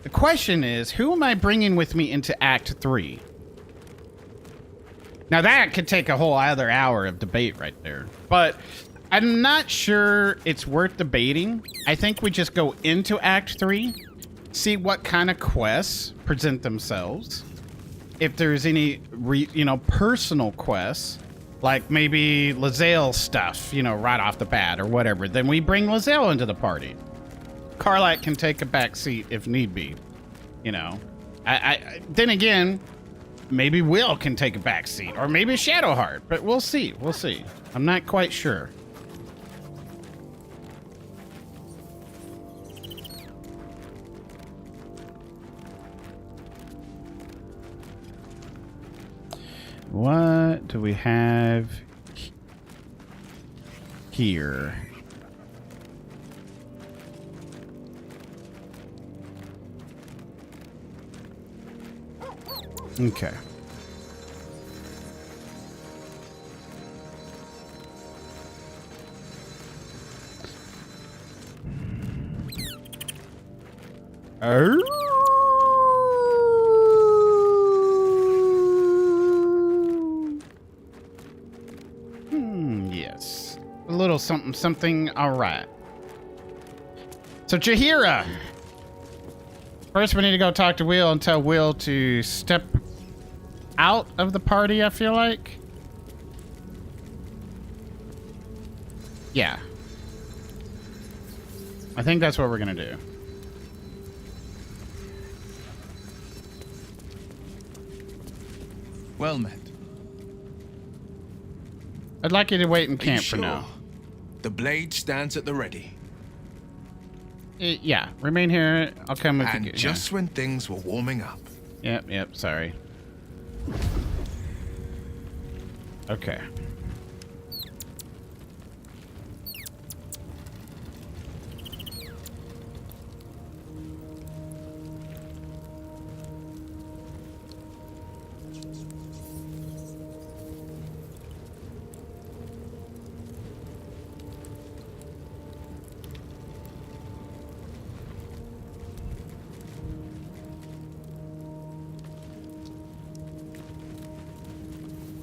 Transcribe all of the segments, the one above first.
The question is, who am I bringing with me into Act 3? Now that could take a whole other hour of debate right there. But I'm not sure it's worth debating. I think we just go into Act 3, see what kind of quests present themselves. If there's any, personal quests, like maybe Lae'zel stuff, right off the bat or whatever, then we bring Lae'zel into the party. Karlach can take a back seat if need be, then again, maybe Will can take a back seat, or maybe Shadowheart, but we'll see. We'll see. I'm not quite sure. What do we have here? Okay. Yes. A little something. All right. So Jaheira. First, we need to go talk to Will and tell Will to step out of the party, I feel like. Yeah. I think that's what we're gonna do. Well met. I'd like you to wait in camp for now. The blade stands at the ready. Yeah, remain here. I'll come with you. And just when things were warming up. Yep, sorry. Okay.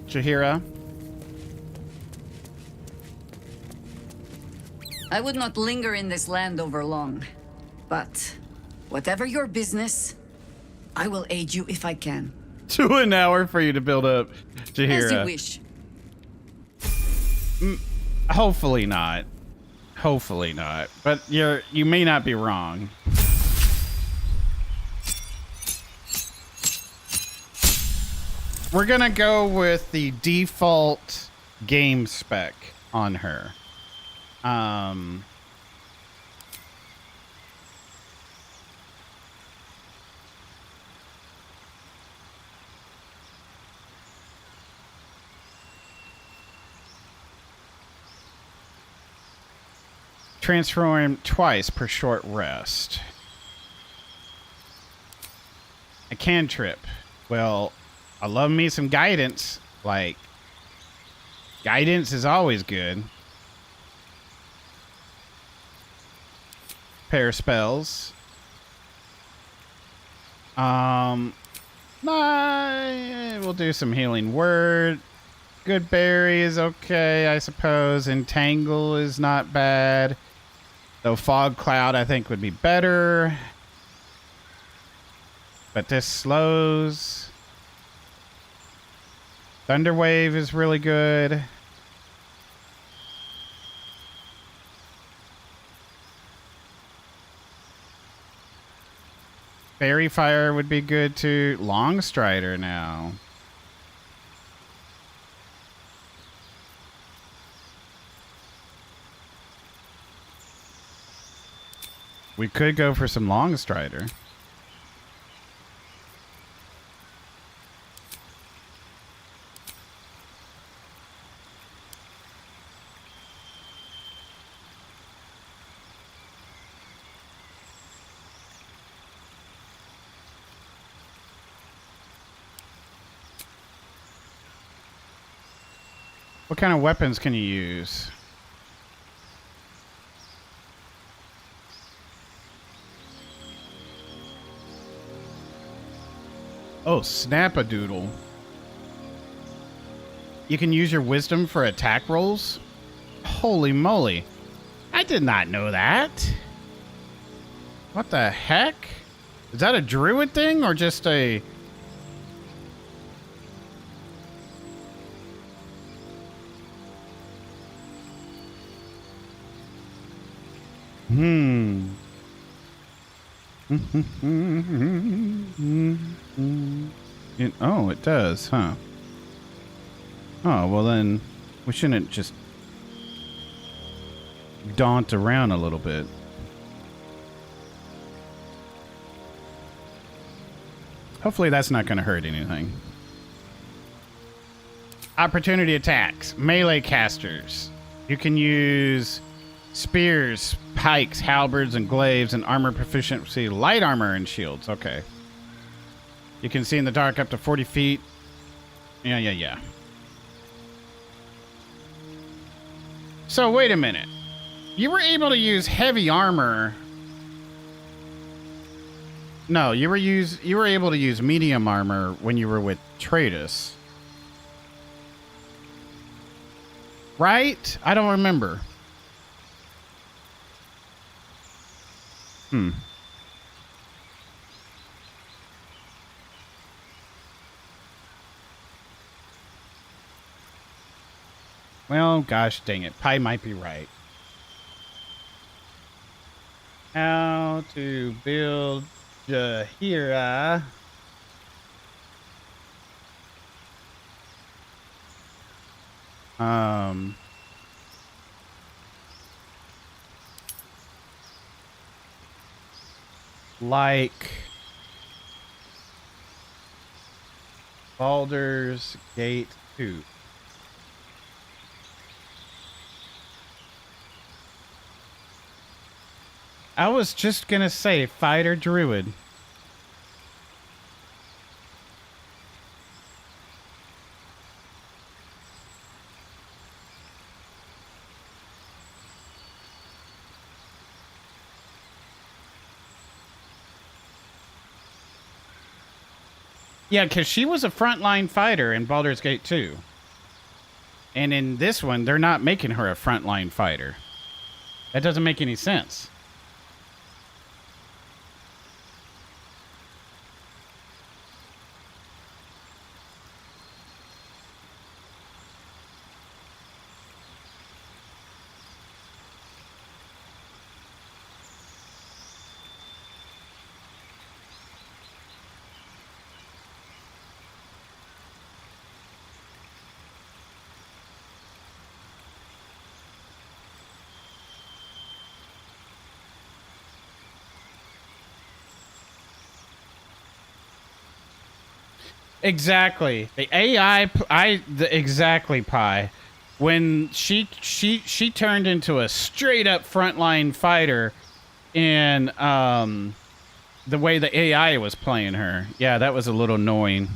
Jaheira. I would not linger in this land over long, but whatever your business, I will aid you if I can. 2 an hour for you to build up, Jaheira. As you wish. Hopefully not. Hopefully not. But you may not be wrong. We're gonna go with the default game spec on her. Transform twice per short rest. A cantrip. Well, I love me some guidance. Like, guidance is always good. Pair spells. We'll do some healing word. Good berry is okay, I suppose. Entangle is not bad. Though fog cloud, I think, would be better. But this slows. Thunderwave is really good. Fairy Fire would be good too. Long Strider now. We could go for some Long Strider. What kind of weapons can you use? Oh, snap-a-doodle. You can use your wisdom for attack rolls? Holy moly. I did not know that. What the heck? Is that a druid thing or just a... Oh, it does, huh? Oh, well then, we shouldn't just daunt around a little bit. Hopefully that's not going to hurt anything. Opportunity attacks. Melee casters. You can use spears, pikes, halberds, and glaives, and armor proficiency, light armor, and shields. Okay. You can see in the dark up to 40 feet. Yeah. So, wait a minute. You were able to use heavy armor. No, you were able to use medium armor when you were with Tratus. Right? I don't remember. Well, gosh dang it. Pi might be right. How to build Jaheira. Like Baldur's Gate 2. I was just gonna say fighter druid. Yeah, because she was a frontline fighter in Baldur's Gate 2. And in this one, they're not making her a frontline fighter. That doesn't make any sense. Exactly. The AI, exactly, Pi. When she turned into a straight up frontline fighter in the way the AI was playing her. Yeah, that was a little annoying.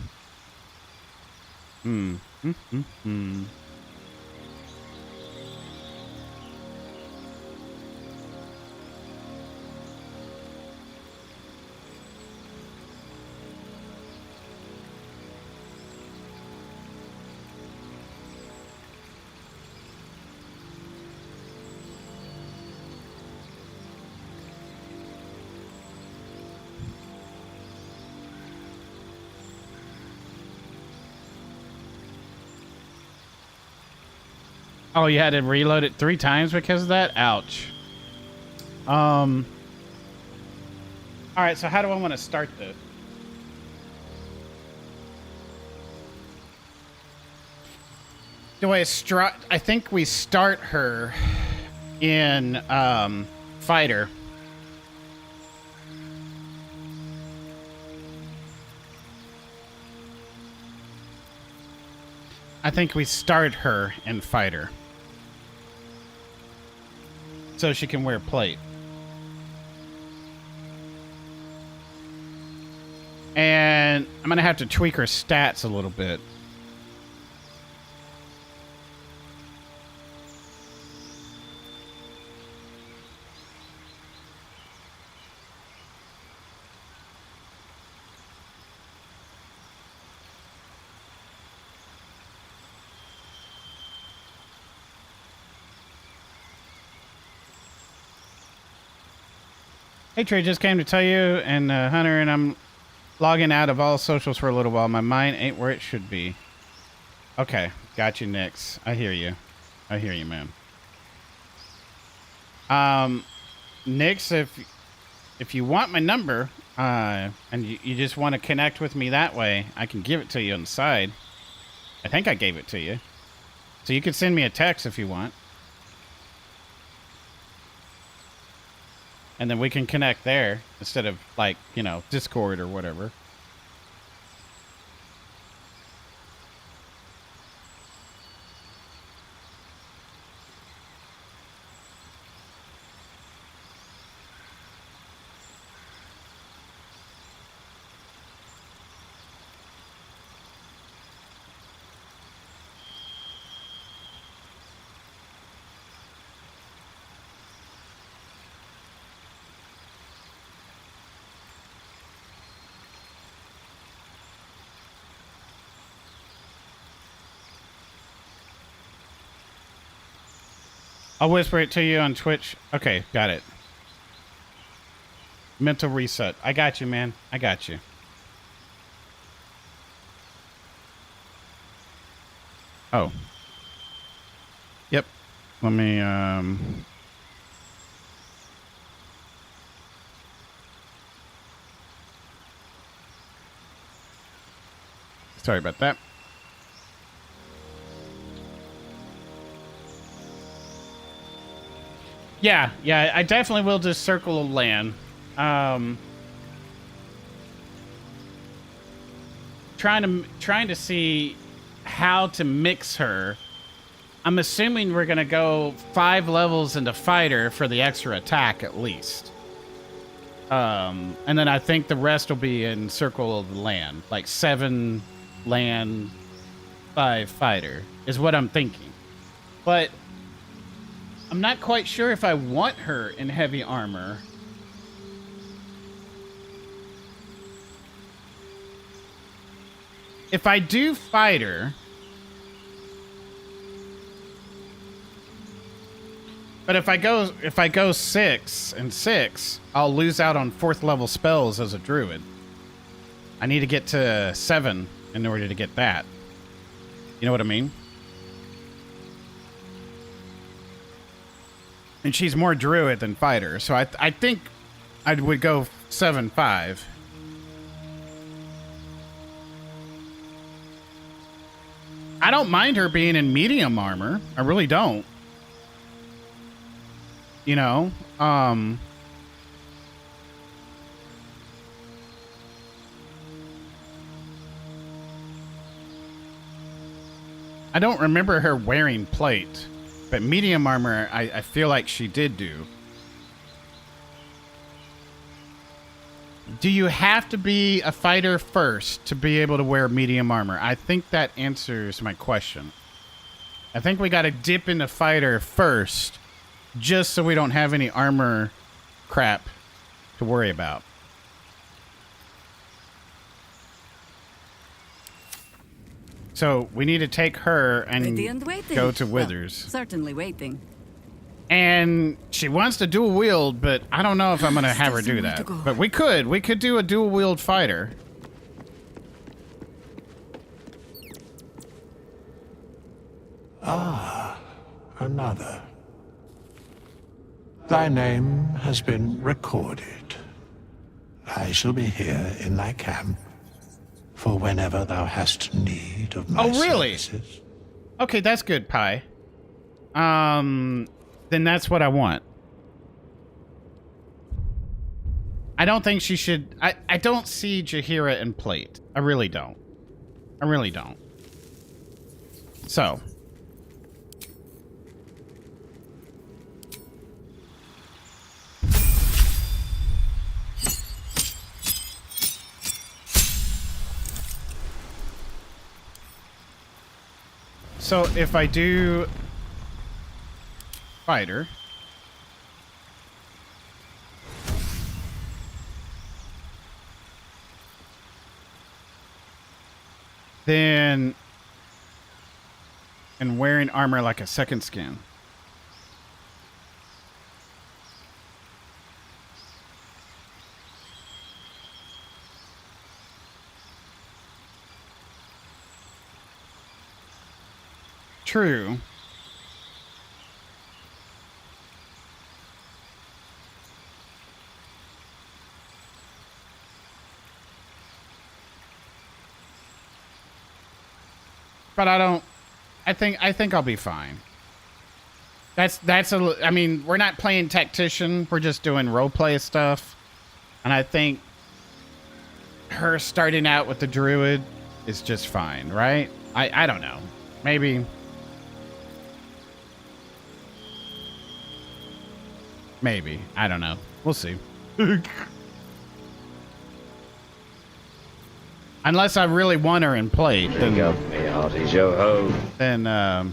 Oh, you had to reload it 3 times because of that? Ouch. Alright, so how do I want to start this? I think we start her in fighter. I think we start her in fighter. So she can wear plate. And I'm going to have to tweak her stats a little bit. Hey Trey, just came to tell you and Hunter and I'm logging out of all socials for a little while. My mind ain't where it should be. Okay, got you, Nix. I hear you. I hear you, man. Nix, if you want my number, and you just want to connect with me that way, I can give it to you on the side. I think I gave it to you. So you can send me a text if you want. And then we can connect there instead of, like, you know, Discord or whatever. I'll whisper it to you on Twitch. Okay, got it. Mental reset. I got you, man. I got you. Oh. Yep. Let me, sorry about that. Yeah, I definitely will just circle of land. Trying to see how to mix her. I'm assuming we're gonna go 5 levels into fighter for the extra attack at least. And then I think the rest will be in circle of the land, like 7 land, 5 fighter is what I'm thinking. But I'm not quite sure if I want her in heavy armor. If I do fighter, but if I go 6 and 6, I'll lose out on 4th level spells as a druid. I need to get to 7 in order to get that. You know what I mean? And she's more druid than fighter, so I think I would go 7-5. I don't mind her being in medium armor. I really don't. You know, I don't remember her wearing plate. But medium armor, I feel like she did do. Do you have to be a fighter first to be able to wear medium armor? I think that answers my question. I think we got to dip into fighter first, just so we don't have any armor crap to worry about. So we need to take her and go to Withers. Well, certainly waiting. And she wants to dual wield, but I don't know if I'm going to have her do that. But we could do a dual wield fighter. Ah, another. Thy name has been recorded. I shall be here in thy camp for whenever thou hast need of my services. Okay, that's good, Pi. Then that's what I want. I don't think she should... I don't see Jaheira in plate. I really don't. I really don't. So... So if I do fighter, then and wearing armor like a second skin. true. But I think I'll be fine. I mean, we're not playing tactician. We're just doing roleplay stuff. And I think her starting out with the druid is just fine, right? I don't know. Maybe. Maybe. I don't know. We'll see. Unless I really want her in play, then I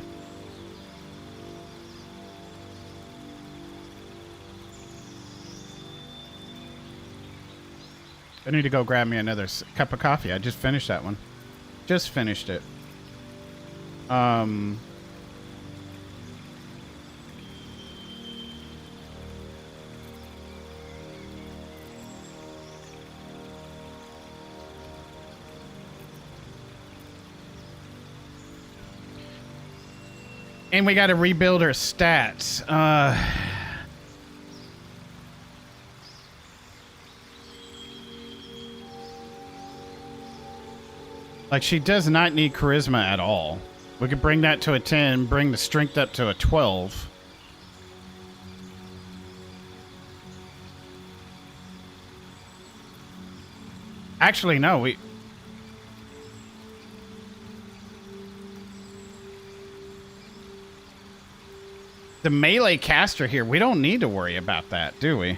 need to go grab me another cup of coffee. I just finished that one. Just finished it. And we got to rebuild her stats. Like, she does not need charisma at all. We could bring that to a 10, bring the strength up to a 12. Actually, no, the melee caster here, we don't need to worry about that, do we?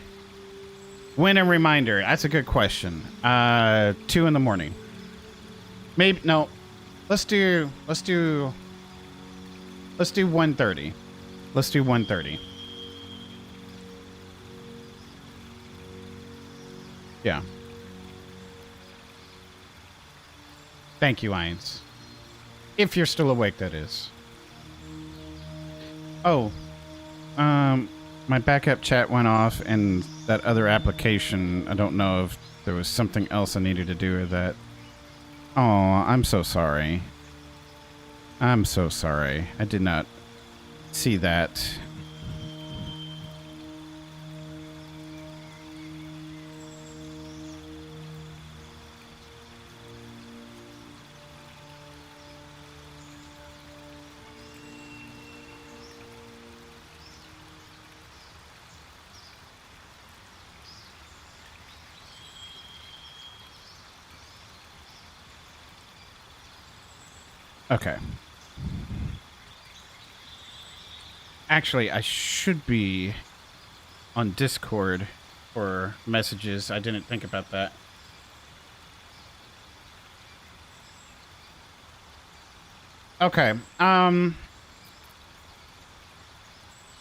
When a reminder, that's a good question. 2 in the morning. Maybe, no. Let's do 1:30. Let's do 1:30. Yeah. Thank you, Irons. If you're still awake, that is. Oh. My backup chat went off and that other application, I don't know if there was something else I needed to do with that. Oh, I'm so sorry. I'm so sorry. I did not see that. Okay. Actually, I should be on Discord for messages. I didn't think about that. Okay.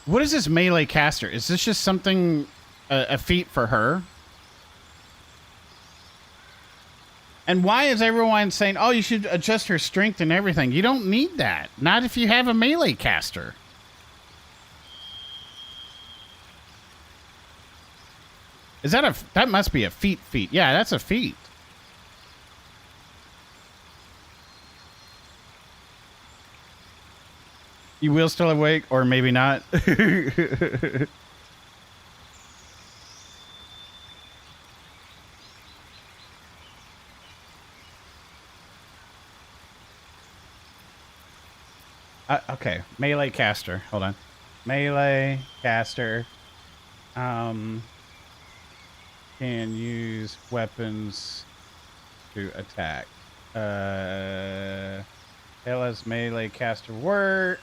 What is this melee caster? Is this just something, a feat for her? And why is everyone saying, oh, you should adjust her strength and everything? You don't need that. Not if you have a melee caster. Is that that must be a feat? Yeah, that's a feat. You will still awake, or maybe not. Okay, melee caster. Hold on. Melee caster. Can use weapons to attack. How does melee caster work?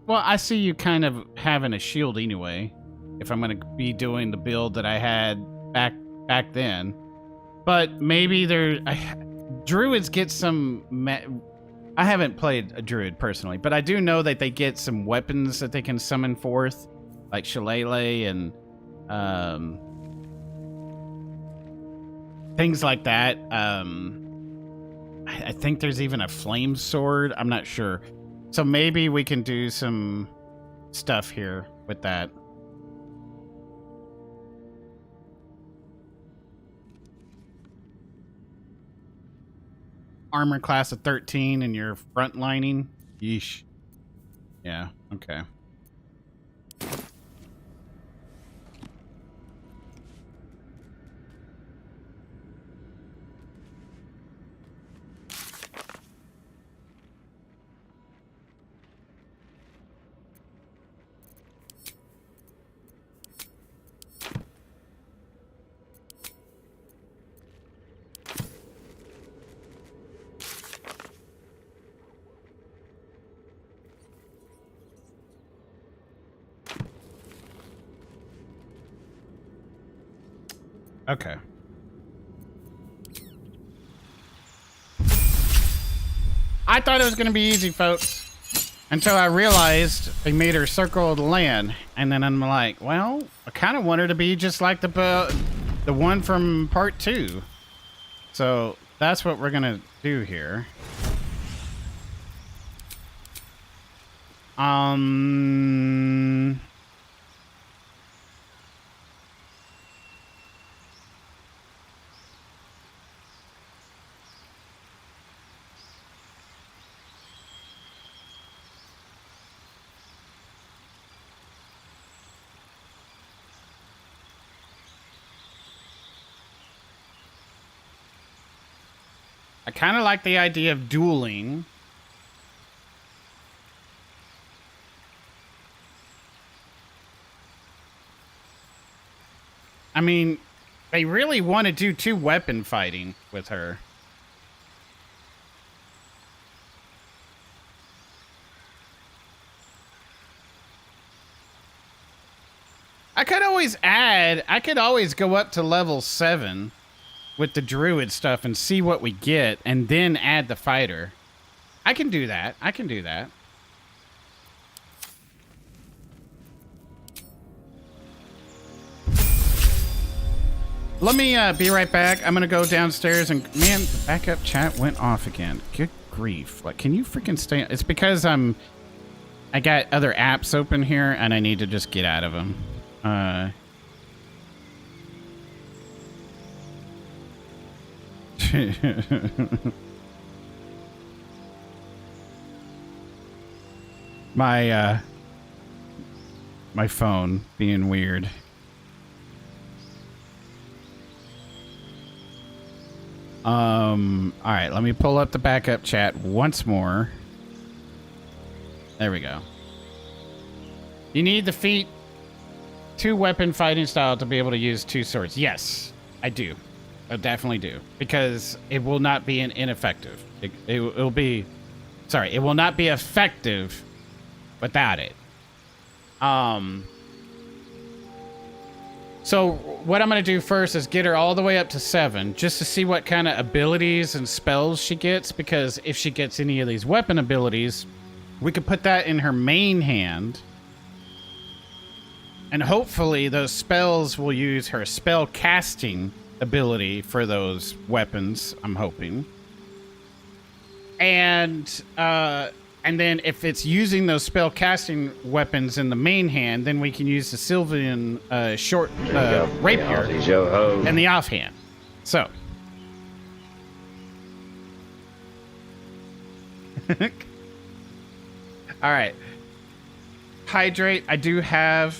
Well, I see you kind of having a shield anyway. If I'm going to be doing the build that I had back then. But maybe druids get some... I haven't played a druid personally, but I do know that they get some weapons that they can summon forth, like shillelagh and things like that. I think there's even a flame sword. I'm not sure. So maybe we can do some stuff here with that. armor class of 13 and you're frontlining. Yeesh. Yeah, okay. Okay. I thought it was going to be easy, folks, until I realized they made her circle the land, and then I'm like, well, I kind of want her to be just like the one from part 2. So that's what we're going to do here. I kind of like the idea of dueling. I mean, they really want to do 2 weapon fighting with her. I could always go up to level 7 with the druid stuff and see what we get and then add the fighter. I can do that. Let me be right back. I'm gonna go downstairs and man, the backup chat went off again. Good grief. Like, can you freaking stay? It's because I got other apps open here and I need to just get out of them. My phone being weird. All right, let me pull up the backup chat once more. There we go. You need the feat 2 weapon fighting style to be able to use 2 swords. Yes, I do. I definitely do, because it will not be ineffective. It will be, sorry, it will not be effective without it. So what I'm going to do first is get her all the way up to 7, just to see what kind of abilities and spells she gets, because if she gets any of these weapon abilities, we could put that in her main hand. And hopefully those spells will use her spell casting ability for those weapons, I'm hoping. And then if it's using those spell casting weapons in the main hand, then we can use the Sylvan short rapier in the offhand. So. All right. Hydrate. I do have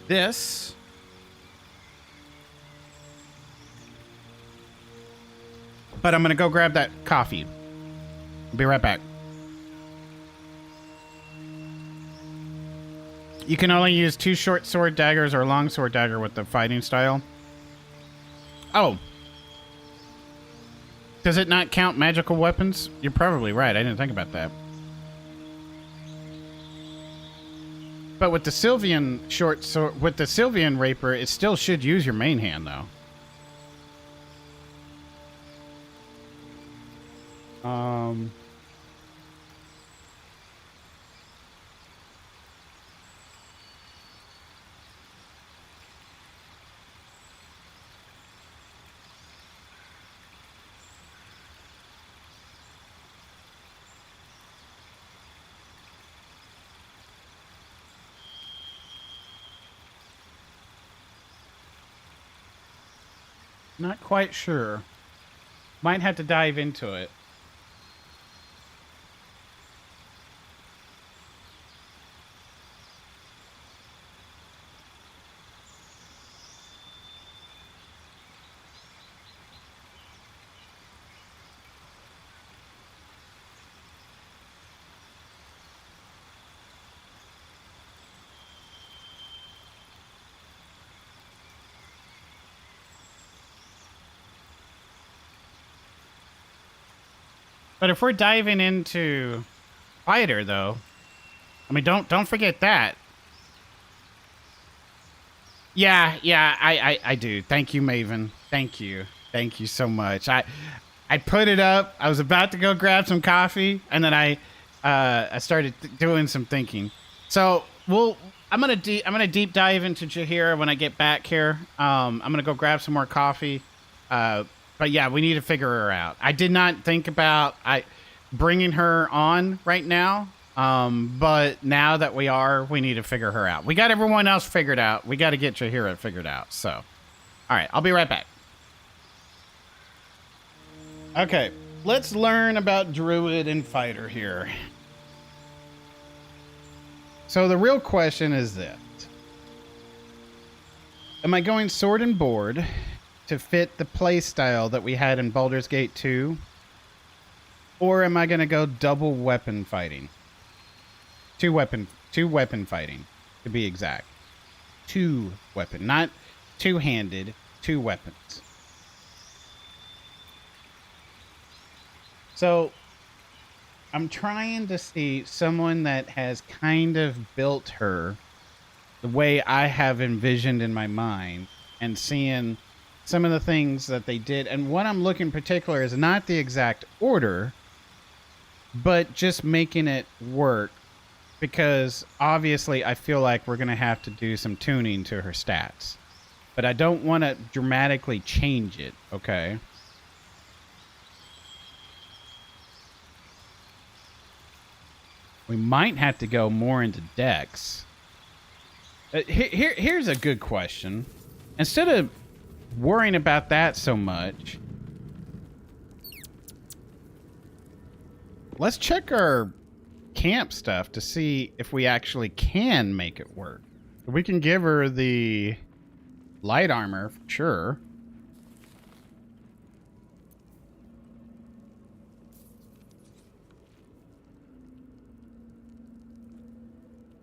this. But I'm going to go grab that coffee. I'll be right back. You can only use 2 short sword daggers or a long sword dagger with the fighting style. Oh. Does it not count magical weapons? You're probably right. I didn't think about that. But with the Sylvan short sword, with the Sylvan rapier, it still should use your main hand, though. Not quite sure. Might have to dive into it. But if we're diving into fighter, though, I mean, don't forget that. Yeah, I do. Thank you, Maven. Thank you so much. I put it up. I was about to go grab some coffee, and then I started doing some thinking. So I'm gonna deep dive into Jaheira when I get back here. I'm gonna go grab some more coffee. But yeah, we need to figure her out. I did not think about bringing her on right now. But now that we need to figure her out. We got everyone else figured out. We got to get Jaheira figured out. So, all right, I'll be right back. Okay, let's learn about Druid and Fighter here. So the real question is this. Am I going sword and board to fit the playstyle that we had in Baldur's Gate 2? Or am I going to go double weapon fighting? Two weapon fighting, to be exact. Two weapon, not two-handed, two weapons. So, I'm trying to see someone that has kind of built her the way I have envisioned in my mind, and seeing some of the things that they did. And what I'm looking in particular is not the exact order, but just making it work. Because obviously I feel like we're going to have to do some tuning to her stats. But I don't want to dramatically change it, okay? We might have to go more into dex. Here's a good question. Instead of worrying about that so much, let's check our camp stuff to see if we actually can make it work. We can give her the light armor for sure.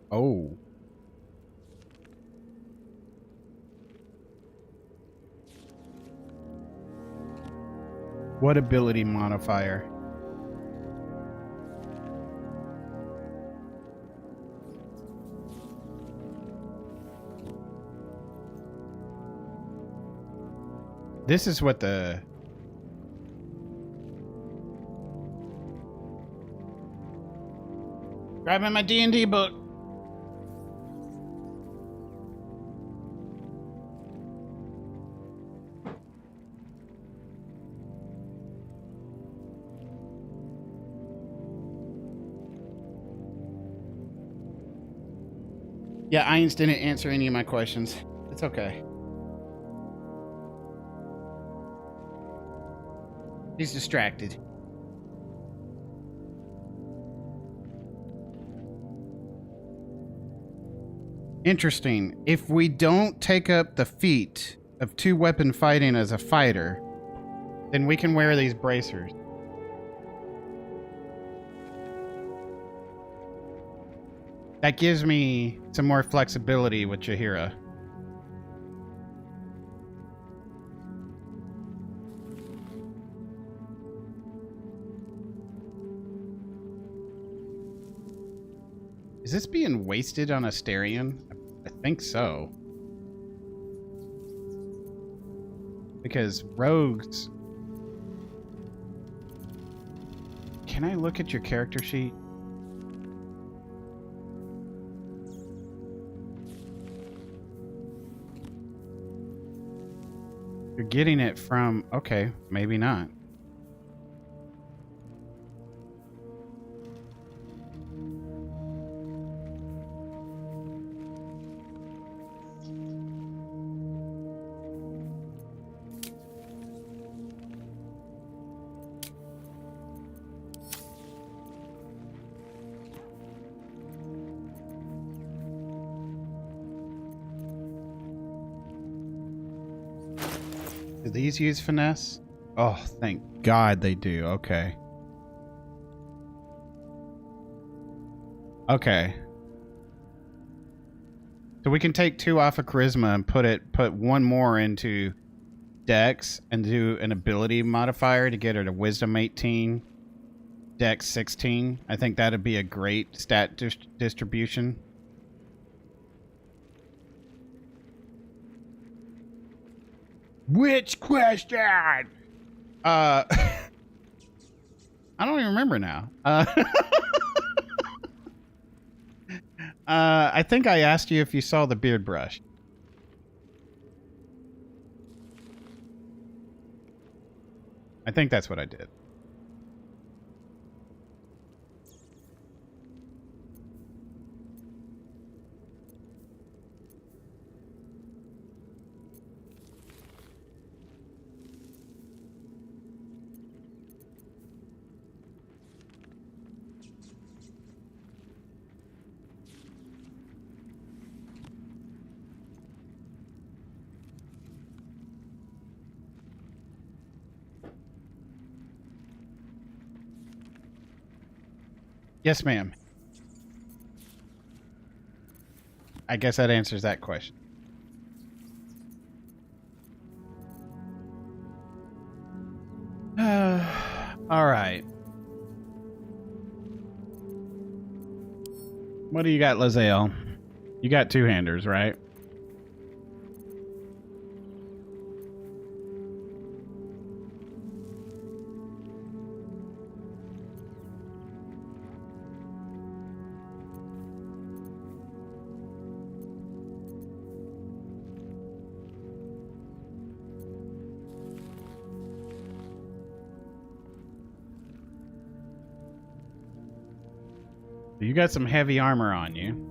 Oh. What ability modifier? This is what the... Grabbing my D&D book. Yeah, Irons didn't answer any of my questions. It's okay. He's distracted. Interesting. If we don't take up the feat of two weapon fighting as a fighter, then we can wear these bracers. That gives me some more flexibility with Jaheira. Is this being wasted on Astarion? I think so. Because rogues... Can I look at your character sheet? You're getting it from... Okay, maybe not. Do these use finesse? Oh, thank God they do. Okay. Okay. So we can take 2 off of charisma and put 1 more into dex and do an ability modifier to get her to wisdom 18 Dex 16. I think that'd be a great stat distribution. Which question? I don't even remember now. I think I asked you if you saw the beard brush. I think that's what I did. Yes, ma'am. I guess that answers that question. All right. What do you got, Lae'zel? You got two-handers, right? You got some heavy armor on you.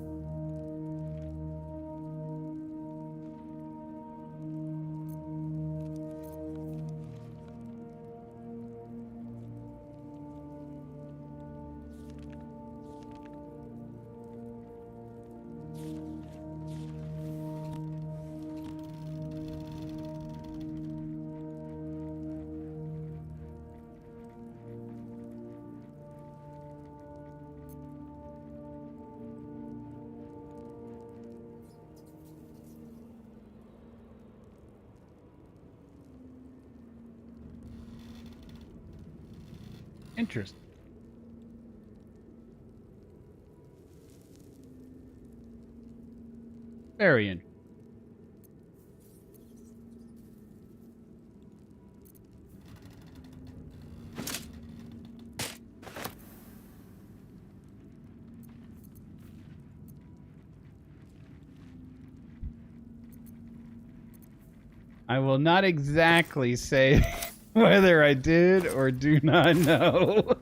Interesting. Very interesting. I will not exactly say whether I did or do not know.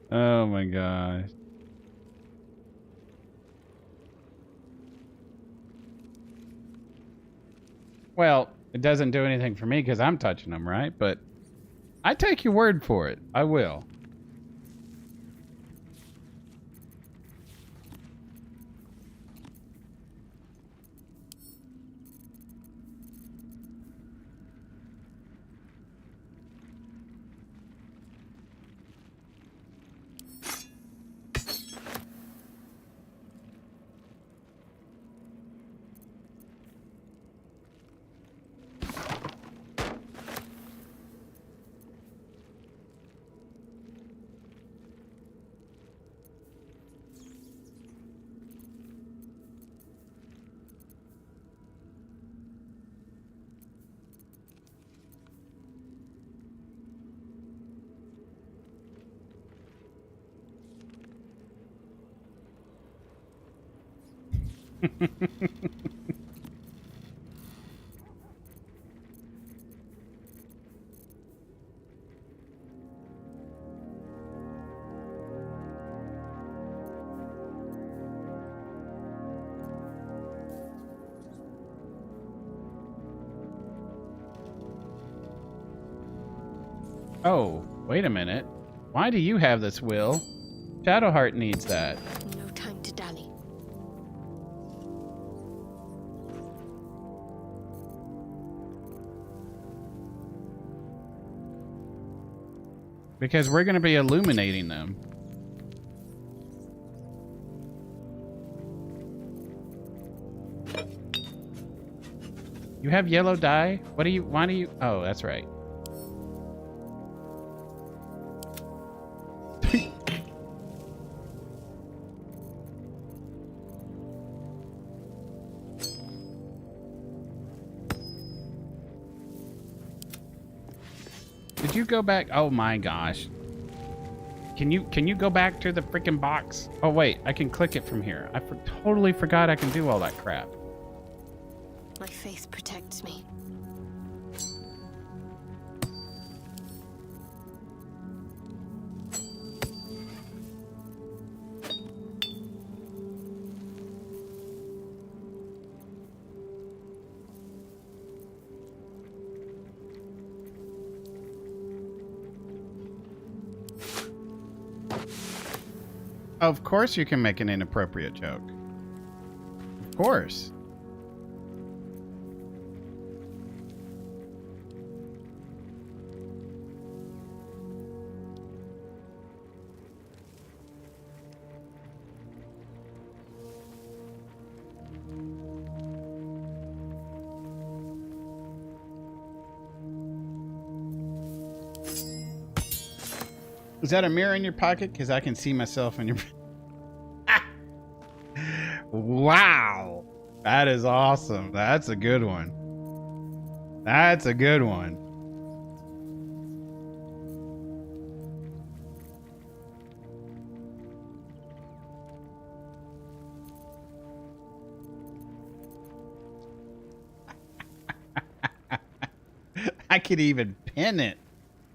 Oh my gosh. Well, it doesn't do anything for me because I'm touching them, right? But I take your word for it. I will. Oh, wait a minute. Why do you have this, Will? Shadowheart needs that. No time to dally. Because we're going to be illuminating them. You have yellow dye? What do you, why do you, oh, that's right. Did you go back? Oh my gosh. Can you go back to the freaking box? Oh wait, I can click it from here. I totally forgot I can do all that crap. My faith protects me. Of course you can make an inappropriate joke. Of course. Is that a mirror in your pocket? Because I can see myself in your... Wow. That is awesome. That's a good one. That's a good one. I could even pin it.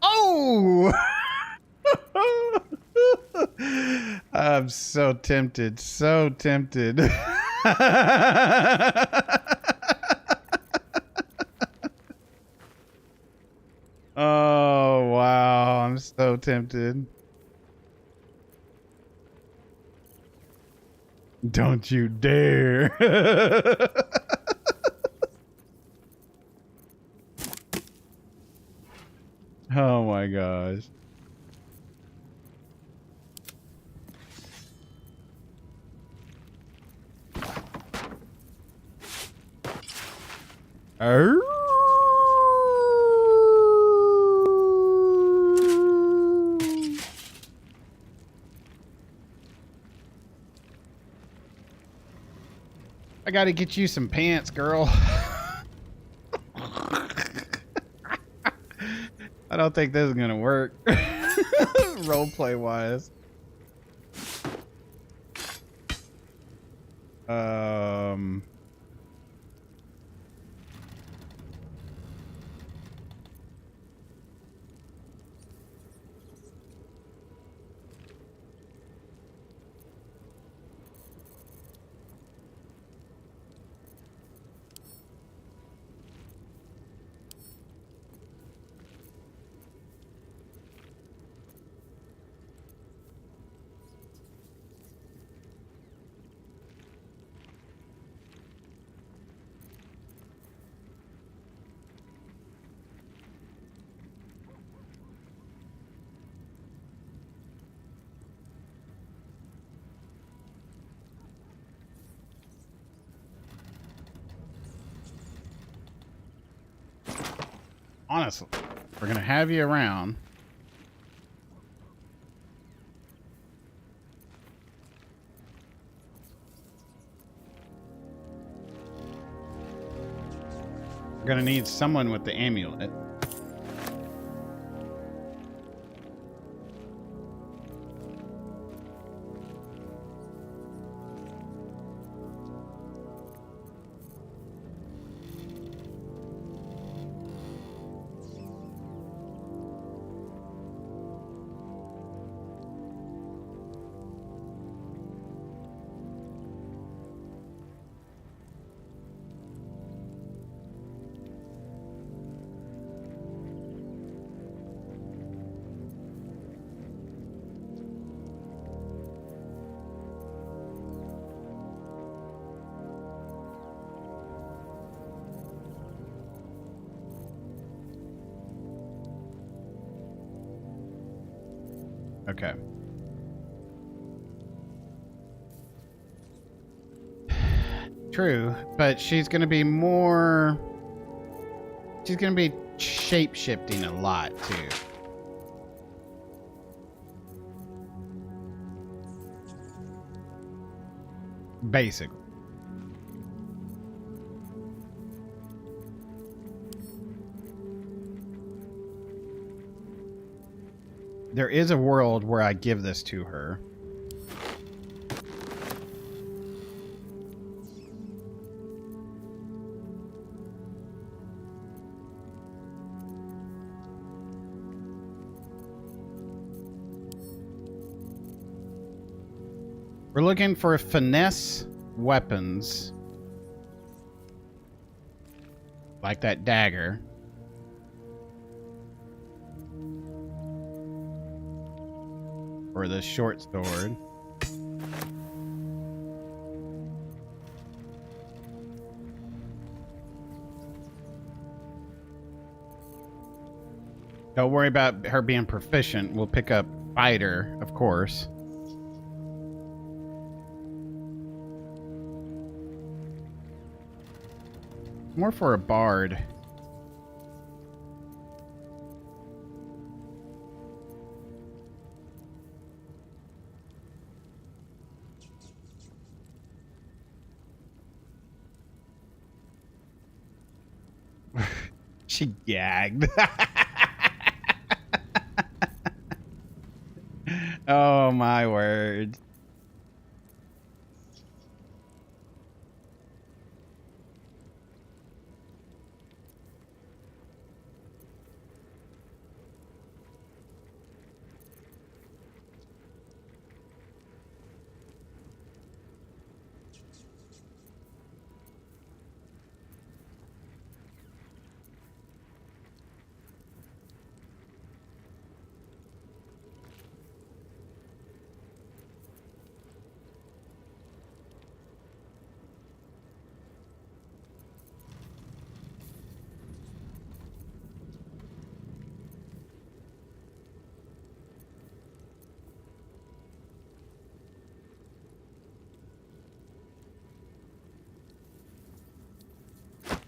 Oh! I'm so tempted. So tempted. Oh, wow. I'm so tempted. Don't you dare. Oh my gosh. I gotta get you some pants, girl. I don't think this is gonna work. Roleplay wise. Honestly, we're gonna have you around. We're gonna need someone with the amulet. Okay. True, but she's gonna be more... She's gonna be shape-shifting a lot, too. Basically. There is a world where I give this to her. We're looking for finesse weapons. Like that dagger. Or the short sword. Don't worry about her being proficient. We'll pick up fighter, of course. More for a bard. She gagged. Oh my word.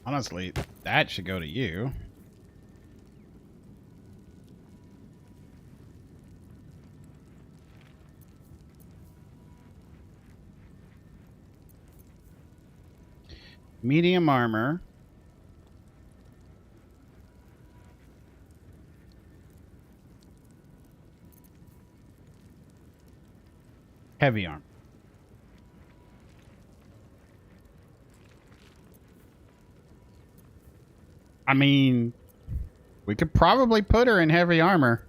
Honestly, that should go to you. Medium armor. Heavy armor. I mean, we could probably put her in heavy armor.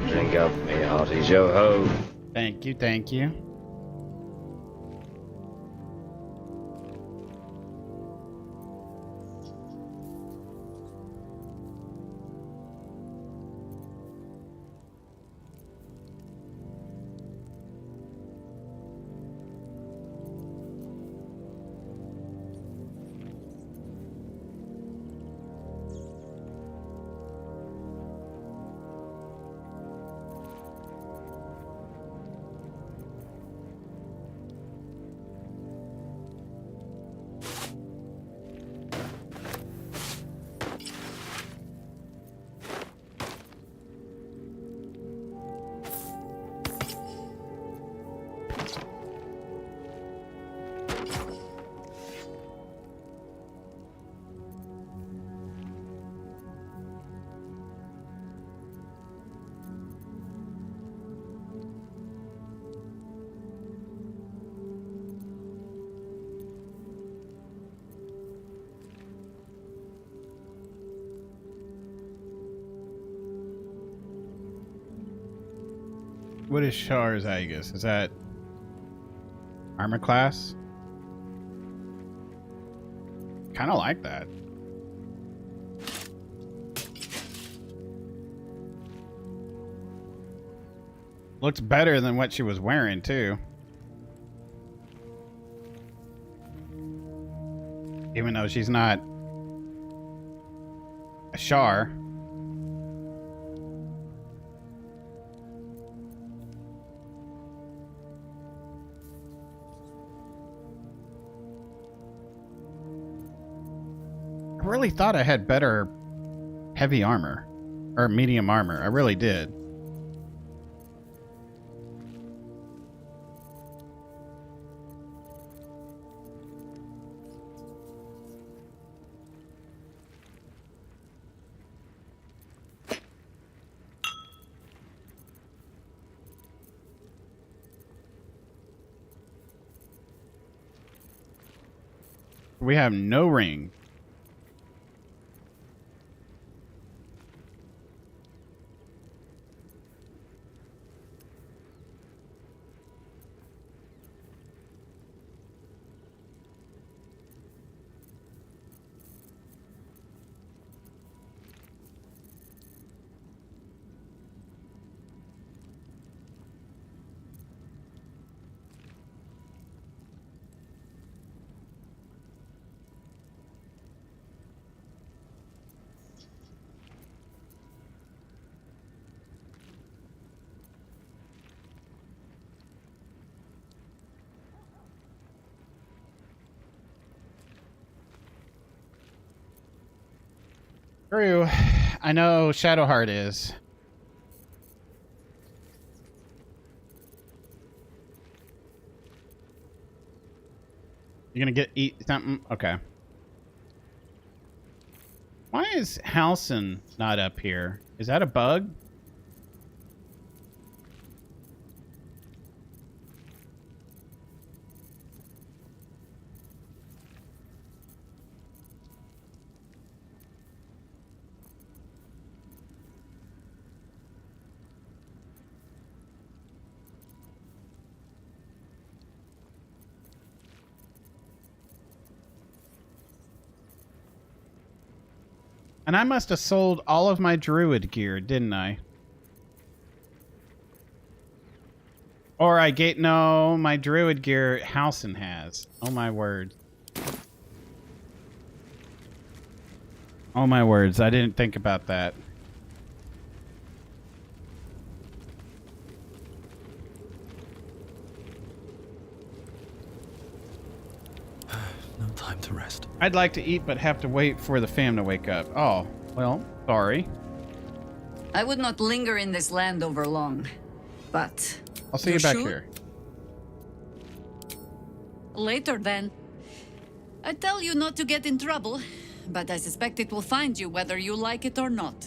Drink up, me hearty yo-ho. Thank you, thank you. What is Char's Aegis? Is that armor class? Kind of like that. Looks better than what she was wearing, too. Even though she's not a Char. I really thought I had better heavy armor. Or medium armor. I really did. We have no ring. True. I know Shadowheart is. You gonna eat something? Okay. Why is Halson not up here? Is that a bug? And I must have sold all of my druid gear, didn't I? Or no, my druid gear Halson has. Oh my word. Oh my words, I didn't think about that. No time to rest. I'd like to eat, but have to wait for the fam to wake up. Oh, well, sorry. I would not linger in this land over long, but... I'll see you back sure? here. Later, then. I tell you not to get in trouble, but I suspect it will find you whether you like it or not.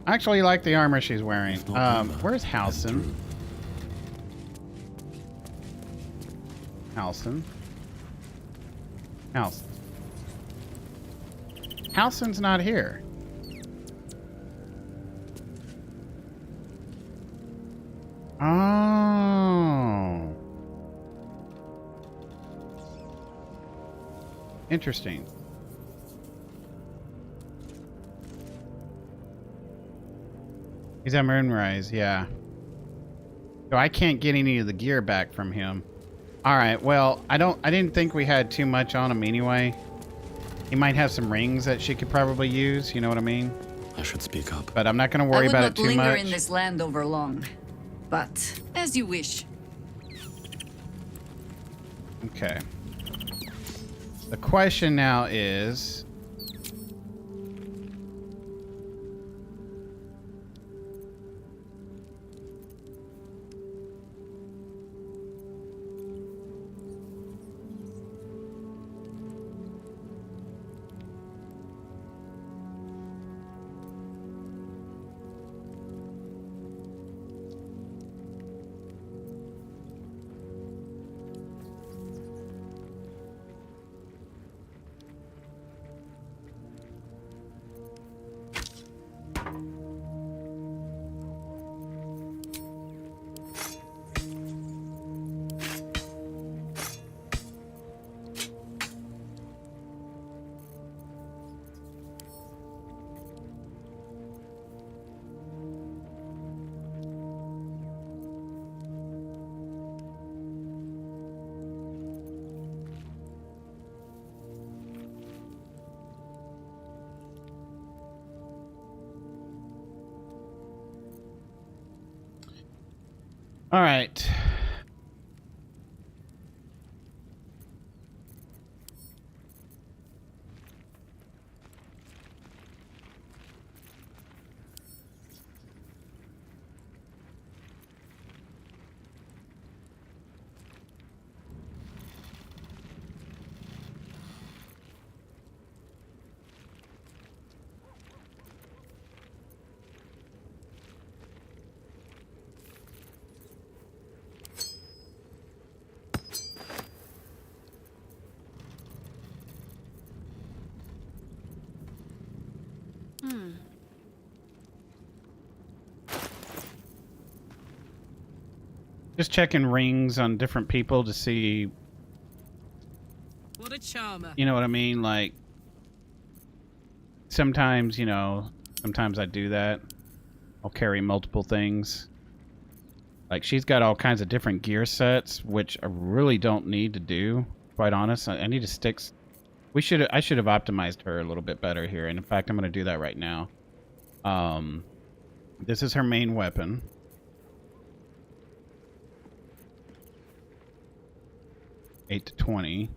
I actually like the armor she's wearing. Where's Halson? Halson. Halson. Halson's not here. Oh. Interesting. He's at Moonrise, yeah. So I can't get any of the gear back from him. Alright, well, I didn't think we had too much on him anyway. He might have some rings that she could probably use, you know what I mean? I should speak up. But I'm not going to worry about it too much. I would not linger in this land over long, but as you wish. Okay. The question now is... All right. Just checking rings on different people to see. What a charmer. You know what I mean? Like, sometimes, you know, sometimes I do that. I'll carry multiple things. Like, she's got all kinds of different gear sets, which I really don't need to do, quite honest. I need to stick... I should have optimized her a little bit better here, and in fact, I'm going to do that right now. This is her main weapon. $8 to $20.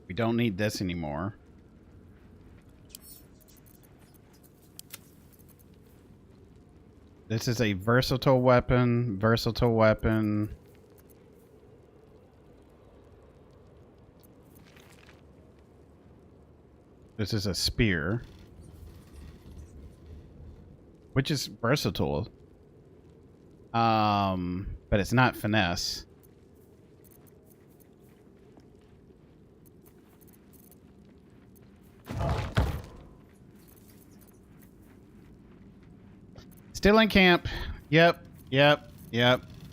We don't need this anymore. This is a versatile weapon. Versatile weapon. This is a spear. Which is versatile. But it's not finesse. Still in camp. Yep.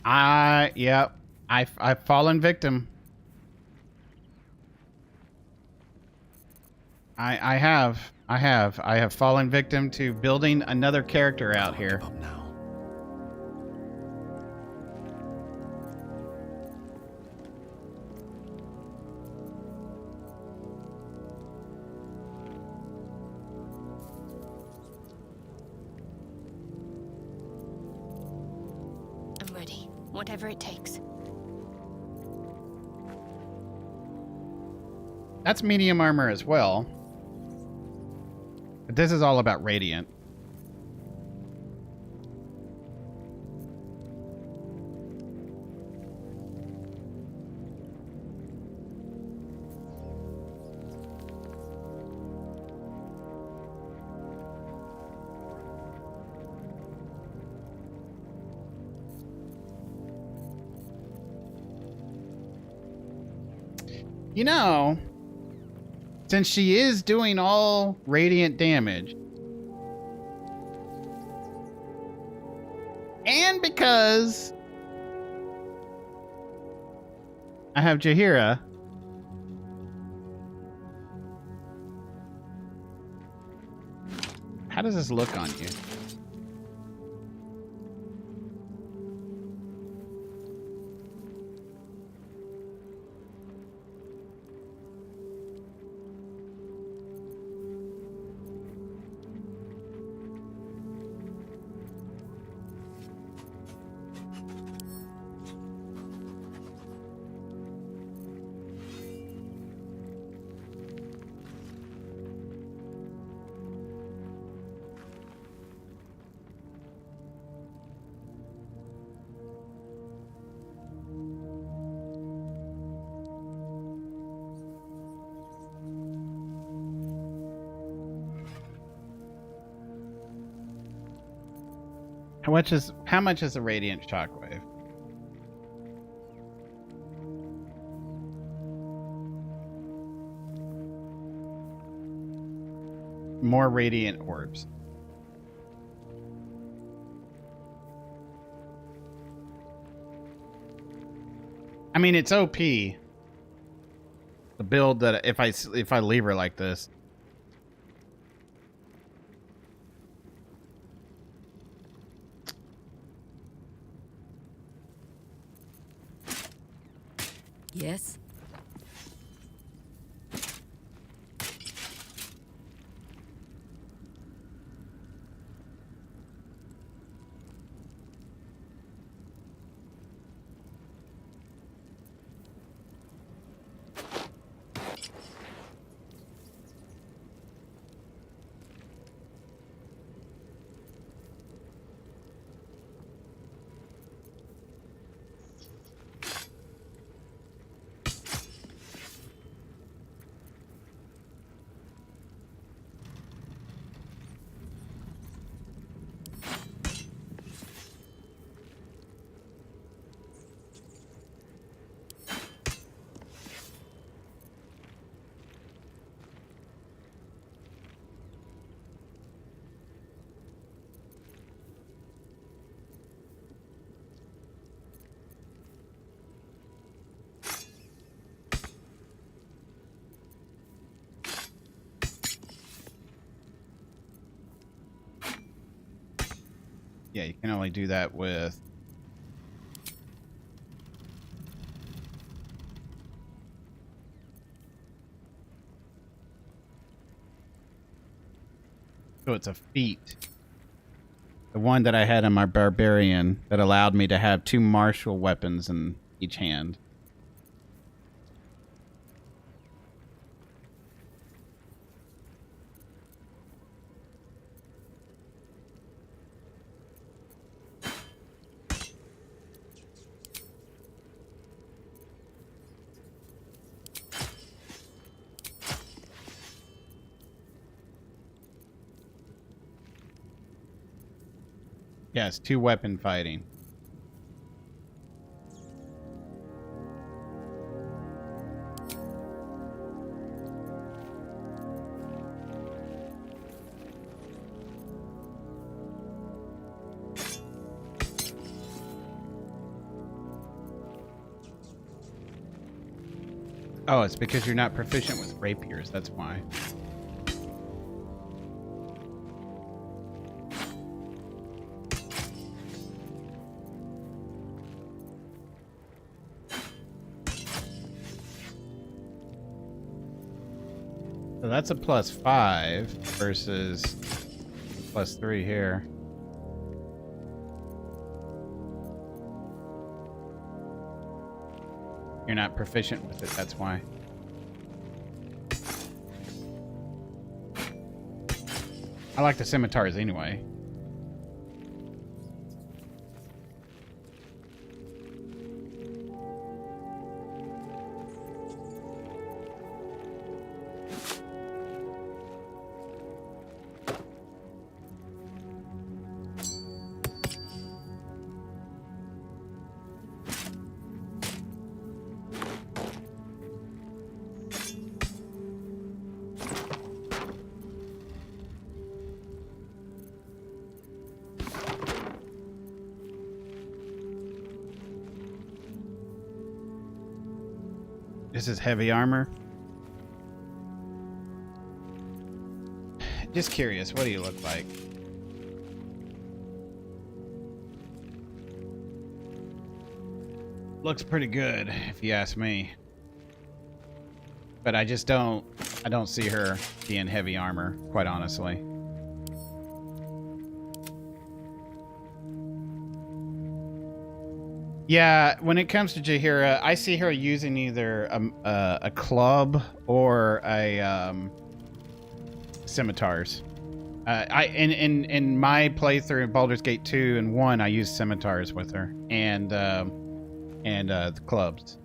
I've fallen victim. I have fallen victim to building another character out here. Up now. I'm ready. Whatever it takes. That's medium armor as well. But this is all about radiant. You know, since she is doing all radiant damage, and because I have Jaheira, how does this look on you? How much is a radiant shockwave? More radiant orbs. I mean, it's OP. The build that if I leave her like this. Yes? Yeah, you can only do that with... So it's a feat. The one that I had on my barbarian that allowed me to have 2 martial weapons in each hand. Yes, 2 weapon fighting. Oh, it's because you're not proficient with rapiers, that's why. So that's a +5 versus +3 here. You're not proficient with it, that's why. I like the scimitars anyway. This is heavy armor. Just curious, what do you look like? Looks pretty good, if you ask me. But I don't see her being heavy armor, quite honestly. Yeah, when it comes to Jaheira, I see her using either a club or a scimitars. In my playthrough in Baldur's Gate 2 and 1, I used scimitars with her and the clubs.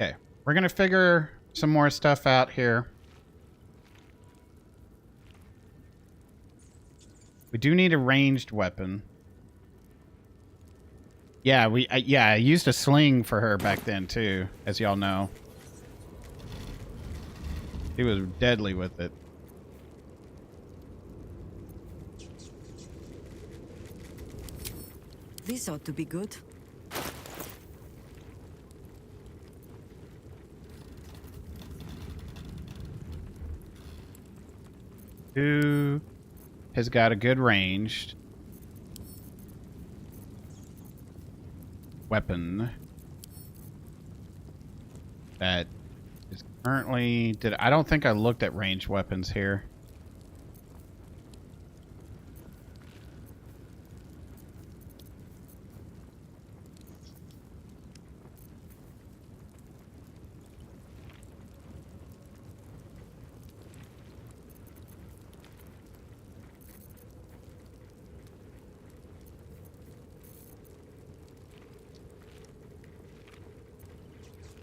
Okay, we're gonna figure some more stuff out here. We do need a ranged weapon. Yeah, I used a sling for her back then too, as y'all know. She was deadly with it. This ought to be good. Who has got a good ranged weapon that is currently... I don't think I looked at ranged weapons here.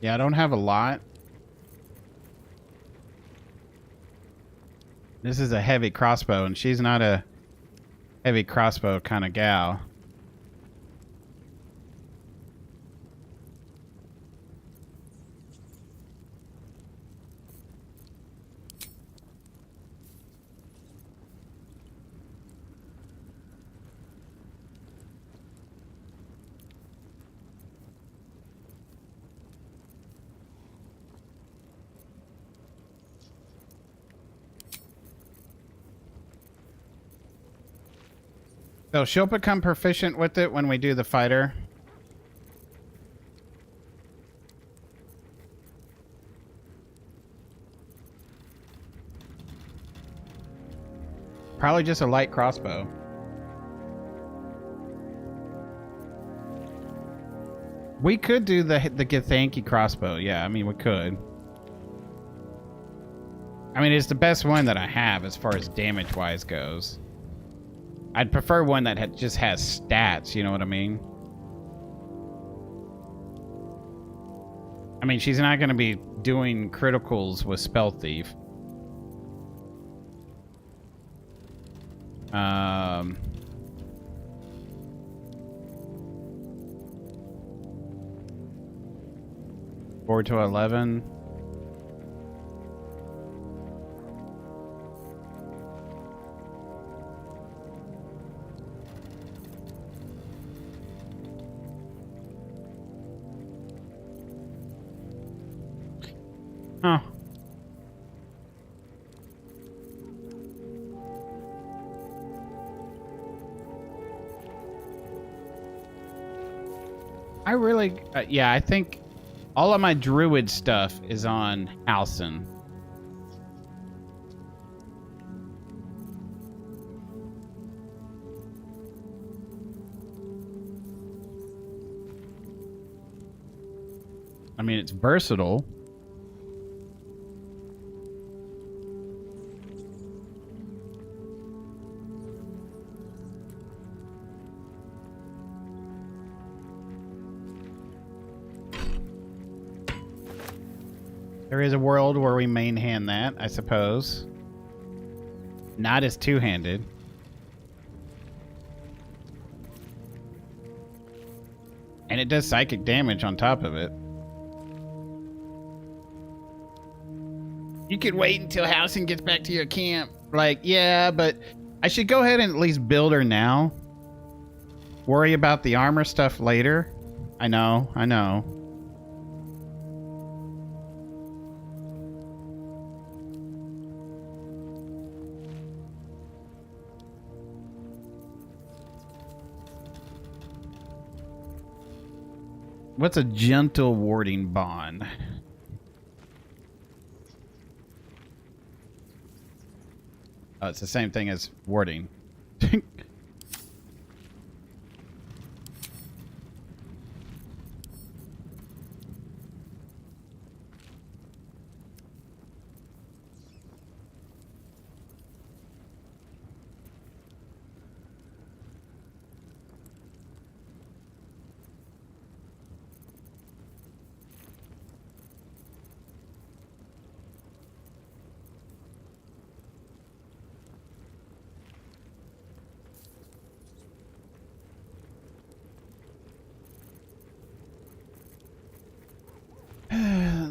Yeah, I don't have a lot. This is a heavy crossbow, and she's not a heavy crossbow kind of gal. So she'll become proficient with it when we do the fighter. Probably just a light crossbow. We could do the Githyanki crossbow. Yeah, I mean, we could. I mean, it's the best one that I have as far as damage-wise goes. I'd prefer one that just has stats, you know what I mean? I mean, she's not going to be doing criticals with Spell Thief. Four to 11. Huh. I really, yeah, I think all of my druid stuff is on Halcyon. I mean, it's versatile. There is a world where we main hand that, I suppose. Not as two-handed. And it does psychic damage on top of it. You could wait until Halcyon gets back to your camp. Like, yeah, but I should go ahead and at least build her now. Worry about the armor stuff later. I know, I know. What's a gentle warding bond? Oh, it's the same thing as warding.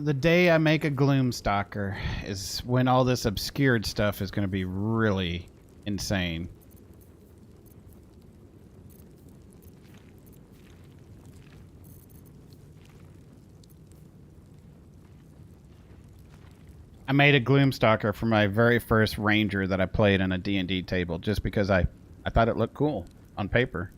The day I make a Gloomstalker is when all this obscured stuff is going to be really insane. I made a Gloomstalker for my very first Ranger that I played in a D&D table just because I thought it looked cool on paper.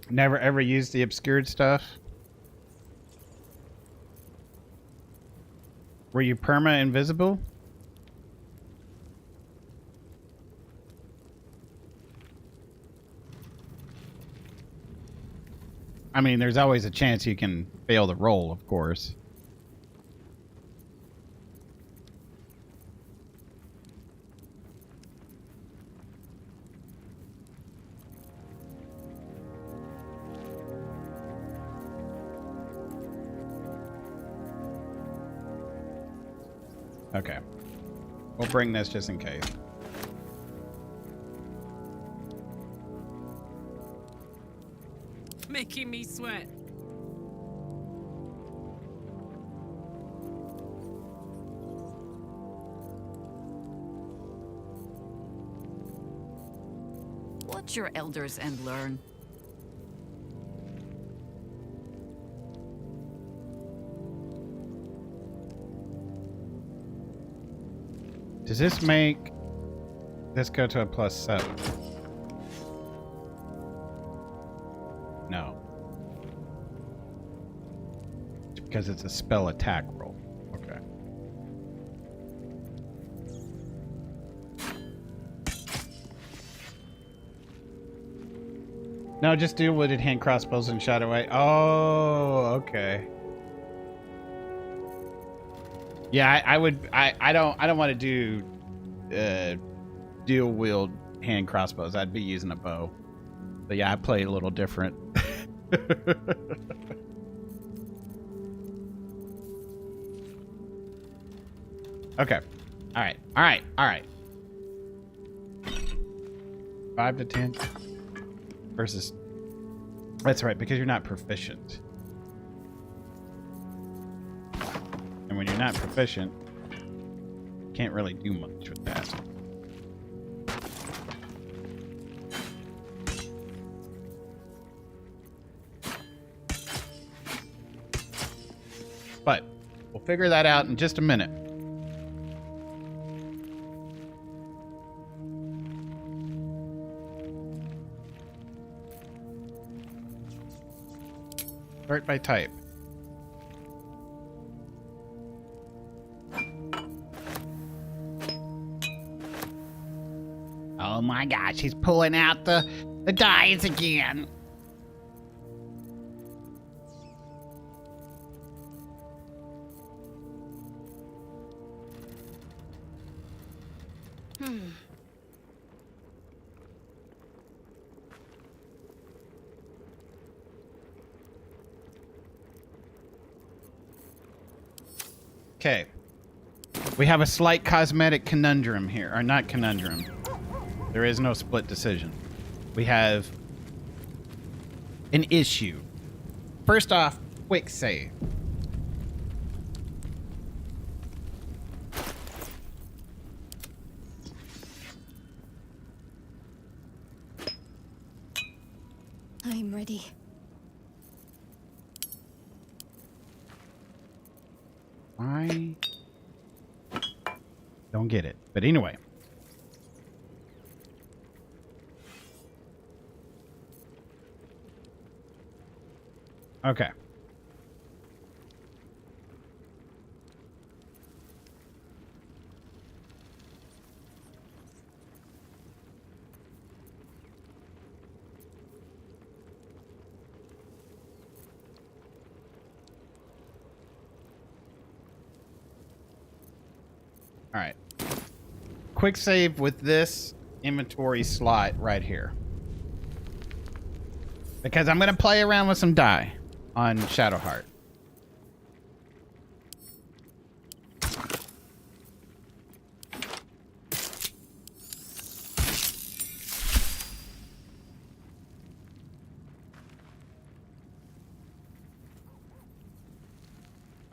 Never ever used the obscured stuff? Were you perma invisible? I mean, there's always a chance you can fail the roll, of course. Okay. We'll bring this just in case. making me sweat. Watch your elders and learn. Does this make this go to a +7? No. Because it's a spell attack roll. Okay. No, just dual-wielded hand crossbows and shadow away. Oh, okay. Yeah, I would. I don't want to do dual wield hand crossbows. I'd be using a bow. But yeah, I play a little different. Okay. All right. All right. All right. 5 to 10 versus. That's right, because you're not proficient. And when you're not proficient, you can't really do much with that. But we'll figure that out in just a minute. Sort by type. Oh my gosh, he's pulling out the dice again. Okay. We have a slight cosmetic conundrum here. Or not conundrum. There is no split decision. We have an issue. First off, quick save. I'm ready. I don't get it. But anyway. Okay. All right. Quick save with this inventory slot right here. Because I'm going to play around with some die on Shadowheart.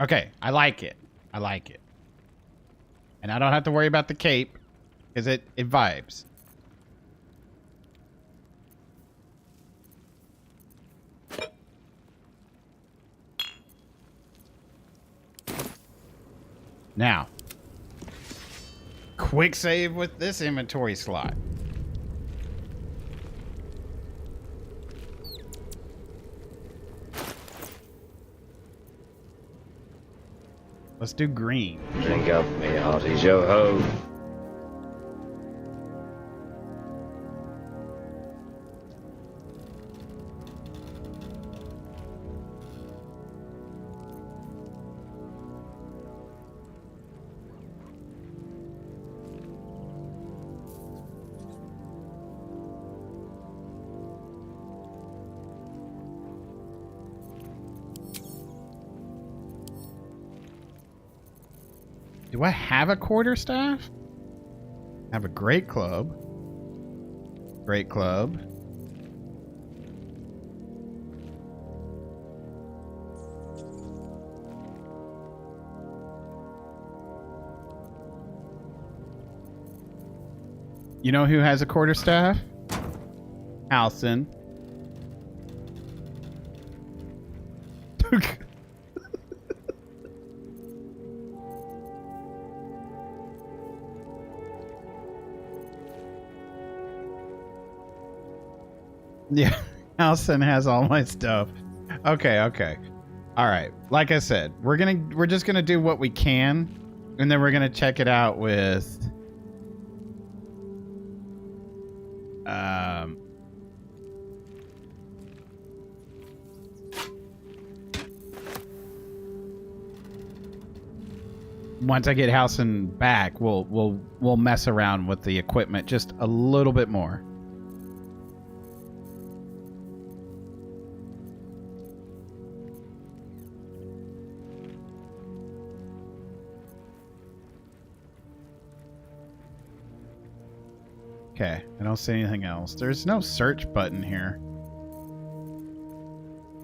Okay, I like it. I like it. And I don't have to worry about the cape because it vibes. Now, quick save with this inventory slot. Let's do green. Drink up, me hearties, yo ho. Do I have a quarterstaff? I have a great club. Great club. You know who has a quarterstaff? Halson. Yeah, Halson has all my stuff. Okay, okay. All right. Like I said, we're just gonna do what we can, and then we're gonna check it out with once I get Halson back, we'll mess around with the equipment just a little bit more. Okay, I don't see anything else. There's no search button here.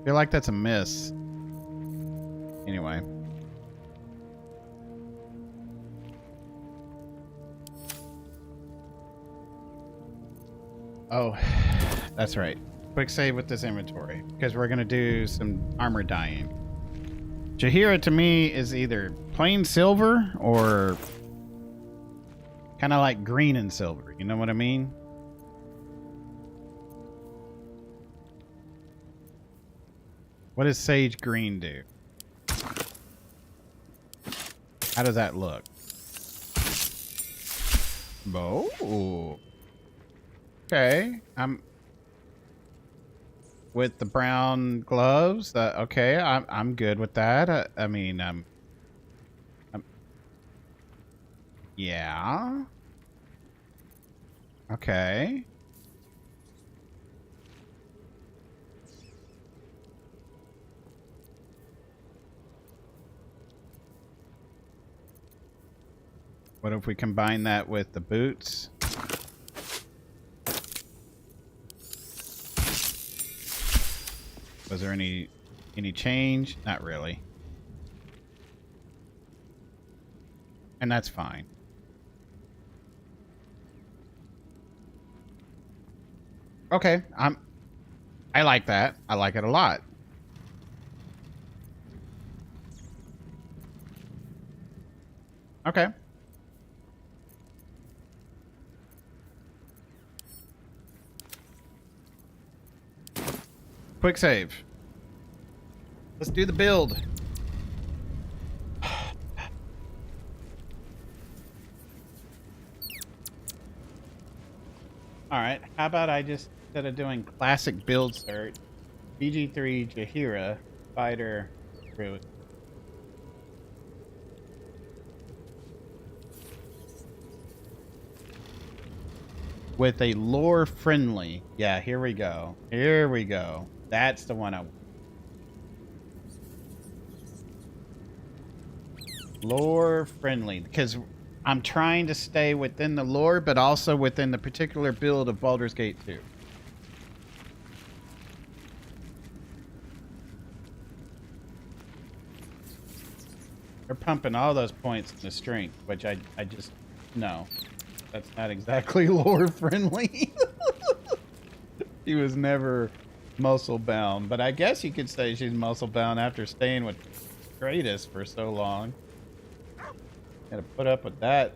I feel like that's a miss. Anyway. Oh, that's right. Quick save with this inventory, because we're going to do some armor dyeing. Jaheira to me is either plain silver or kind of like green and silver. You know what I mean? What does sage green do? How does that look? Oh. Okay. I'm with the brown gloves. Okay, I'm good with that. I mean, yeah. Okay. What if we combine that with the boots? Was there any change? Not really. And that's fine. Okay, I like that. I like it a lot. Okay. Quick save. Let's do the build. Alright, how about I just, instead of doing classic build search, BG3 Jaheira, fighter, through it. With a lore friendly. Yeah, here we go. Here we go. That's the one I want. Lore friendly, because I'm trying to stay within the lore, but also within the particular build of Baldur's Gate 2. They're pumping all those points in the strength, which I just, no. That's not exactly lore friendly. She was never muscle bound, but I guess you could say she's muscle bound after staying with Kratos for so long. Gotta put up with that.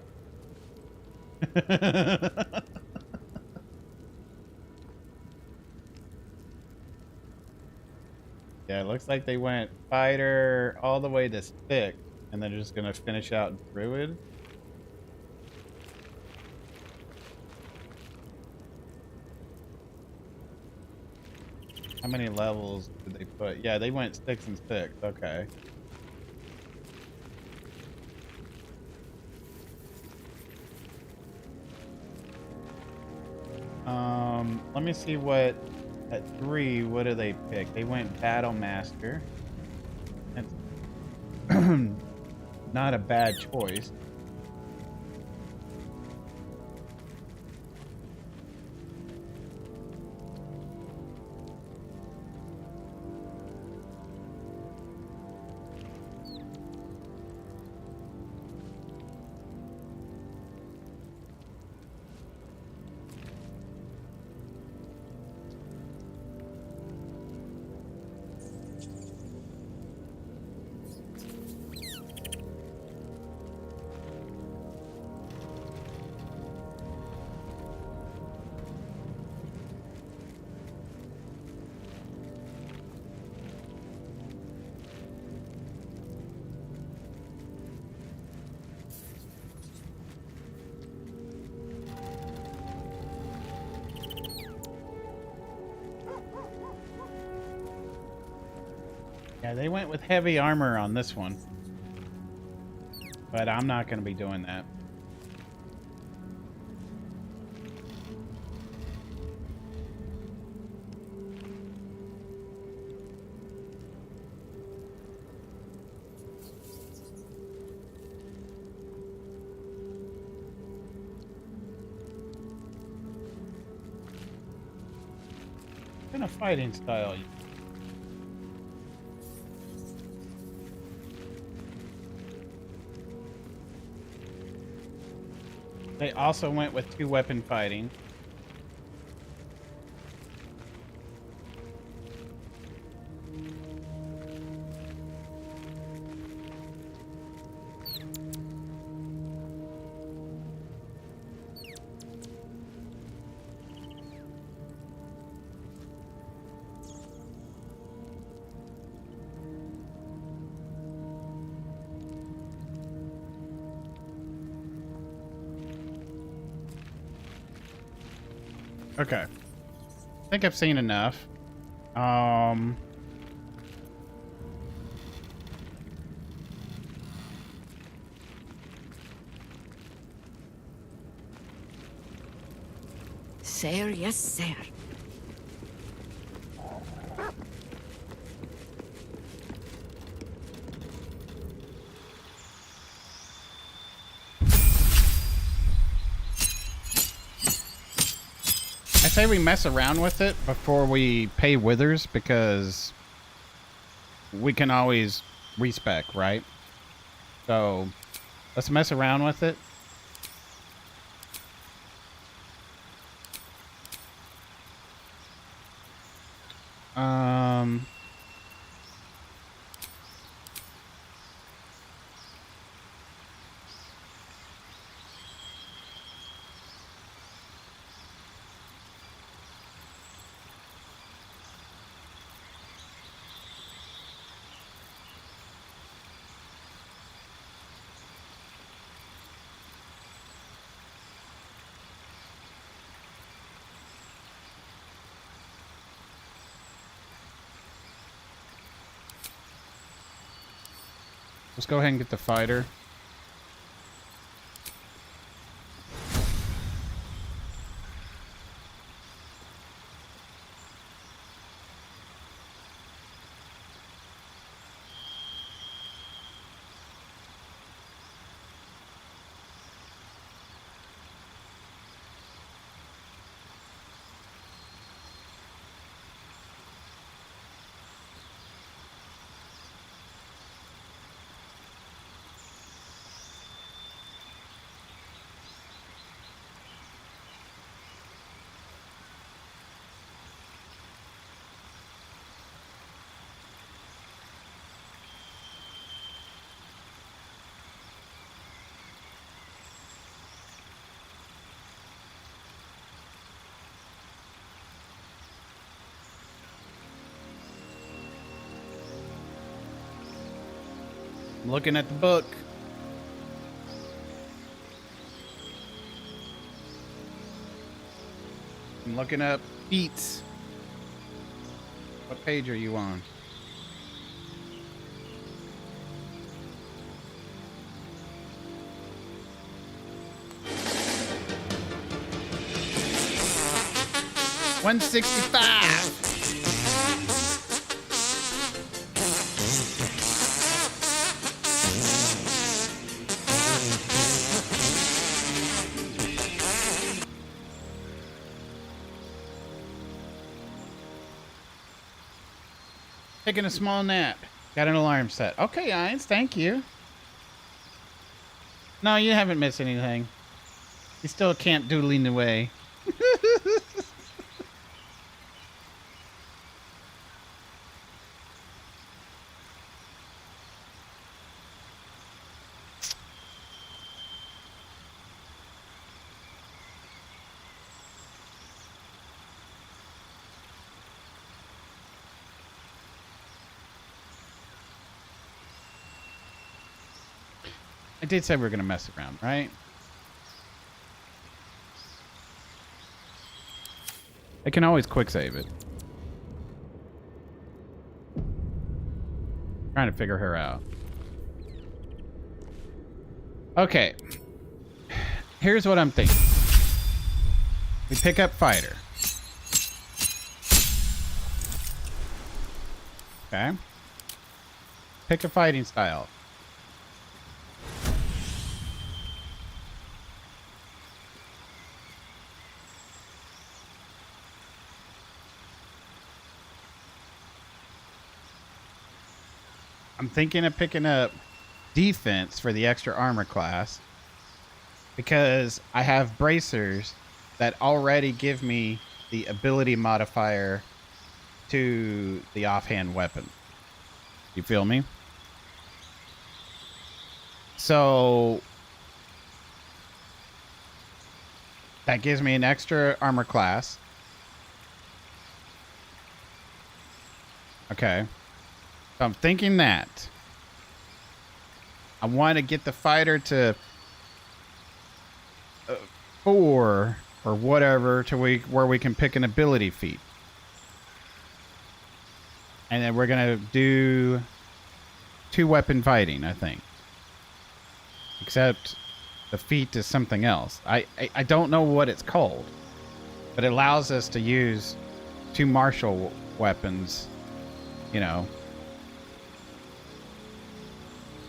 Yeah, it looks like they went fighter all the way to stick, and they're just gonna finish out druid. How many levels did they put? Yeah, they went 6 and 6. Okay. Let me see what at 3. What do they pick? They went Battle Master. That's not a bad choice. Yeah, they went with heavy armor on this one. But I'm not going to be doing that. What kind of fighting style? They also went with 2-weapon fighting. Okay. I think I've seen enough. Sir, yes, sir. I say we mess around with it before we pay withers because we can always respec, right? So let's mess around with it. Let's go ahead and get the fighter. I'm looking at the book. I'm looking up feats. What page are you on? $165. Taking a small nap. Got an alarm set. Okay, Irons, thank you. No, you haven't missed anything. You still can't doodling away. I did say we were going to mess around, right? I can always quick save it. Trying to figure her out. Okay. Here's what I'm thinking. We pick up fighter. Okay. Pick a fighting style. I'm thinking of picking up defense for the extra armor class because I have bracers that already give me the ability modifier to the offhand weapon. You feel me? So that gives me an extra armor class. Okay. So I'm thinking that I want to get the fighter to 4 or whatever to where we can pick an ability feat. And then we're going to do 2 weapon fighting, I think. Except the feat is something else. I don't know what it's called. But it allows us to use 2 martial weapons, you know.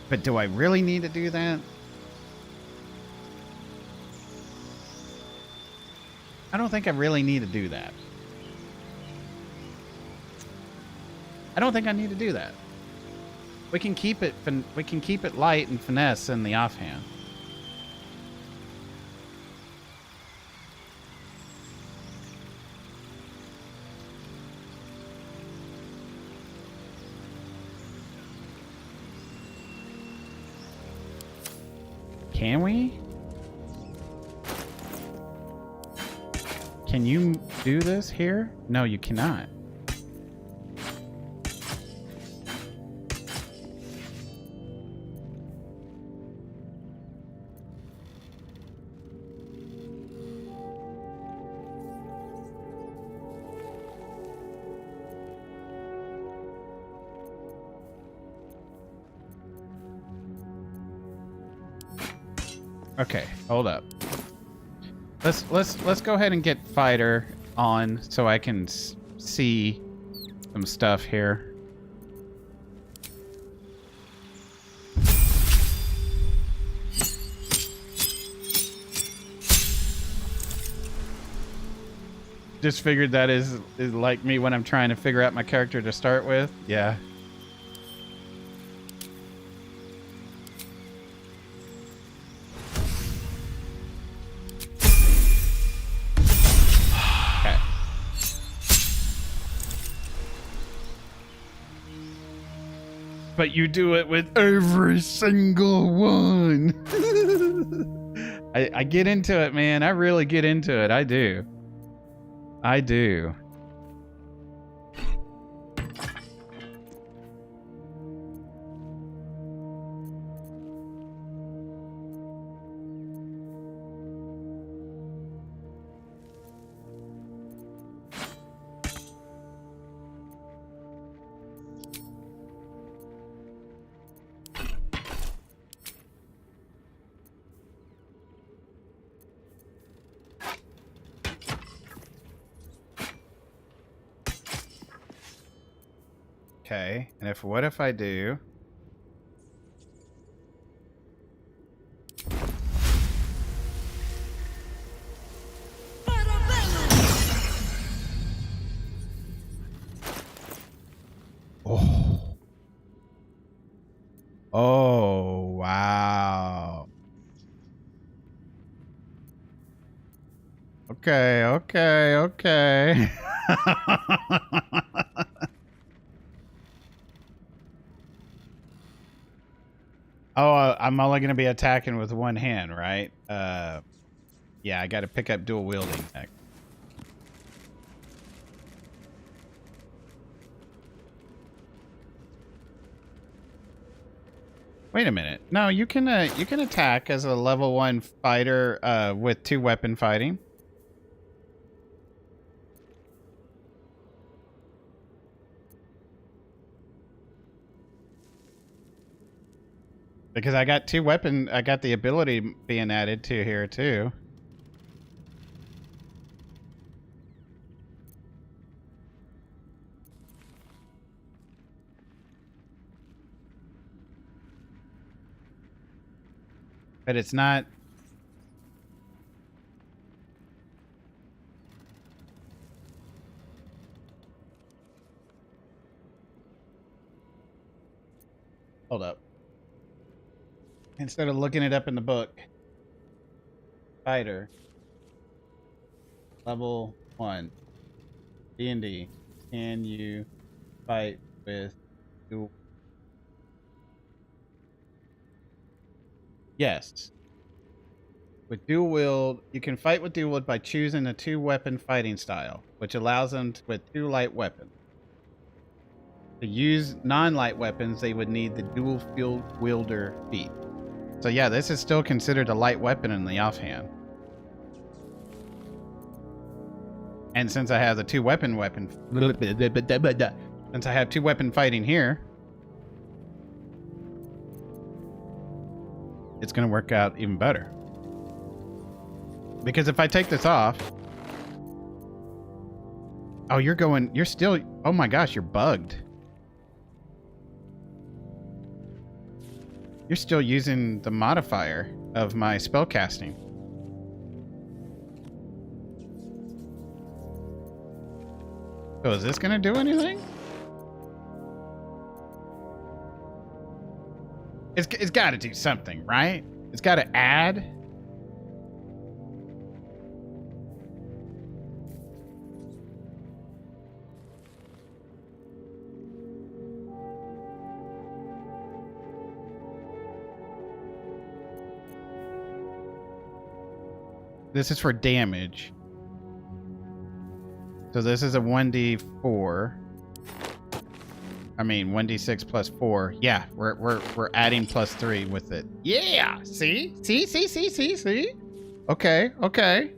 But do I really need to do that? I don't think I really need to do that. I don't think I need to do that. We can keep it light and finesse in the offhand. Can we? Can you do this here? No, you cannot. Okay, hold up. Let's go ahead and get fighter on so I can see some stuff here. Just figured that is like me when I'm trying to figure out my character to start with. Yeah. But you do it with every single one. I get into it, man. I really get into it. I do. I do. Okay, and what if I do? Oh. Oh, wow. Okay, okay, okay. Oh, I'm only going to be attacking with one hand, right? Yeah, I got to pick up dual wielding next. Wait a minute. No, you can attack as a level 1 fighter with 2 weapon fighting. Because I got I got the ability being added to here too. But it's not. Hold up. Instead of looking it up in the book. Fighter. Level 1. D&D. Can you fight with dual? Yes. With dual wield, you can fight with dual wield by choosing a 2-weapon fighting style, which allows them with 2 light weapons. To use non-light weapons, they would need the dual field wielder feat. So yeah, this is still considered a light weapon in the offhand. And since I have the 2-weapon since I have 2-weapon fighting here, it's going to work out even better. Because if I take this off, oh, you're still, oh my gosh, you're bugged. You're still using the modifier of my spellcasting. So is this gonna do anything? It's gotta do something, right? It's gotta add. This is for damage. So this is a 1d4. I mean 1d6 plus 4. Yeah, we're adding plus 3 with it. Yeah! See? See? Okay, okay.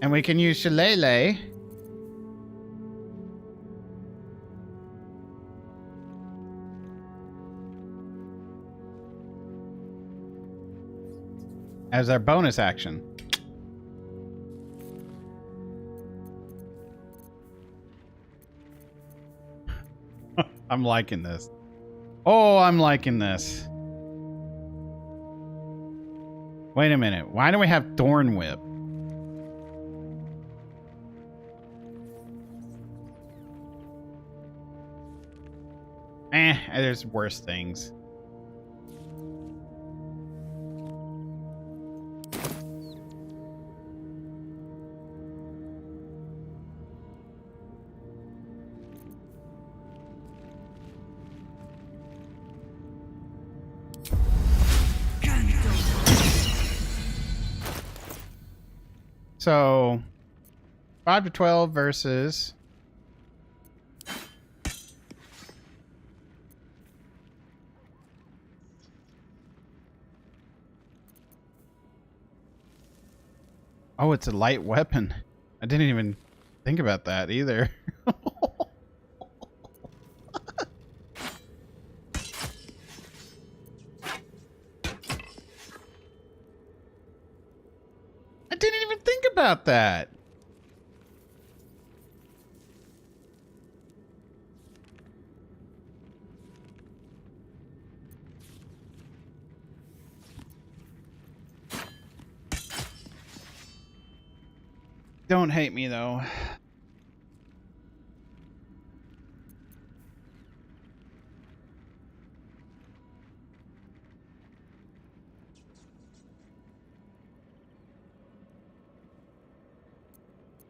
And we can use Shillelagh. As our bonus action. I'm liking this. Oh, I'm liking this. Wait a minute. Why do we have Thorn Whip? There's worse things. So 5 to 12 versus oh, it's a light weapon. I didn't even think about that either. I didn't even think about that. Don't hate me though.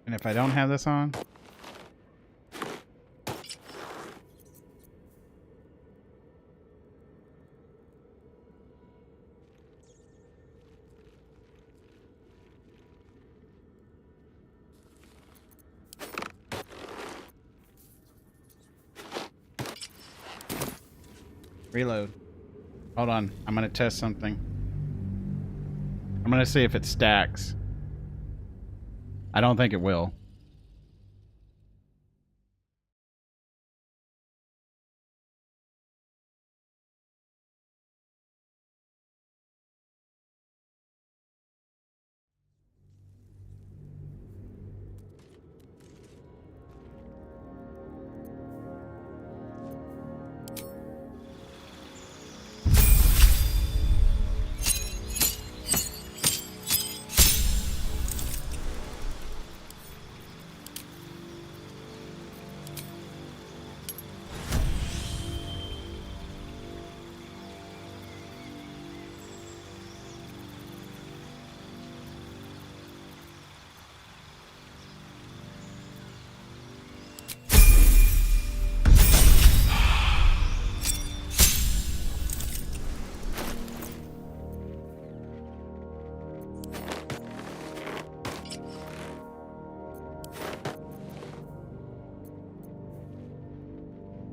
And if I don't have this on, reload. Hold on, I'm gonna test something. I'm gonna see if it stacks. I don't think it will.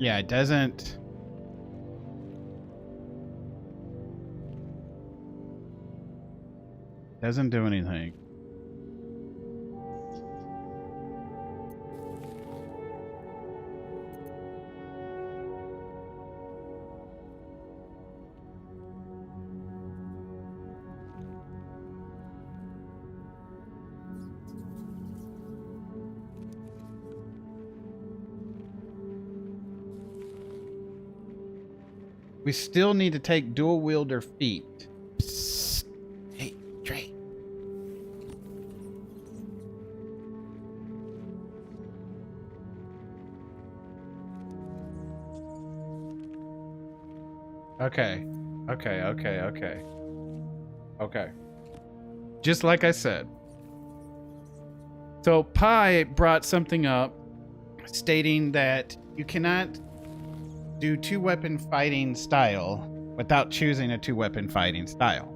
Yeah, it doesn't. Doesn't do anything. We still need to take dual wielder feat. Psst. Hey, Trey. Okay. Okay. Just like I said. So Pi brought something up stating that you cannot do two-weapon fighting style without choosing a two-weapon fighting style.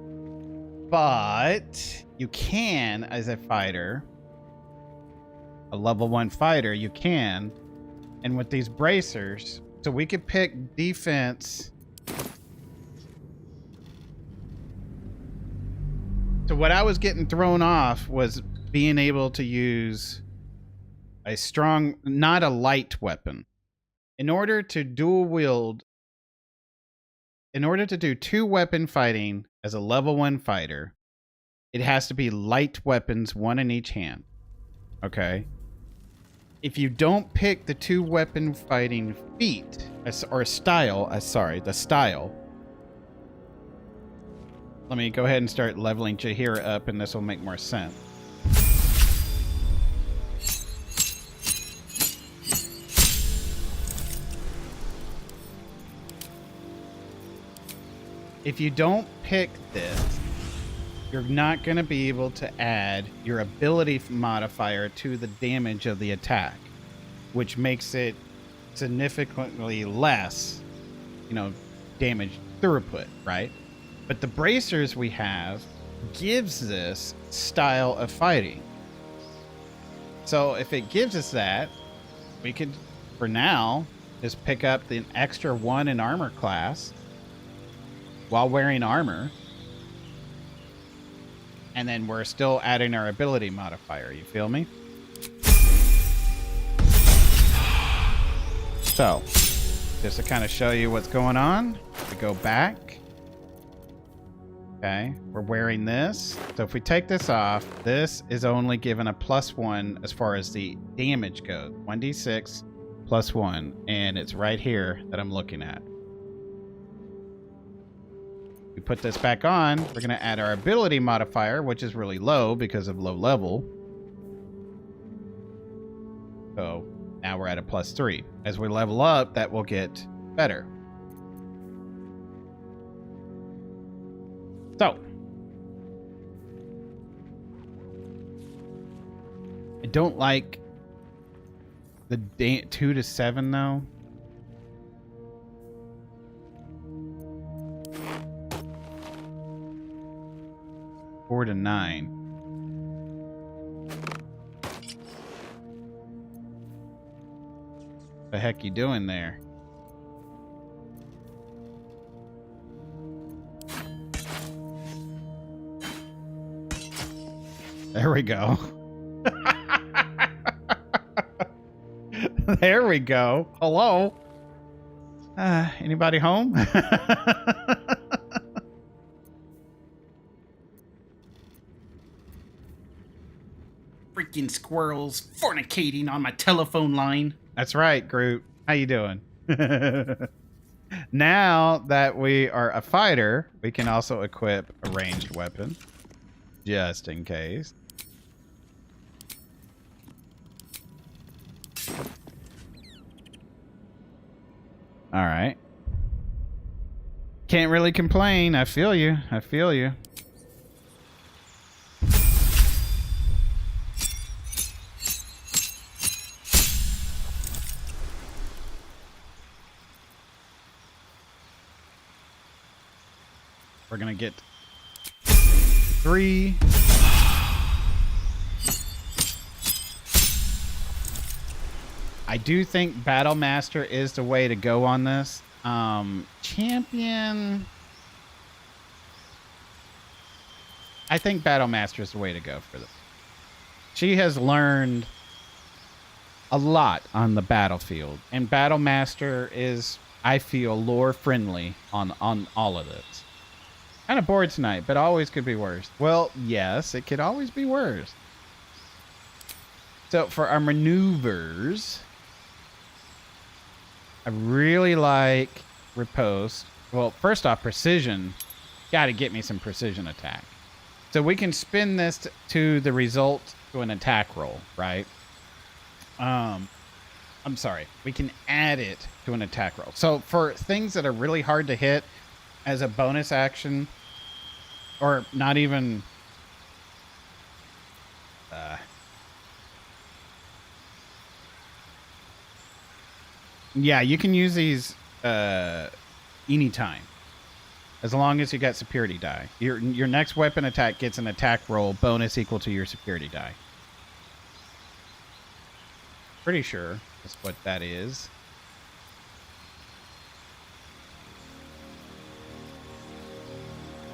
But you can, as a fighter, a level 1 fighter, you can. And with these bracers, so we could pick defense. So what I was getting thrown off was being able to use a strong, not a light weapon. In order to dual wield, in order to do two-weapon fighting as a level 1 fighter, it has to be light weapons, one in each hand. Okay? If you don't pick the two-weapon fighting feat, or style, the style. Let me go ahead and start leveling Jaheira up, and this will make more sense. If you don't pick this, you're not going to be able to add your ability modifier to the damage of the attack, which makes it significantly less, damage throughput, right? But the bracers we have gives this style of fighting. So if it gives us that, we could, for now, just pick up the extra 1 in armor class while wearing armor, and then we're still adding our ability modifier. You feel me? So, just to kind of show you what's going on, we go back. Okay, we're wearing this. So if we take this off, this is only given a +1 as far as the damage goes. 1d6 +1, and it's right here that I'm looking at. We put this back on, we're going to add our ability modifier, which is really low because of low level. So now we're at a +3. As we level up, that will get better. So I don't like the 2 to 7 though. Four to 9. What the heck you doing there? There we go. There we go. Hello? Anybody home? Freaking squirrels fornicating on my telephone line. That's right, Groot. How you doing? Now that we are a fighter, we can also equip a ranged weapon, just in case. All right. Can't really complain. I feel you. I feel you. We're gonna get 3. I I do think Battle Master is the way to go on this. Champion... I think Battle Master is the way to go for this. She has learned a lot on the battlefield, and Battle Master is, I feel, lore friendly on all of this. Kind of bored tonight, but always could be worse. Well, yes, it could always be worse. So for our maneuvers, I really like riposte. Well, first off, precision. Got to get me some precision attack. So we can spin this to the result to an attack roll, right? I'm sorry. We can add it to an attack roll. So for things that are really hard to hit as a bonus action, or not even... yeah, you can use these anytime. As long as you got security die. Your next weapon attack gets an attack roll bonus equal to your security die. Pretty sure that's what that is.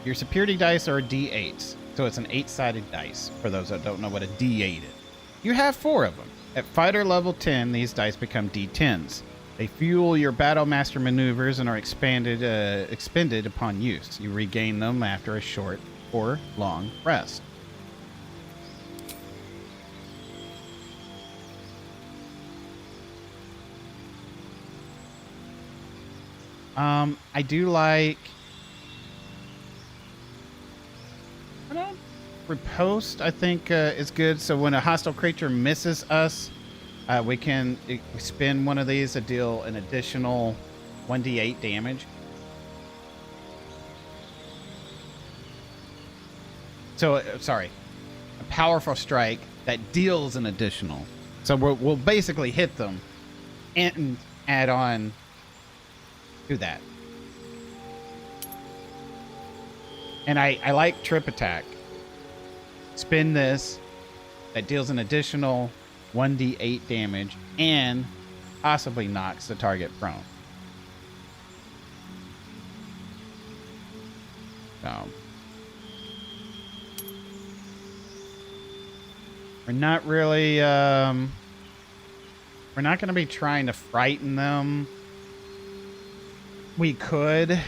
Your security dice are D8s. So it's an 8-sided dice, for those that don't know what a D8 is. You have 4 of them. At fighter level 10, these dice become D10s. They fuel your Battle Master maneuvers and are expended upon use. You regain them after a short or long rest. I do like... Riposte, I think, is good. So when a hostile creature misses us, we can spin one of these to deal an additional 1d8 damage. So, sorry, a powerful strike that deals an additional. So we'll basically hit them and add on to that. And I like trip attack. Spin this, that deals an additional 1d8 damage and possibly knocks the target prone. So we're not really we're not going to be trying to frighten them. We could.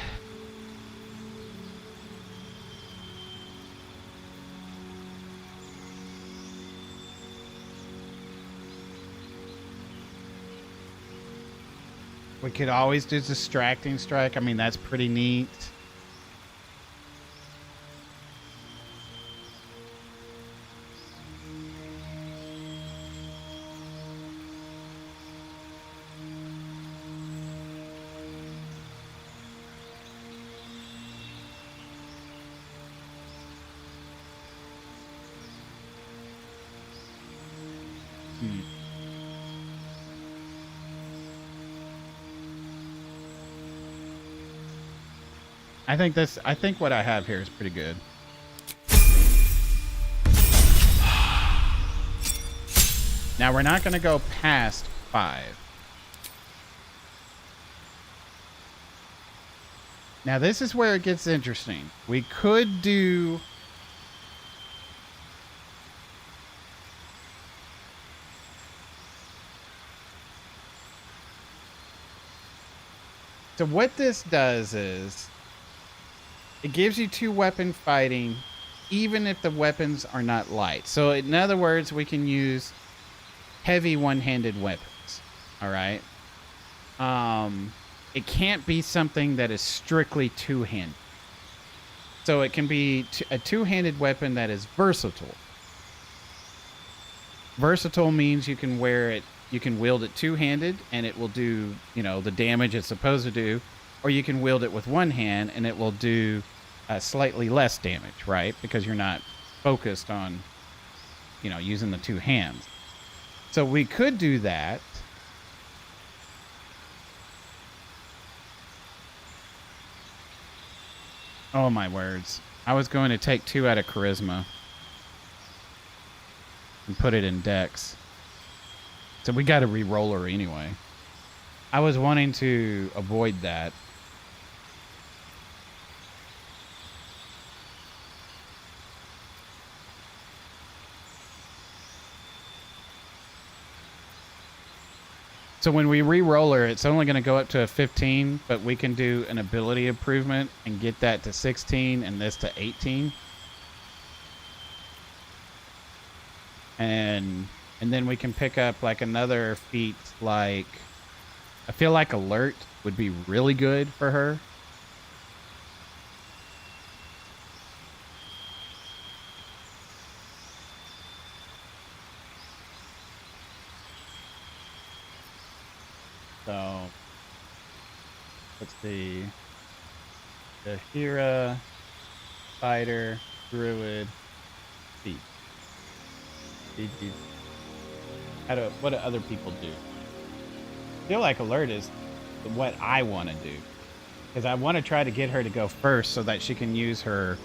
We could always do distracting strike. I mean, that's pretty neat. I think what I have here is pretty good. Now we're not going to go past 5. Now this is where it gets interesting. We could do... So what this does is... it gives you 2 weapon fighting, even if the weapons are not light. So in other words, we can use heavy one-handed weapons. All right. It can't be something that is strictly two-handed. So it can be a two-handed weapon that is versatile. Versatile means you can wear it, you can wield it two-handed and it will do, you know, the damage it's supposed to do, or you can wield it with one hand and it will do slightly less damage, right? Because you're not focused on, you know, using the 2 hands. So we could do that. Oh my words. I was going to take 2 out of charisma and put it in dex. So we got to re-roll her anyway. I was wanting to avoid that. So when we re-roll her, it's only going to go up to a 15, but we can do an ability improvement and get that to 16 and this to 18. And then we can pick up like another feat, like I feel like alert would be really good for her. So let's see. Jaheira, fighter, druid, thief. What do other people do? I feel like alert is what I want to do, because I want to try to get her to go first so that she can use her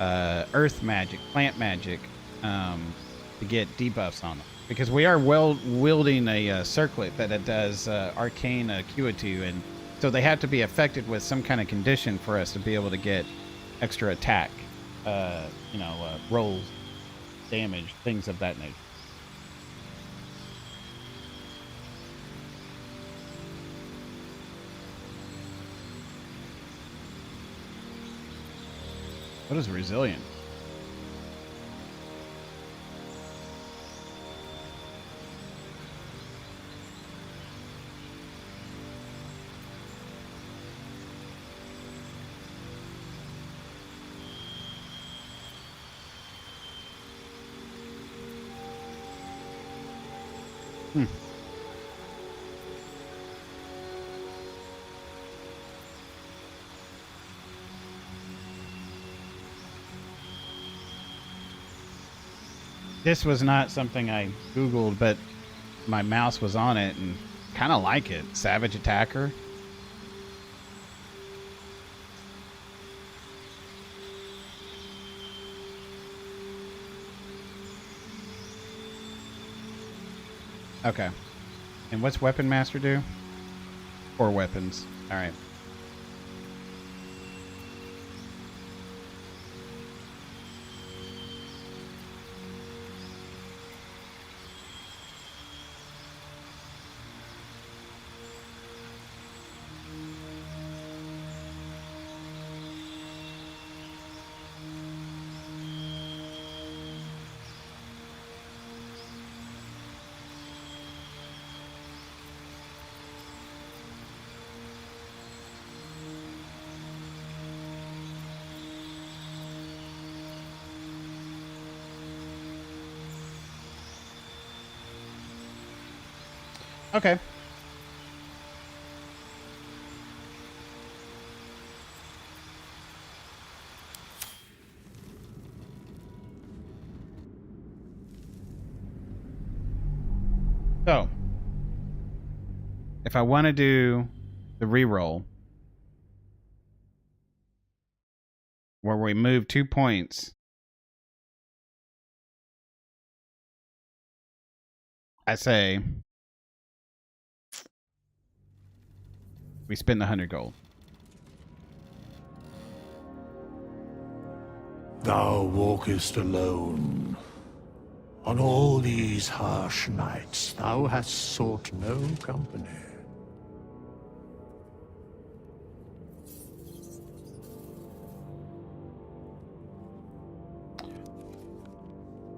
earth magic, plant magic, to get debuffs on them. Because we are wielding a circlet that it does arcane acuity, and so they have to be affected with some kind of condition for us to be able to get extra attack, rolls, damage, things of that nature. What is resilient? This was not something I Googled, but my mouse was on it and kind of like it. Savage Attacker. Okay. And what's Weapon Master do? 4 weapons. All right. Okay. So, if I want to do the reroll, where we move 2 points, I say we spend the 100 gold. Thou walkest alone. On all these harsh nights, thou hast sought no company.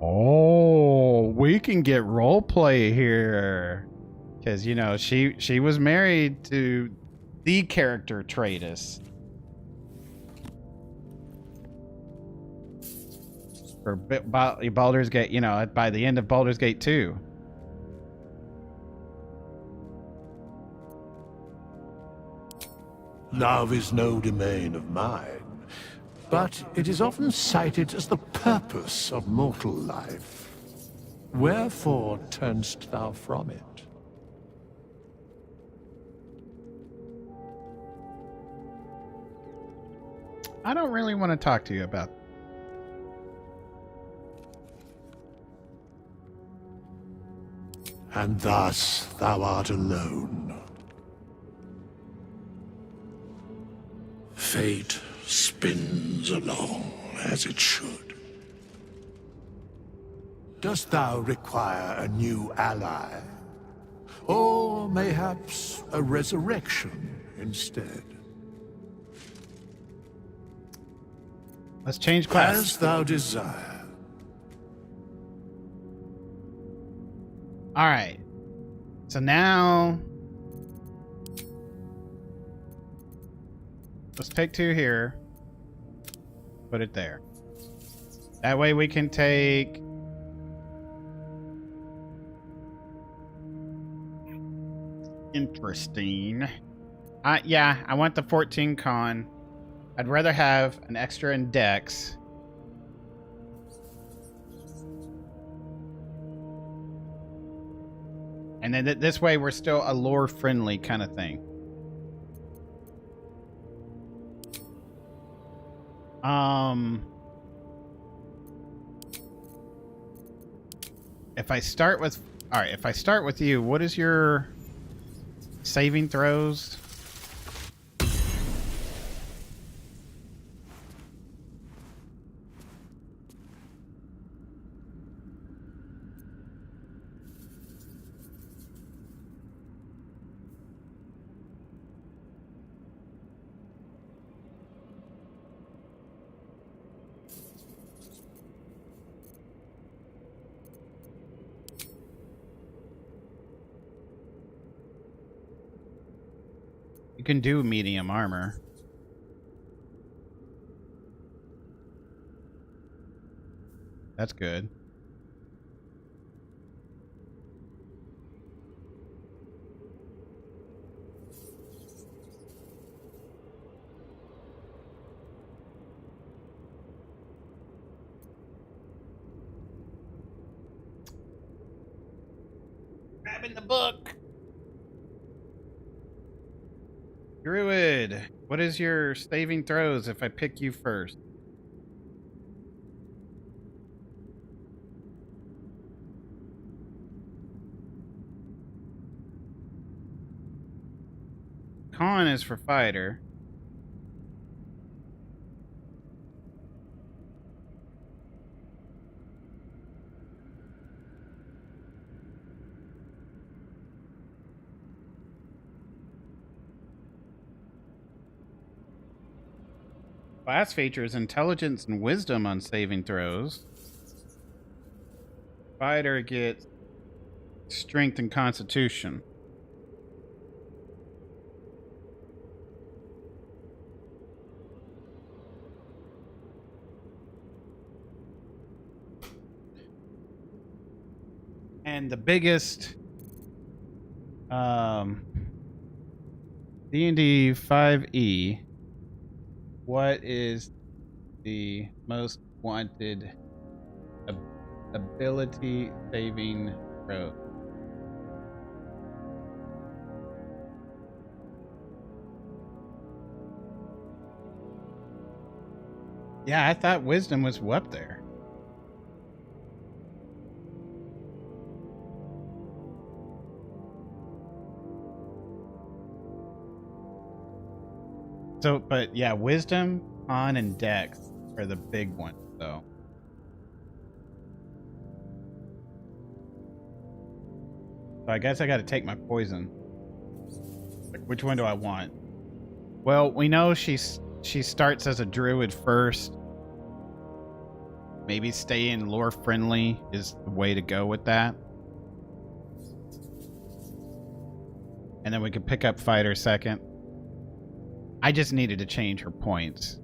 Oh, we can get roleplay here. Because, you know, she was married to the character Tratus. For Baldur's Gate, you know, by the end of Baldur's Gate 2. Love is no domain of mine, but it is often cited as the purpose of mortal life. Wherefore turnst thou from it? I don't really want to talk to you about. and thus thou art alone. Fate spins along as it should. Dost thou require a new ally? Or mayhaps a resurrection instead? Let's change class. As thou desire. All right. So now let's take 2 here. Put it there. That way we can take interesting. Yeah, I want the 14 con. I'd rather have an extra in Dex. And then this way we're still a lore friendly kind of thing. If I start with, all right, if I start with you, what is your saving throws? You can do medium armor. That's good. Grabbing the book. Druid, what is your saving throws if I pick you first? Con is for fighter. Class features intelligence and wisdom on saving throws. Fighter gets strength and constitution. And the biggest D&D 5e, what is the most wanted ability saving throw? Yeah, I thought wisdom was up there. So, but yeah, wisdom, con, and dex are the big ones, though. So I guess I got to take my poison. Like, which one do I want? Well, we know she starts as a druid first. Maybe staying lore friendly is the way to go with that. And then we could pick up fighter second. I just needed to change her points.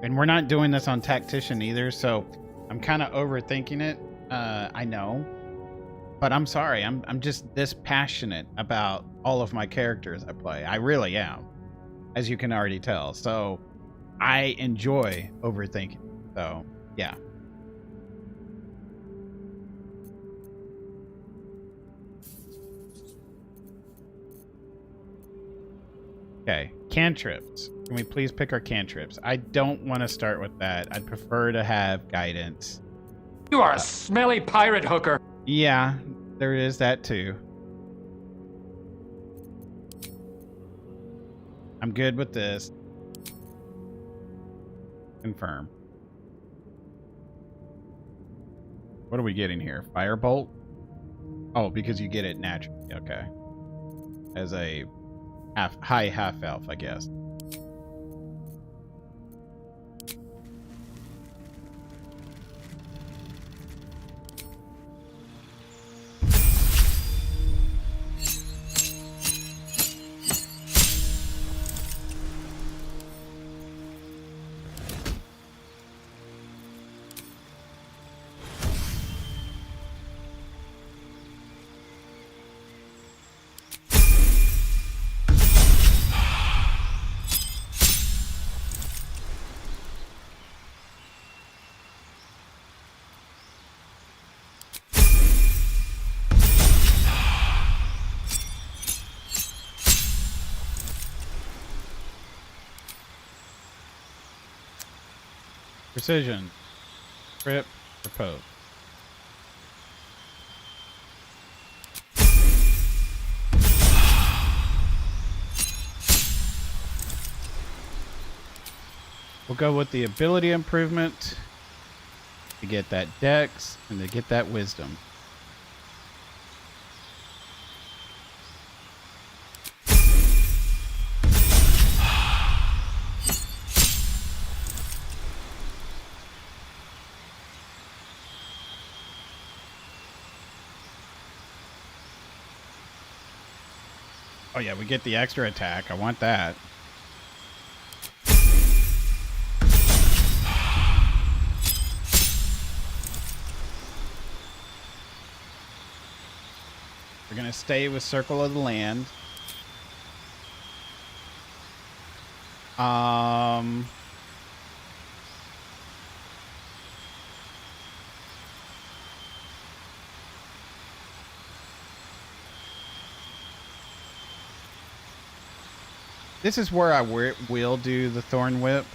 And we're not doing this on tactician either, so I'm kind of overthinking it. I know. But I'm sorry, I'm just this passionate about all of my characters I play. I really am, as you can already tell. So I enjoy overthinking. So, yeah. Okay, cantrips. Can we please pick our cantrips? I don't want to start with that. I'd prefer to have guidance. You are a smelly pirate hooker. Yeah, there is that too. I'm good with this. Confirm. What are we getting here? Firebolt? Oh, because you get it naturally. Okay. As a high half elf, I guess. Precision. Grip. Propose. We'll go with the ability improvement to get that dex and to get that wisdom. Oh yeah, we get the extra attack. I want that. We're gonna stay with Circle of the Land. This is where I will do the Thorn Whip.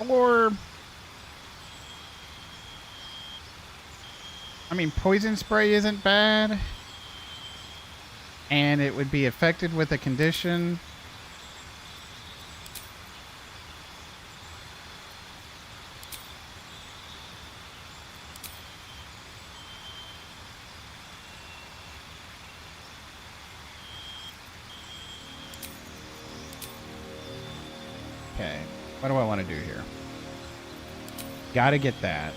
Or, I mean, Poison Spray isn't bad. And it would be affected with a condition. Okay, what do I want to do here? Gotta get that.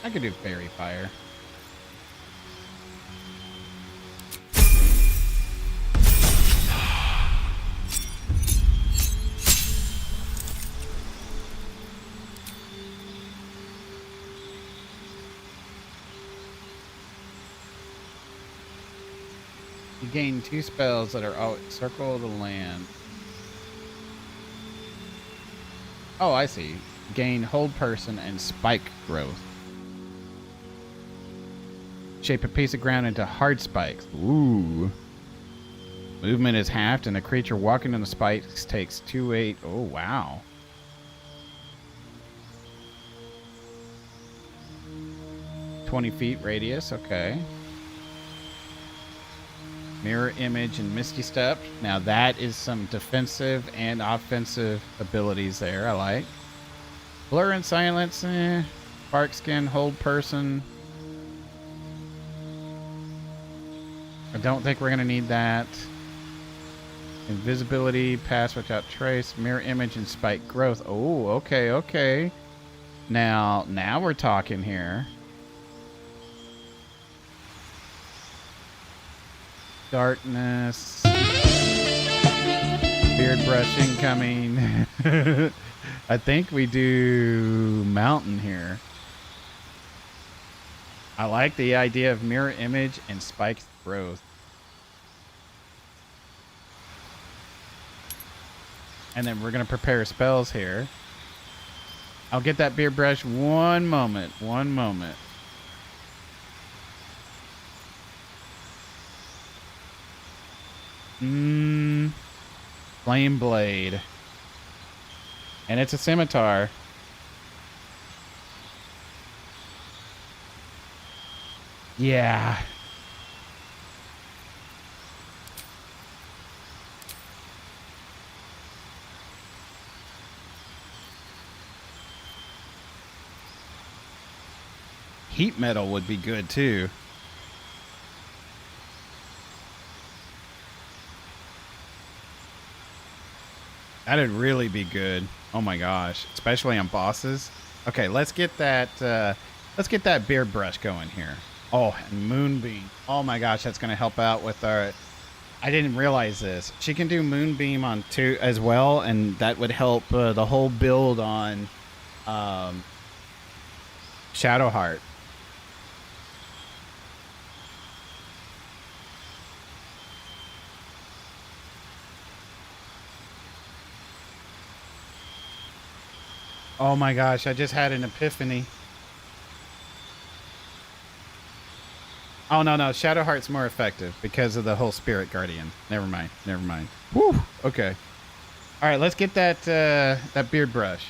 I could do Fairy Fire. You gain 2 spells that are out Circle of the Land. Oh, I see. Gain Hold Person and Spike Growth. Shape a piece of ground into hard spikes. Ooh. Movement is halved and a creature walking on the spikes takes 2/8. Oh, wow. .20 feet radius. Okay. Mirror Image and Misty Step. Now that is some defensive and offensive abilities there. I like. Blur and Silence. Spark Skin, Hold Person. I don't think we're going to need that. Invisibility, Pass Without Trace, Mirror Image, and Spike Growth. Oh, okay, okay. Now we're talking here. Darkness. Beard brush incoming. I think we do Mountain here. I like the idea of Mirror Image and Spike Growth. And then we're going to prepare spells here. I'll get that beard brush. One moment. One moment. Flame Blade. And it's a scimitar. Yeah. Heat metal would be good too. That'd really be good. Oh my gosh, especially on bosses. Okay, let's get that beard brush going here. Oh, and Moonbeam. Oh my gosh, that's gonna help out with our. I didn't realize this. She can do Moonbeam on 2 as well, and that would help the whole build on Shadowheart. Oh my gosh, I just had an epiphany. Oh, no. Shadowheart's more effective because of the whole Spirit Guardian. Never mind. Woo! Okay. All right, let's get that beard brush.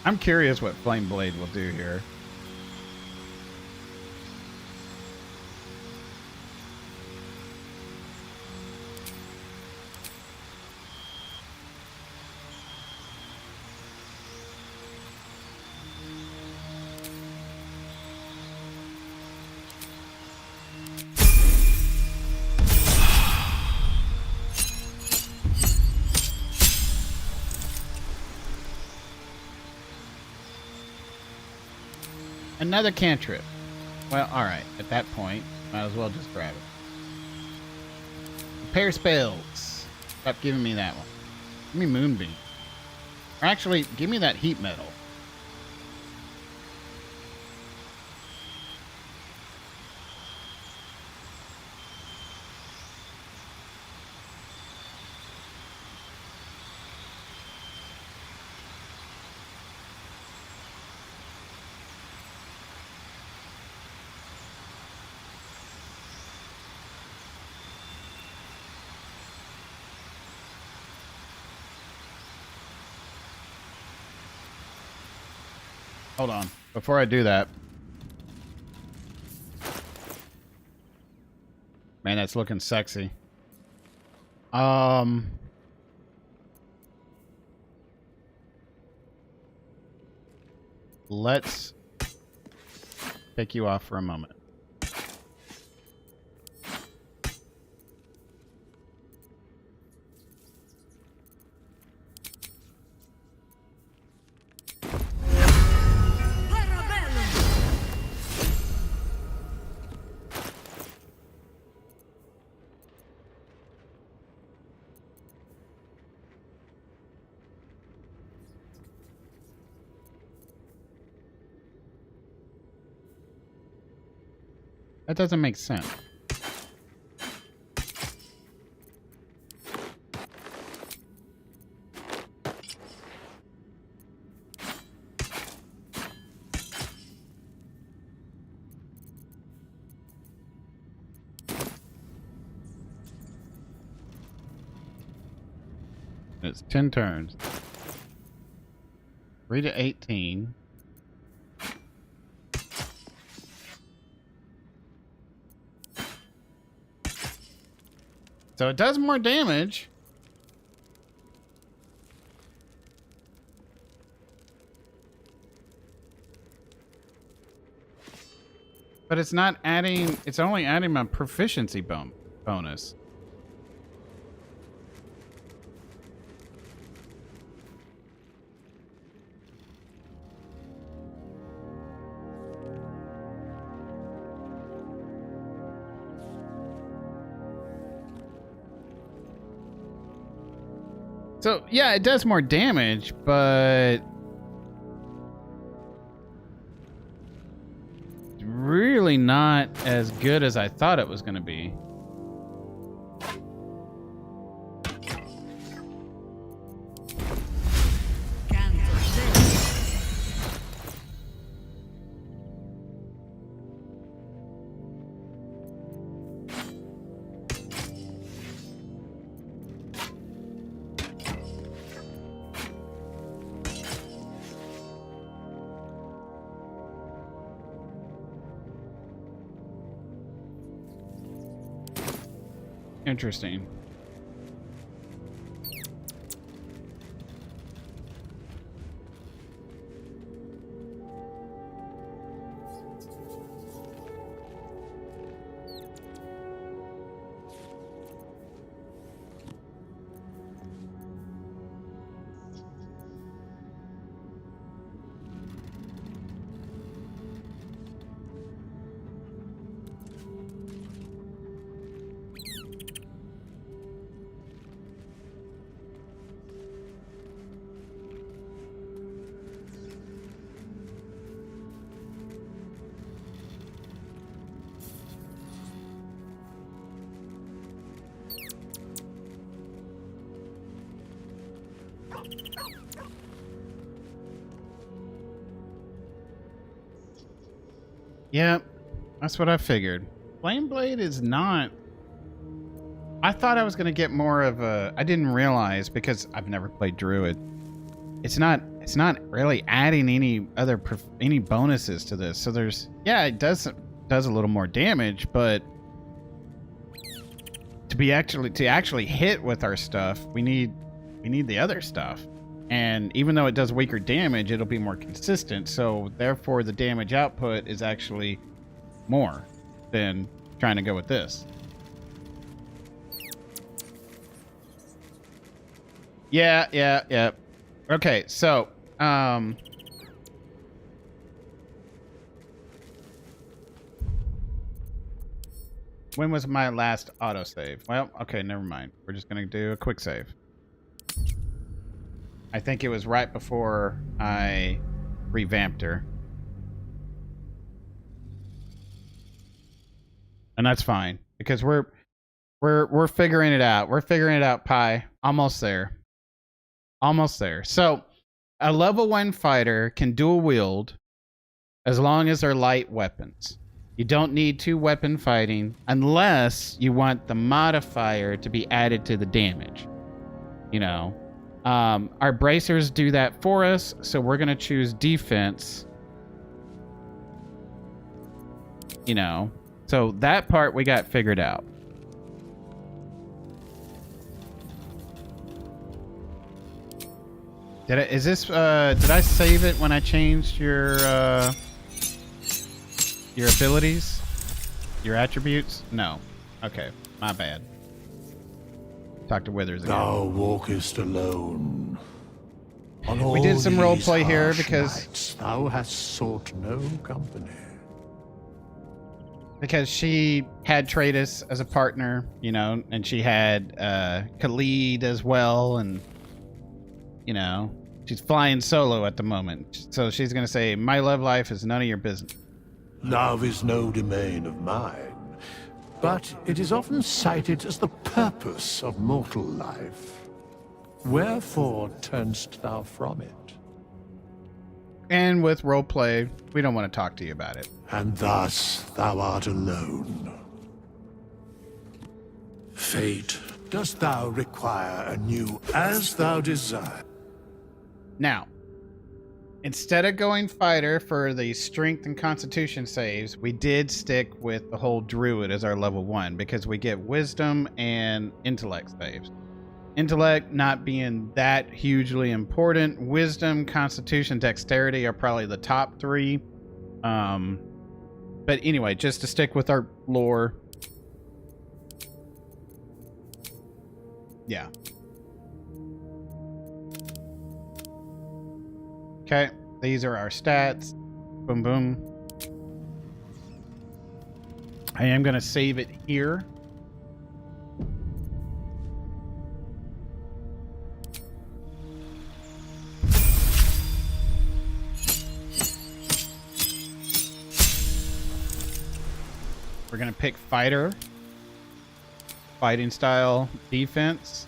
I'm curious what Flame Blade will do here. Another cantrip. Well, alright. At that point, might as well just grab it. Repair spells. Stop giving me that one. Give me Moonbeam. Or actually, give me that heat metal. Hold on. Before I do that. Man, that's looking sexy. Let's pick you off for a moment. That doesn't make sense. It's 10 turns. 3 to 18. So it does more damage. But it's not adding, it's only adding my proficiency bonus. So, yeah, it does more damage, but it's really not as good as I thought it was going to be. Interesting. Yep, that's what I figured. Flame Blade is not... I thought I was going to get more of a... I didn't realize, because I've never played Druid. It's not really adding any bonuses to this. So there's... Yeah, it does a little more damage, but to actually hit with our stuff, we need the other stuff. And even though it does weaker damage, it'll be more consistent. So therefore, the damage output is actually more than trying to go with this. Yeah. Okay, so when was my last autosave? Well, okay, never mind. We're just gonna do a quick save. I think it was right before I revamped her. And that's fine, because we're figuring it out. We're figuring it out, Pi. Almost there. Almost there. So, a level 1 fighter can dual wield as long as they're light weapons. You don't need 2-weapon fighting unless you want the modifier to be added to the damage. You know, our bracers do that for us, so we're going to choose defense. You know, so that part we got figured out. Did I save it when I changed your abilities? Your attributes? No. Okay, my bad. Talk to Withers again. Thou walkest alone. On We did some role these play here harsh because nights, thou hast sought no company. Because she had Tratus as a partner, you know, and she had Khalid as well, and you know, she's flying solo at the moment. So she's gonna say, my love life is none of your business. Love is no domain of mine, but it is often cited as the purpose of mortal life. Wherefore turnst thou from it? And with roleplay, we don't want to talk to you about it. And thus thou art alone. Fate, dost thou require a new as thou desire? Now, Instead of going fighter for the strength and constitution saves, we did stick with the whole druid as our level 1 because we get wisdom and intellect saves. Intellect not being that hugely important. Wisdom, constitution, dexterity are probably the top 3. But anyway, just to stick with our lore. Yeah. Okay, these are our stats. Boom, boom. I am going to save it here. We're going to pick fighter. Fighting style, defense.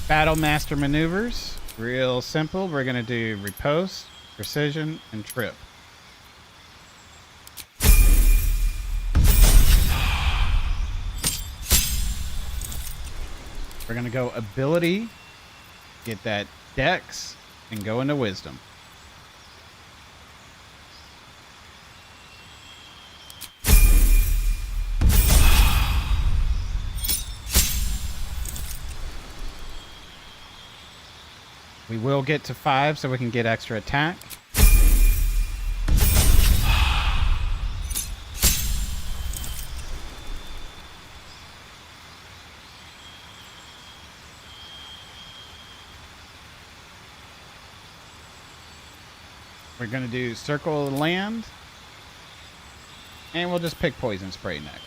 Battle Master maneuvers, real simple. We're going to do riposte, precision, and trip. We're going to go ability, get that dex, and go into wisdom. We will get to 5 so we can get extra attack. We're going to do circle of the land. And we'll just pick poison spray next.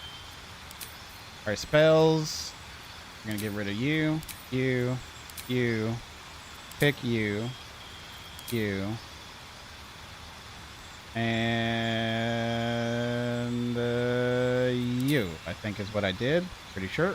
Our spells. We're going to get rid of you. Pick you, and you, I think is what I did. Pretty sure.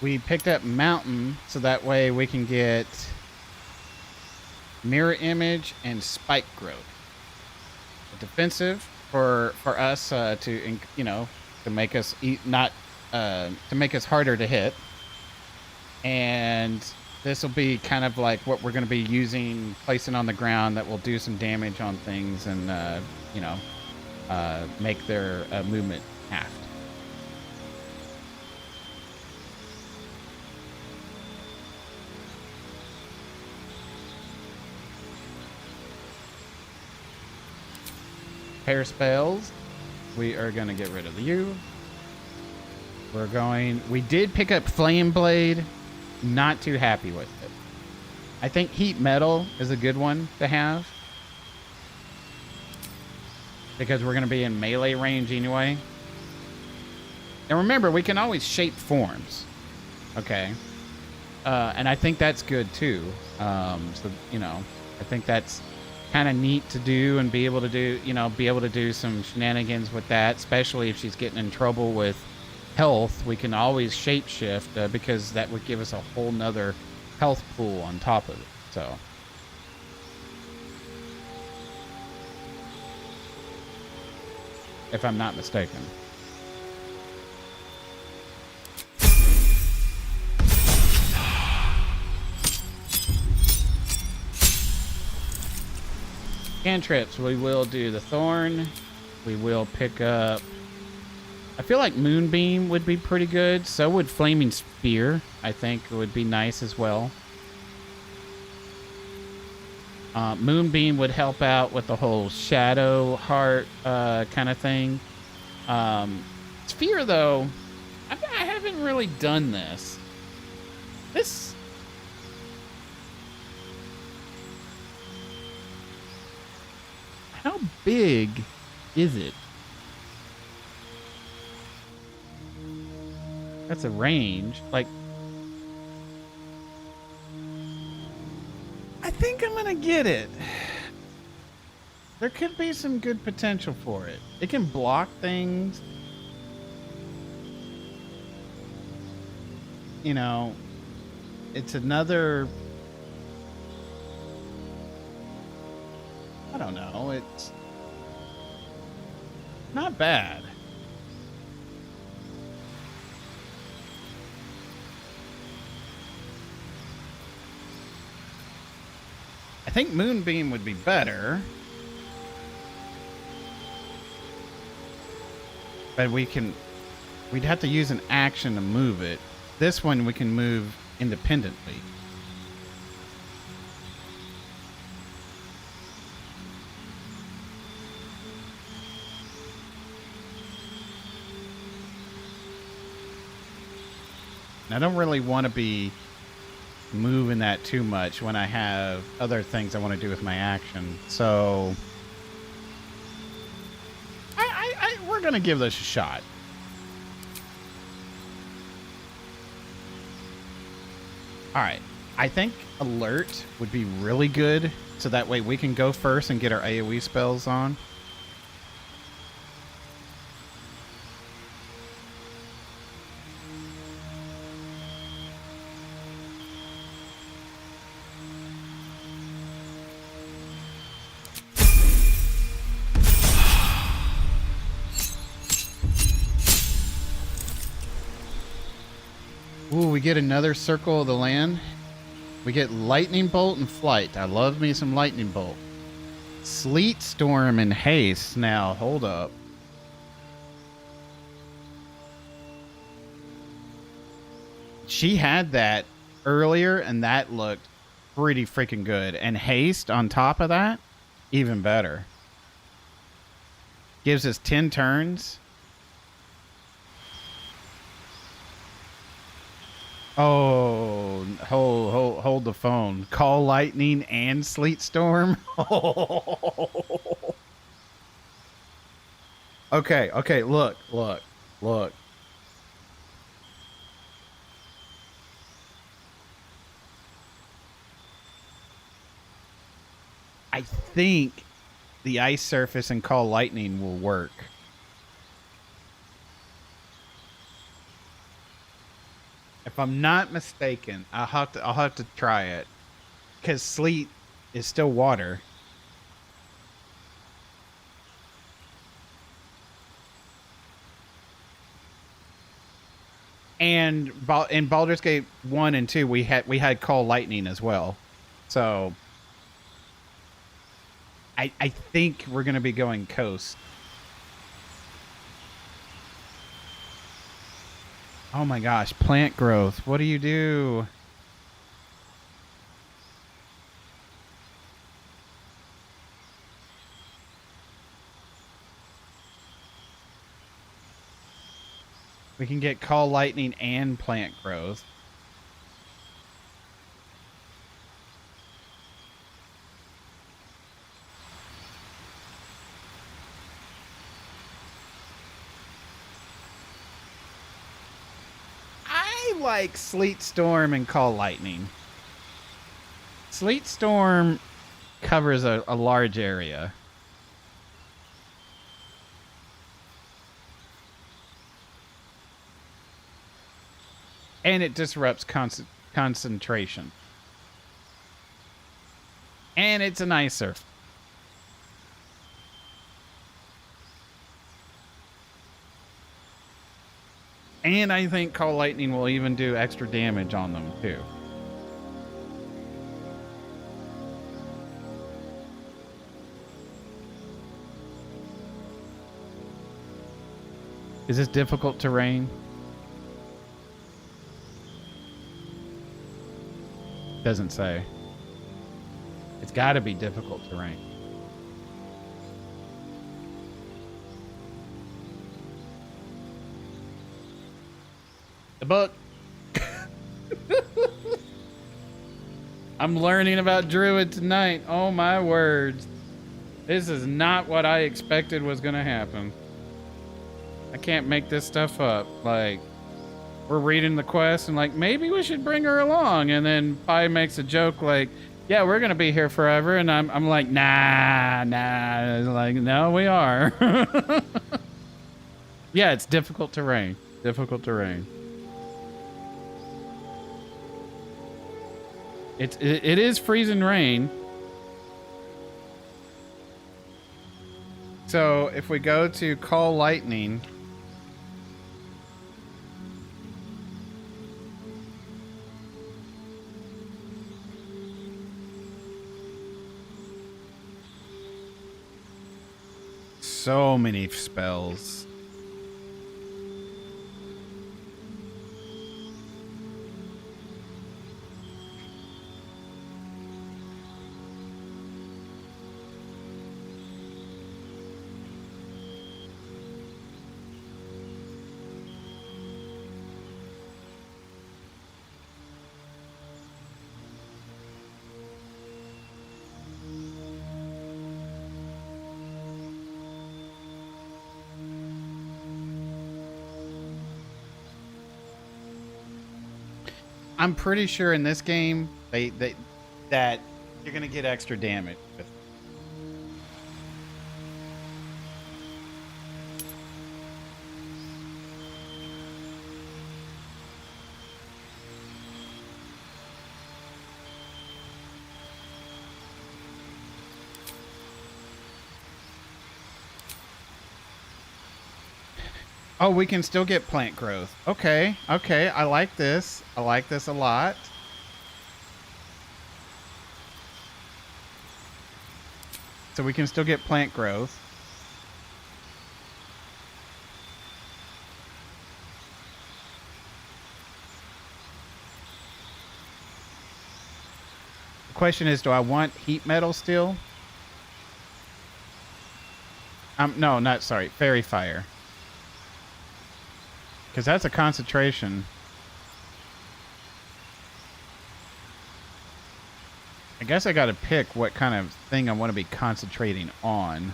We picked up mountain so that way we can get mirror image and spike growth. Defensive for us to make us to make us harder to hit. And this will be kind of like what we're going to be using, placing on the ground that will do some damage on things and make their movement halved. Pair spells. We are going to get rid of you. We did pick up Flame Blade. Not too happy with it. I think Heat Metal is a good one to have. Because we're going to be in melee range anyway. And remember, we can always shape forms. Okay. And I think that's good too. I think that's kind of neat to do and be able to do some shenanigans with that, especially if she's getting in trouble with health. We can always shapeshift because that would give us a whole nother health pool on top of it. So if I'm not mistaken. Cantrips, we will do the Thorn. We will pick up... I feel like Moonbeam would be pretty good. So would Flaming Spear. I think it would be nice as well. Moonbeam would help out with the whole Shadow Heart kind of thing. Spear, though, I haven't really done this. How big is it? That's a range. Like, I think I'm gonna get it. There could be some good potential for it. It can block things. You know, it's another... I don't know. It's not bad. I think Moonbeam would be better. But we'd have to use an action to move it. This one we can move independently. I don't really want to be moving that too much when I have other things I want to do with my action. So we're going to give this a shot. All right. I think alert would be really good. So that way we can go first and get our AoE spells on. Ooh, we get another Circle of the Land. We get Lightning Bolt and Flight. I love me some Lightning Bolt. Sleet Storm and Haste. Now, hold up. She had that earlier, and that looked pretty freaking good. And Haste on top of that, even better. Gives us 10 turns. Oh, hold the phone. Call Lightning and Sleet Storm. Okay, look. I think the Ice Surface and Call Lightning will work. If I'm not mistaken, I'll have to try it, because sleet is still water. And in Baldur's Gate 1 and 2, we had Call Lightning as well. So I think we're gonna be going coast. Oh my gosh, plant growth. What do you do? We can get Call Lightning and plant growth. Like Sleet Storm and Call Lightning. Sleet Storm covers a large area. And it disrupts concentration. And it's an icer. And I think Call Lightning will even do extra damage on them, too. Is this difficult terrain? Doesn't say. It's got to be difficult terrain. The book. I'm learning about Druid tonight. Oh my words. This is not what I expected was gonna happen. I can't make this stuff up. Like, we're reading the quest and like, maybe we should bring her along. And then Pi makes a joke like, yeah, we're going to be here forever. And I'm like, nah. Like, no, we are. Yeah, it's difficult terrain. Difficult terrain. It is freezing rain. So if we go to call lightning, so many spells. I'm pretty sure in this game that you're gonna get extra damage with. Oh, we can still get plant growth. Okay, okay, I like this. I like this a lot. So we can still get plant growth. The question is, do I want heat metal still? No, not sorry, fairy fire. Because that's a concentration. I guess I got to pick what kind of thing I want to be concentrating on.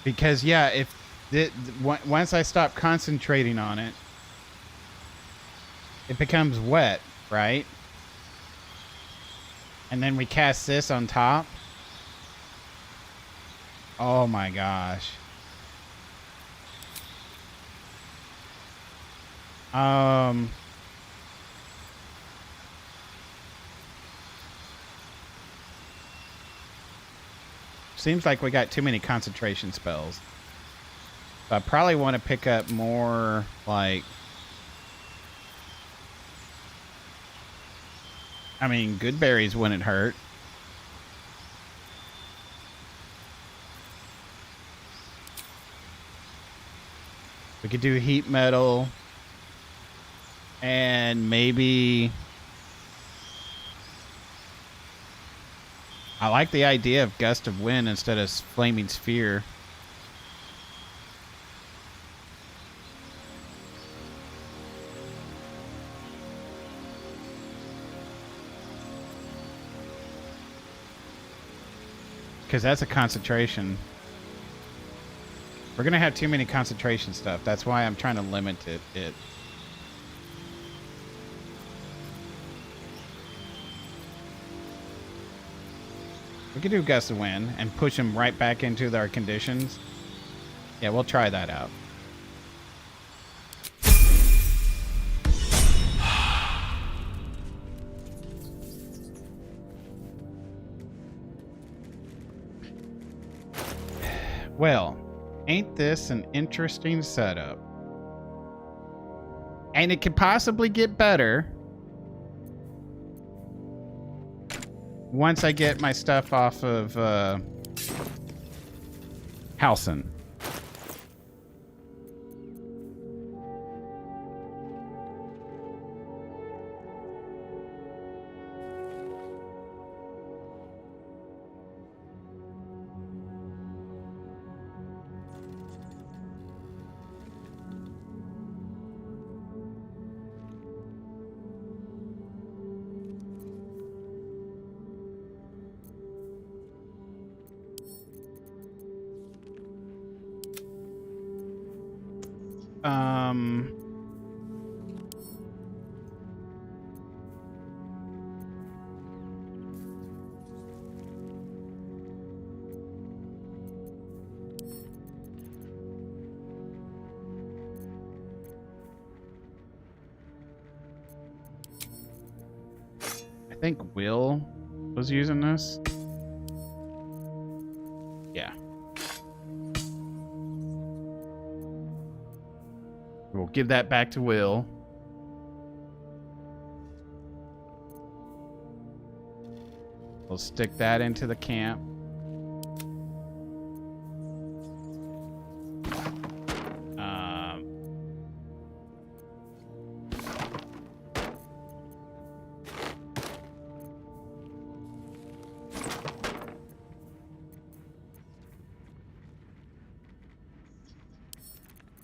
Because, yeah, if once I stop concentrating on it, it becomes wet, right? And then we cast this on top. Oh my gosh. Seems like we got too many concentration spells. So I probably want to pick up more, like... I mean, good berries wouldn't hurt. We could do heat metal. And maybe... I like the idea of gust of wind instead of flaming sphere. Because that's a concentration. We're going to have too many concentration stuff. That's why I'm trying to limit it. We could do gust of wind and push them right back into our conditions. Yeah, we'll try that out. Well, ain't this an interesting setup? And it could possibly get better once I get my stuff off of Halcyon. I think Will was using this. Yeah. We'll give that back to Will. We'll stick that into the camp.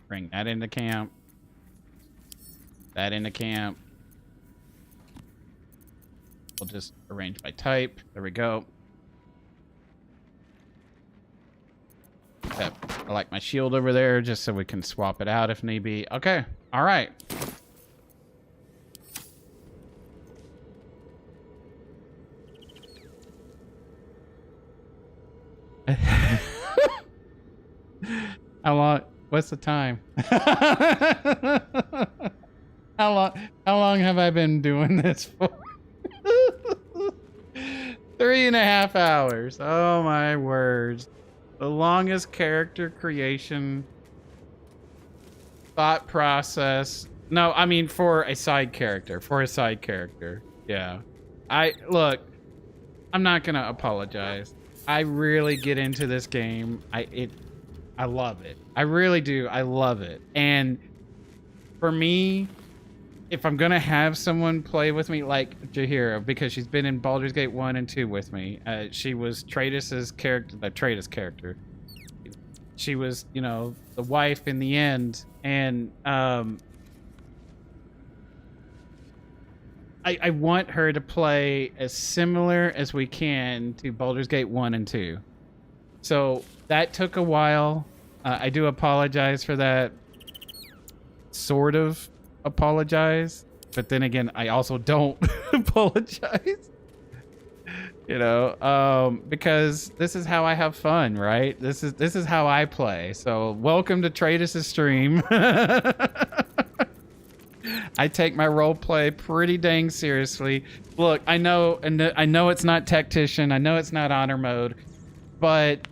Bring that into camp. That into camp. We'll just arrange by type. There we go. Yep. I like my shield over there just so we can swap it out if need be. Okay. All right. How long? What's the time? How long have I been doing this for? 3.5 hours. Oh my words. The longest character creation thought process. No, I mean for a side character. For a side character. Yeah. Look, I'm not gonna apologize. I really get into this game. I love it. I really do. I love it. And for me, if I'm gonna have someone play with me, like Jaheira, because she's been in Baldur's Gate 1 and 2 with me. She was Tradus's character, the Tradus character. She was, you know, the wife in the end. And I want her to play as similar as we can to Baldur's Gate 1 and 2. So that took a while. I do apologize for that. Sort of apologize, but then again, I also don't apologize. You know, because this is how I have fun, right? This is how I play. So welcome to Tradus's stream. I take my role play pretty dang seriously. Look, I know it's not Tactician, I know it's not Honor Mode, but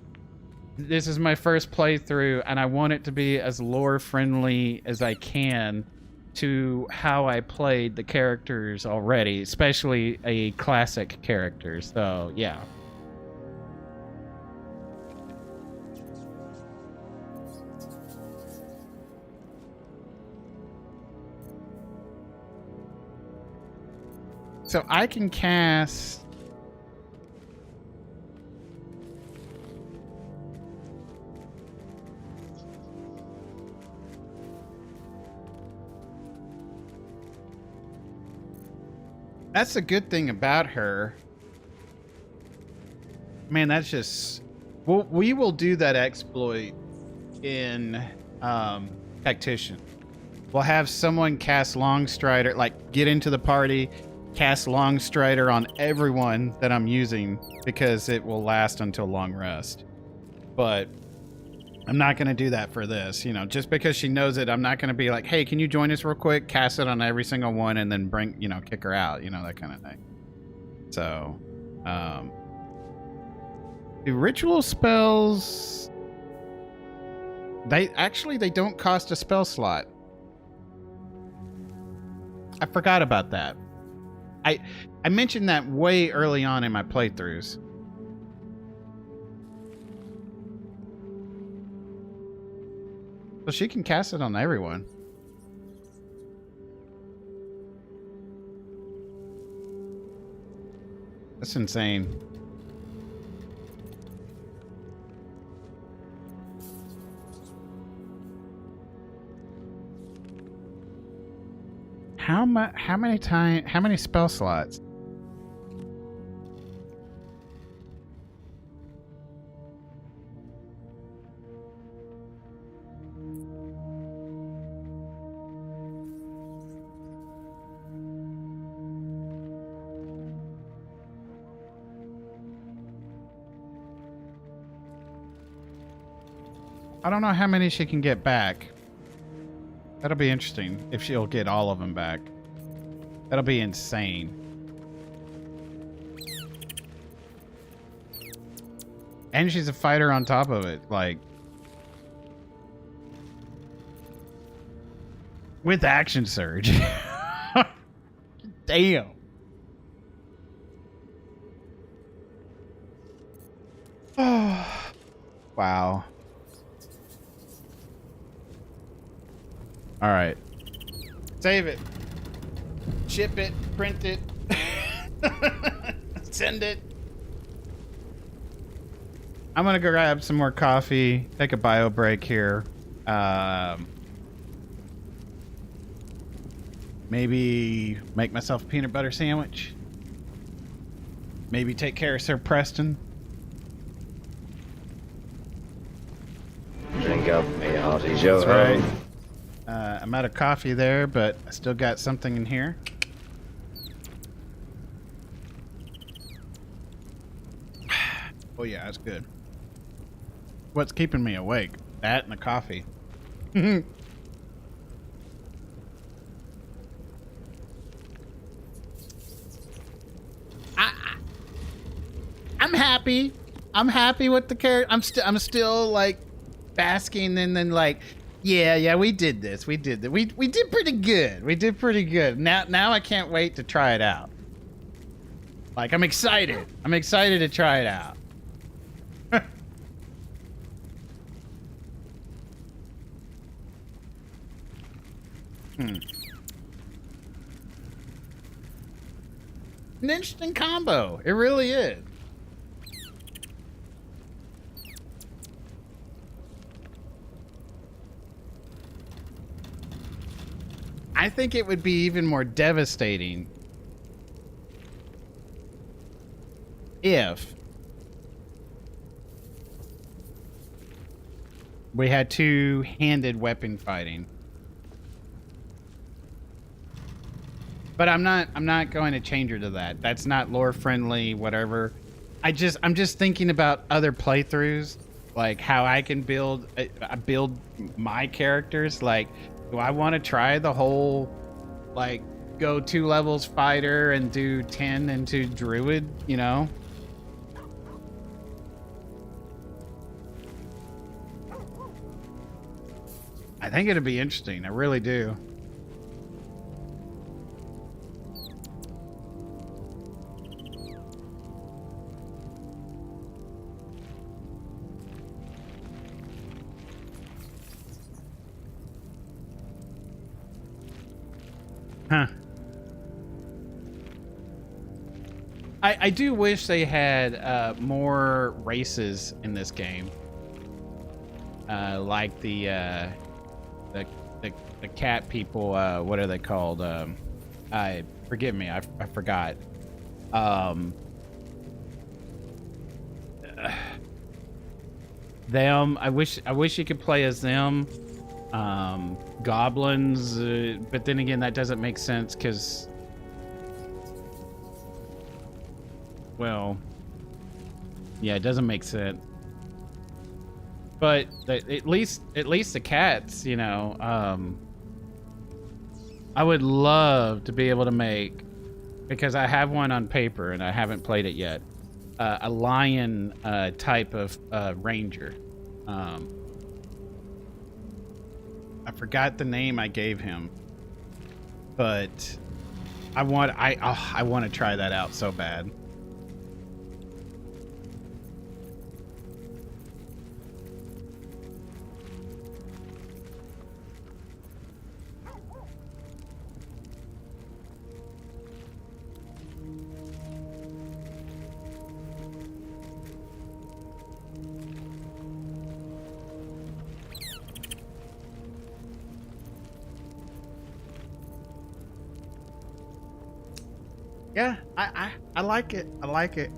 this is my first playthrough, and I want it to be as lore friendly as I can to how I played the characters already, especially a classic character. So, yeah. So I can cast... That's a good thing about her. Man, that's just... we will do that exploit in Tactician. We'll have someone cast Longstrider, like get into the party, cast Longstrider on everyone that I'm using because it will last until long rest. But I'm not going to do that for this, you know, just because she knows it. I'm not going to be like, hey, can you join us real quick? Cast it on every single one and then bring, you know, kick her out, you know, that kind of thing. So, the ritual spells, they don't cost a spell slot. I forgot about that. I mentioned that way early on in my playthroughs. So she can cast it on everyone. That's insane. How many spell slots? I don't know how many she can get back. That'll be interesting if she'll get all of them back. That'll be insane. And she's a fighter on top of it, like with action surge. Damn. Wow. All right. Save it. Ship it. Print it. Send it. I'm gonna go grab some more coffee. Take a bio break here. Maybe make myself a peanut butter sandwich. Maybe take care of Sir Preston. Drink up, me hearty yo That's right. I'm out of coffee there, but I still got something in here. Oh yeah, that's good. What's keeping me awake? That and the coffee. I'm happy. I'm happy with the character. I'm still like basking and then like, yeah, we did this. We did that. We did pretty good. We did pretty good. Now I can't wait to try it out. Like I'm excited. I'm excited to try it out. An interesting combo. It really is. I think it would be even more devastating if we had two-handed weapon fighting. But I'm not going to change her to that. That's not lore friendly, whatever. I'm just thinking about other playthroughs, like how I can build my characters. Like, do I want to try the whole, like, go 2 levels fighter and do 10 into druid, you know? I think it'd be interesting. I really do. Huh. I do wish they had more races in this game. Like the cat people, what are they called? Forgive me, I forgot. Them, I wish you could play as them. Goblins, but then again, that doesn't make sense because, well, yeah, it doesn't make sense. But at least the cats, you know, I would love to be able to make, because I have one on paper and I haven't played it yet, a lion type of ranger. I forgot the name I gave him, but I want to try that out so bad. Yeah, I like it. I like it.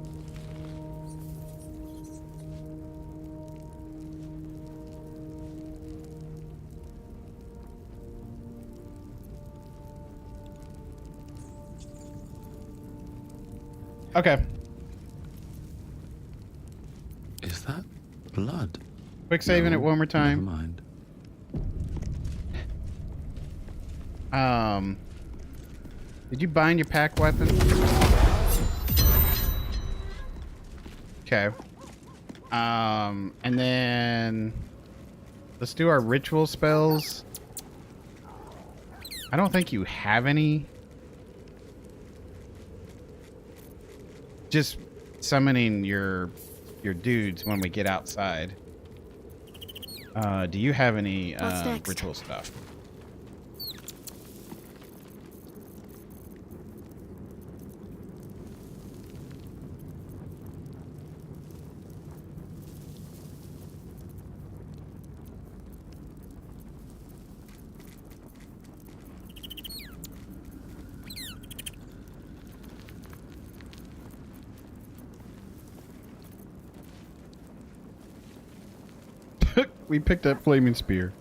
Okay. Is that blood? Quick saving it one more Never time. mind. Did you bind your pack weapon? Okay. And then let's do our ritual spells. I don't think you have any. Just summoning your dudes when we get outside. Do you have any What's next? ritual stuff? We picked up flaming spear.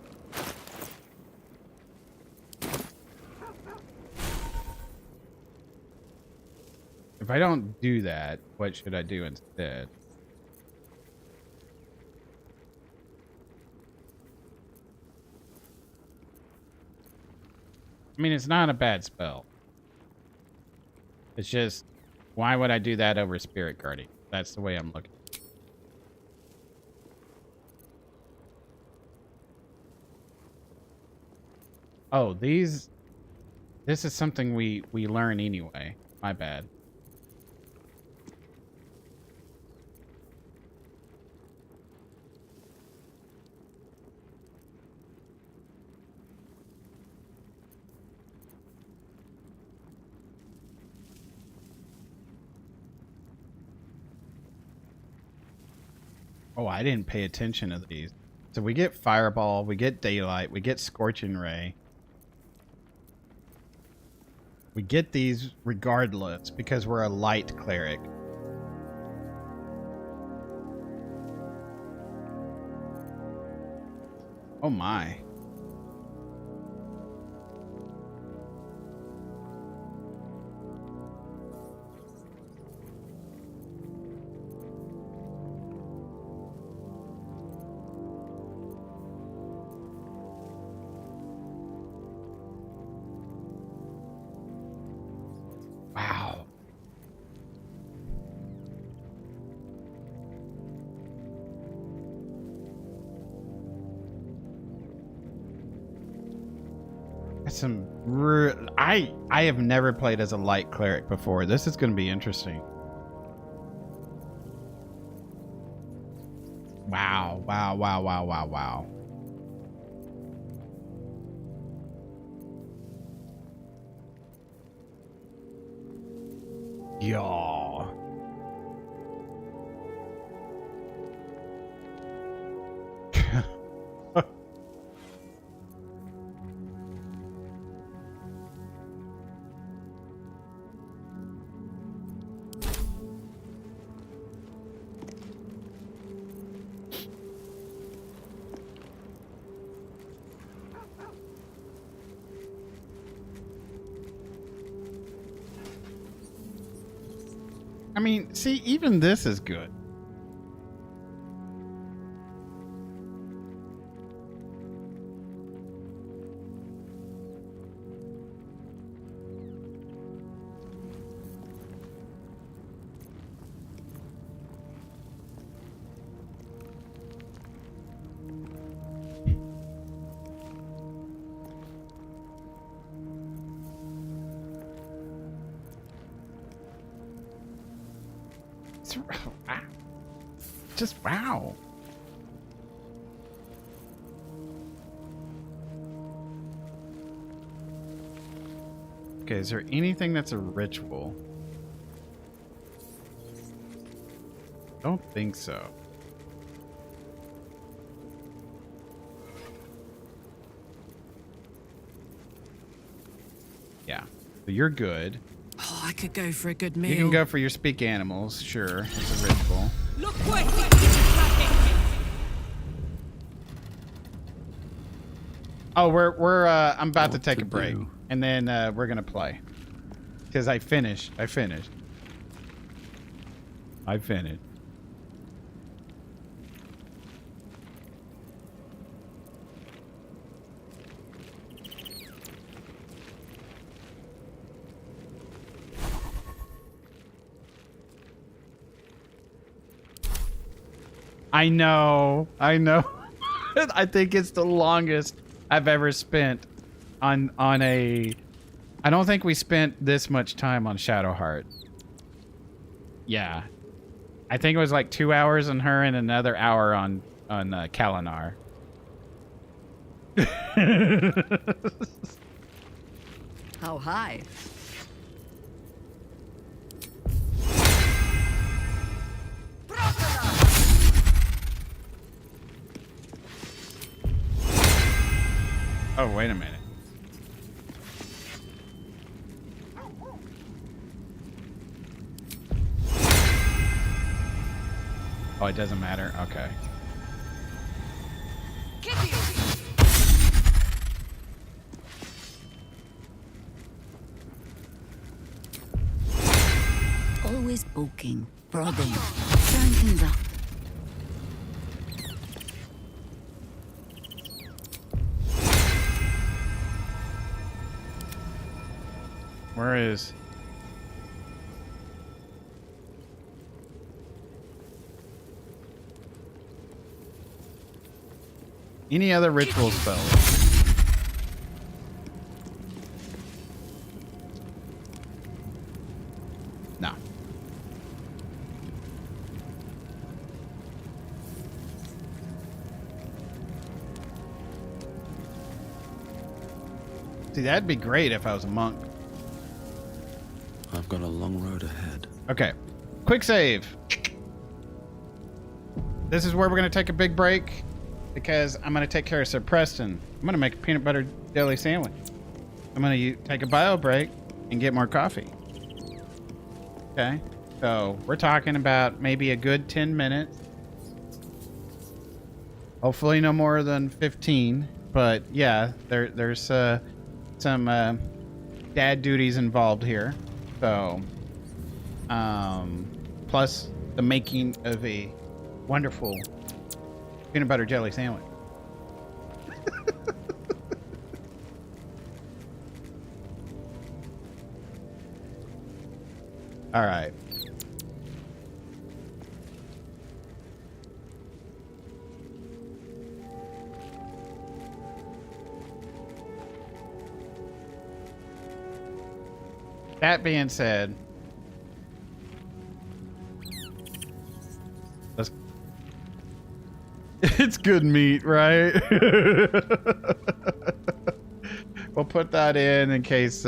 If I don't do that, what should I do instead? I mean, it's not a bad spell. It's just, why would I do that over Spirit Guardian? That's the way I'm looking. Oh, this is something we learn anyway. My bad. Oh, I didn't pay attention to these. So we get Fireball, we get Daylight, we get Scorching Ray. We get these regardless because we're a light cleric. Oh my. Wow. That's some I have never played as a light cleric before. This is going to be interesting. Wow, wow, wow, wow, wow, wow. Y'all. I mean, see, even this is good. Just wow. Okay, is there anything that's a ritual? Don't think so. Yeah, so you're good. Oh, I could go for a good meal. You can go for your speak animals, sure. It's a ritual. Look where he Oh, I'm about to take a to break, do? and then we're gonna play. Because I finished. I know. I think it's the longest I've ever spent on a... I don't think we spent this much time on Shadowheart. Yeah. I think it was like 2 hours on her and another hour on Kalinar. How high? Oh, wait a minute. Oh, it doesn't matter? Okay. Always poking, prodding, trying things out. Where is... Any other ritual spells? No. See, that'd be great if I was a monk. I've got a long road ahead. Okay. Quick save. This is where we're going to take a big break because I'm going to take care of Sir Preston. I'm going to make a peanut butter jelly sandwich. I'm going to take a bio break and get more coffee. Okay. So we're talking about maybe a good 10 minutes. Hopefully no more than 15. But yeah, there's some dad duties involved here. So, plus the making of a wonderful peanut butter jelly sandwich. All right. That being said, it's good meat, right? We'll put that in case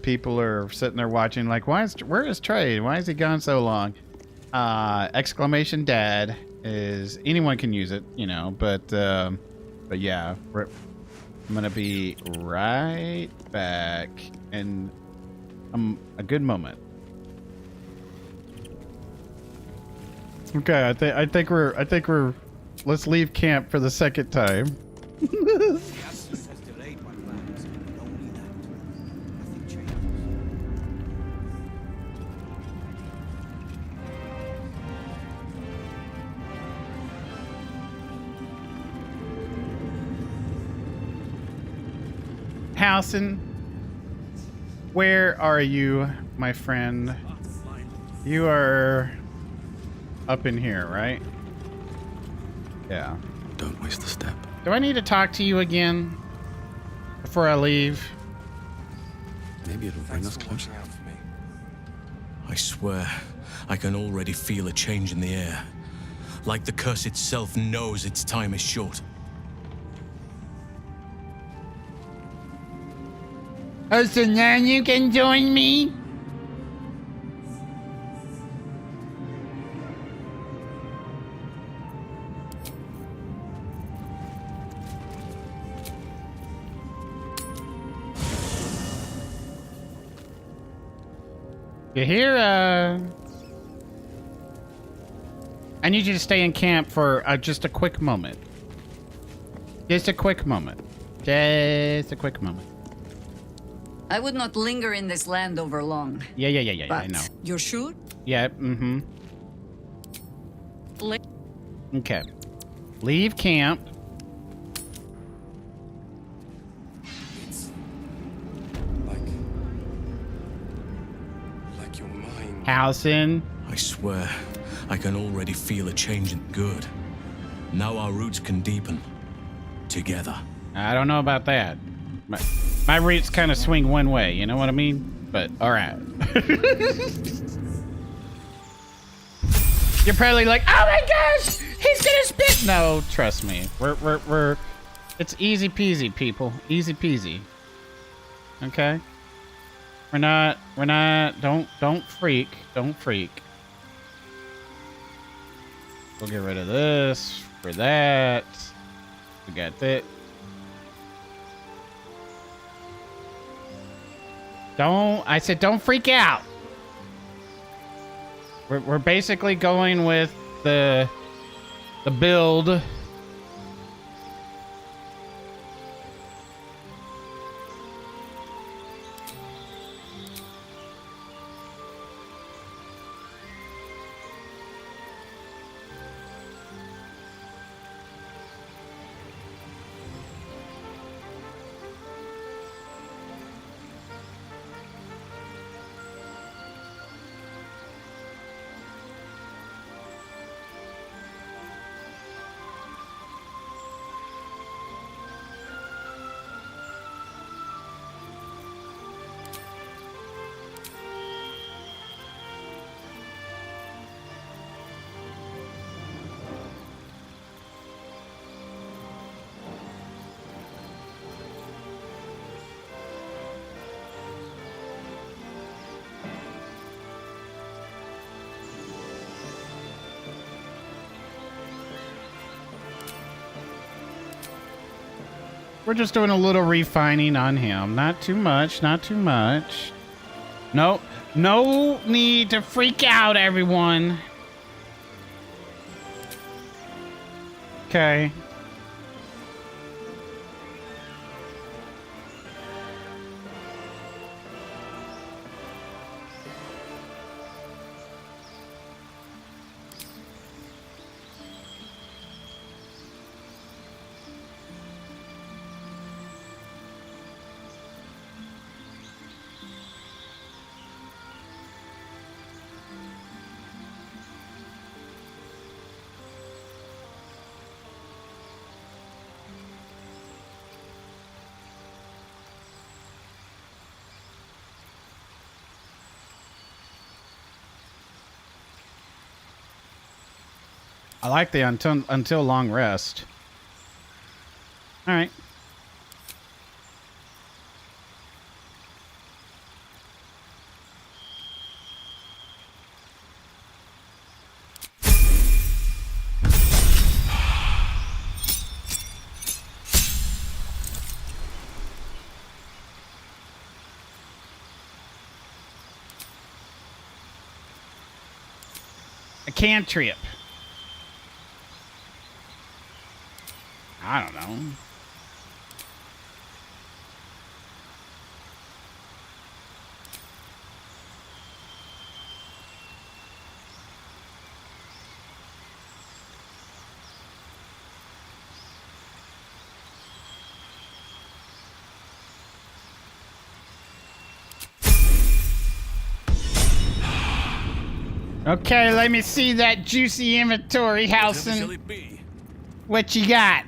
people are sitting there watching like, where is Trey? Why is he gone so long? Exclamation dad is, anyone can use it, you know, but yeah, I'm gonna be right back in a good moment. Okay, I think we're let's leave camp for the second time. Howson, where are you, my friend? You are up in here, right? Yeah. Don't waste a step. Do I need to talk to you again before I leave? Maybe it'll bring us closer. I swear, I can already feel a change in the air. Like the curse itself knows its time is short. Oh, so now you can join me? Jaheira, I need you to stay in camp for just a quick moment. Just a quick moment. Just a quick moment. I would not linger in this land over long. Yeah, I But know. you're sure? Yeah, Okay. Leave camp. Like your mind. Howson. I swear, I can already feel a change in good. Now our roots can deepen. Together. I don't know about that. My roots kind of swing one way, you know what I mean? But, alright. You're probably like, oh my gosh, he's gonna spit. No, trust me. We're, it's easy peasy, people. Easy peasy. Okay? We're not, don't freak. Don't freak. We'll get rid of this for that. We got that. I said don't freak out. We're basically going with the build. We're just doing a little refining on him. Not too much, not too much. No need to freak out, everyone. Okay. I like the until long rest. All right. A cantrip. I don't know. Okay, let me see that juicy inventory, Howson. What you got?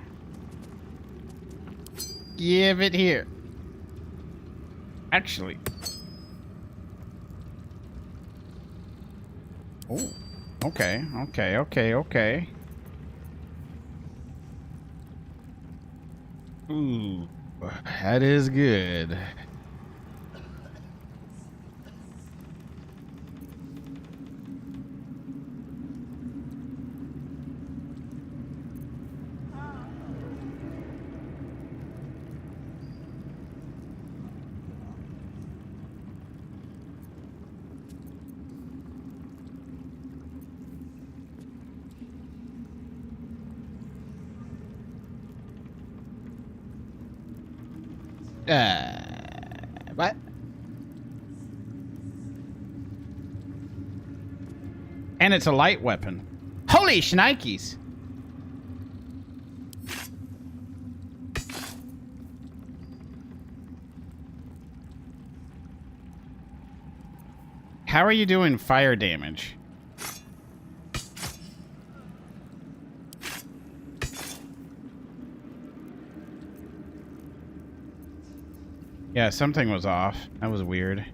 Give it here. Actually. Oh, okay. Ooh, that is good. What? And it's a light weapon. Holy shnikes! How are you doing fire damage? Yeah, something was off. That was weird.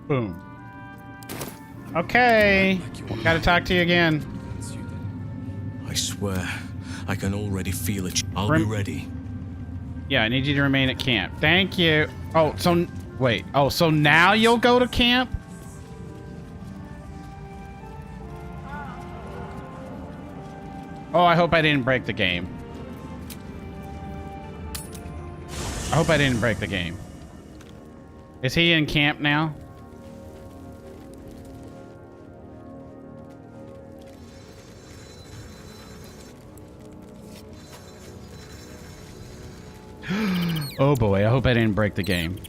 Boom. Okay. Gotta talk to you again. I swear, I can already feel it. I'll be ready. Yeah, I need you to remain at camp. Thank you. Oh, so wait. Oh, so now you'll go to camp? Oh, I hope I didn't break the game. I hope I didn't break the game. Is he in camp now? Oh boy, I hope I didn't break the game.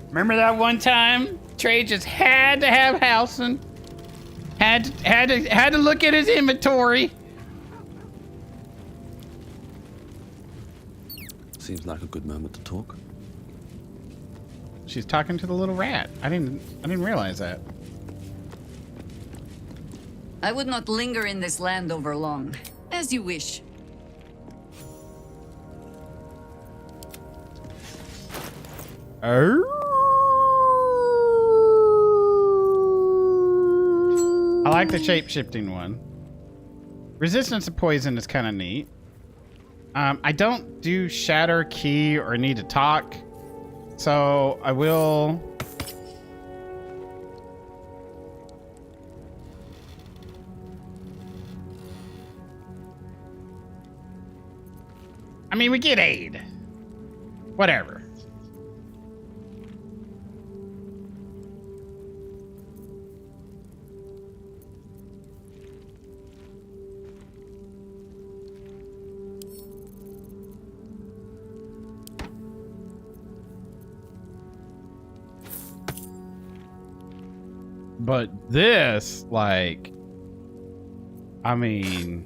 Remember that one time Trey just had to have Halson? Had to look at his inventory. Seems like a good moment to talk. She's talking to the little rat. I didn't realize that. I would not linger in this land over long. As you wish. I like the shape-shifting one. Resistance to poison is kind of neat. I don't do shatter key or need to talk, so I will. I mean, we get aid. Whatever. But this, like, I mean,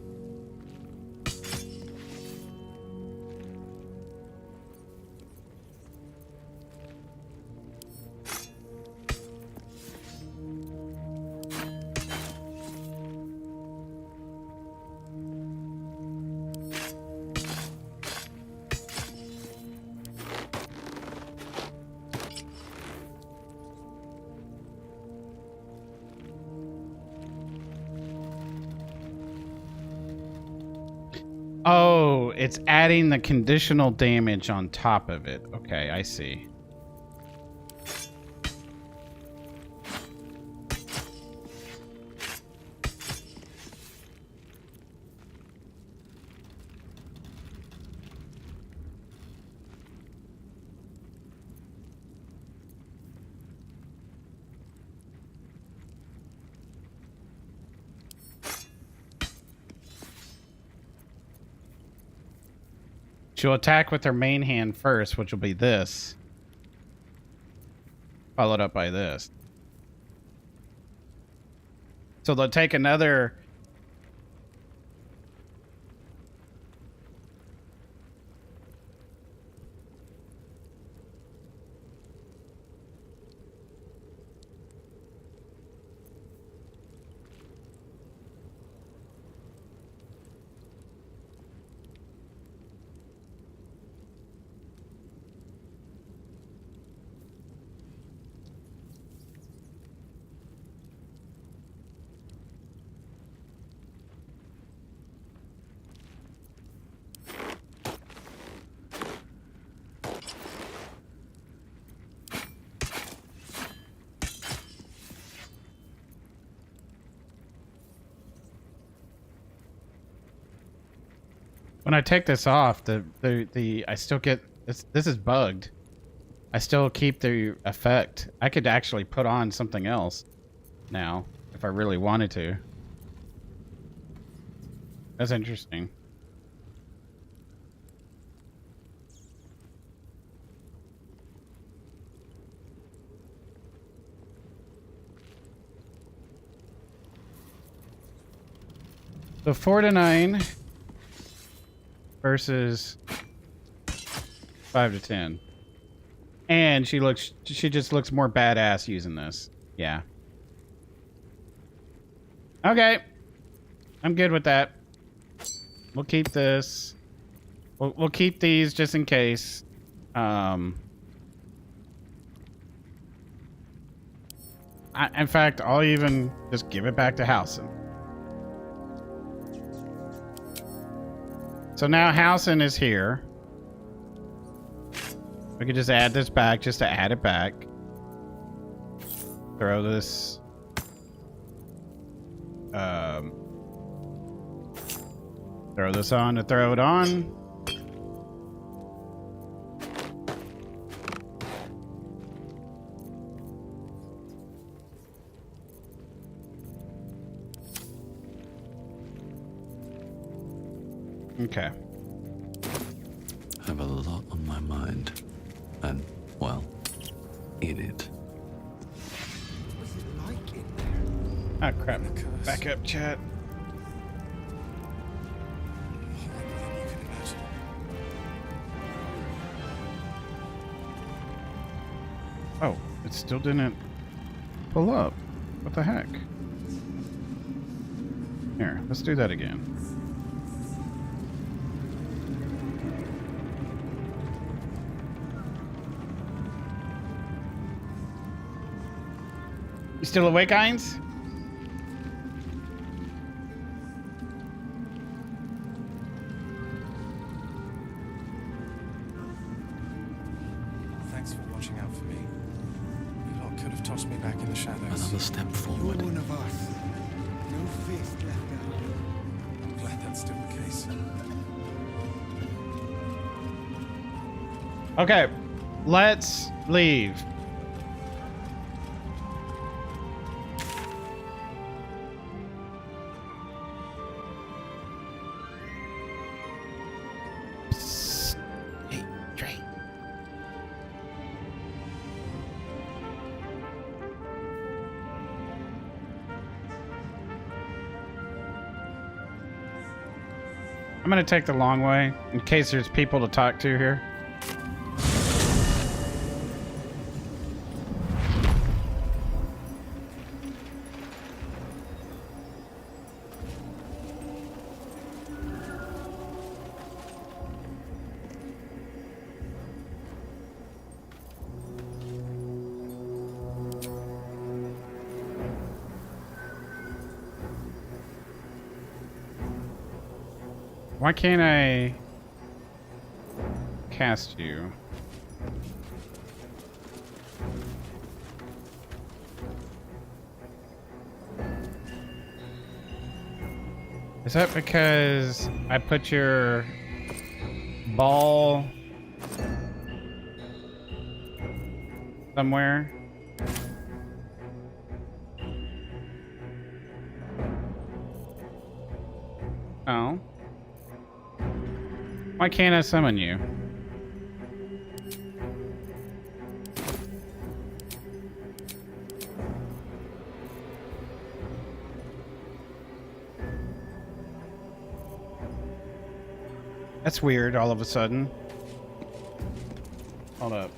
oh, it's adding the conditional damage on top of it. Okay, I see. She'll attack with her main hand first, which will be this. Followed up by this. So they'll take another... When I take this off, I still get this is bugged. I still keep the effect. I could actually put on something else now if I really wanted to. That's interesting. So 4 to 9 versus 5 to 10. And she just looks more badass using this. Yeah. Okay. I'm good with that. We'll keep this. We'll keep these just in case. In fact, I'll even just give it back to Housen. So now Housen is here. We could just add this back just to add it back. Throw this. Throw this on to throw it on. Okay. I have a lot on my mind. And, well, in it. Ah, crap. Back up, chat. Oh, it still didn't pull up. What the heck? Here, let's do that again. You still awake, Heinz? Thanks for watching out for me. You lot could have tossed me back in the shadows. Another step forward. You're one of us. No fist left out. I'm glad that's still the case. Okay, let's leave. I'm gonna take the long way in case there's people to talk to here. Why can't I cast you? Is that because I put your ball somewhere? Oh. Why can't I summon you? That's weird all of a sudden. Hold up.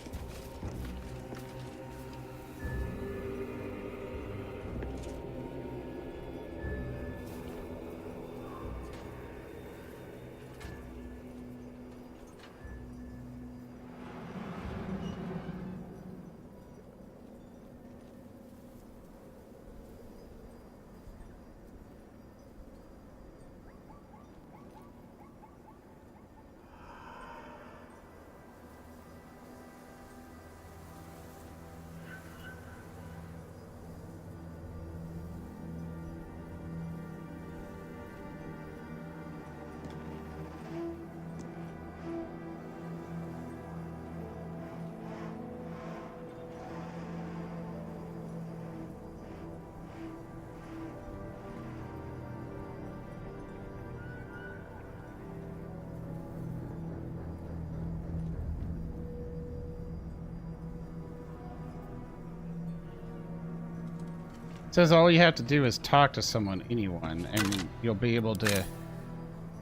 says all you have to do is talk to someone, anyone, and you'll be able to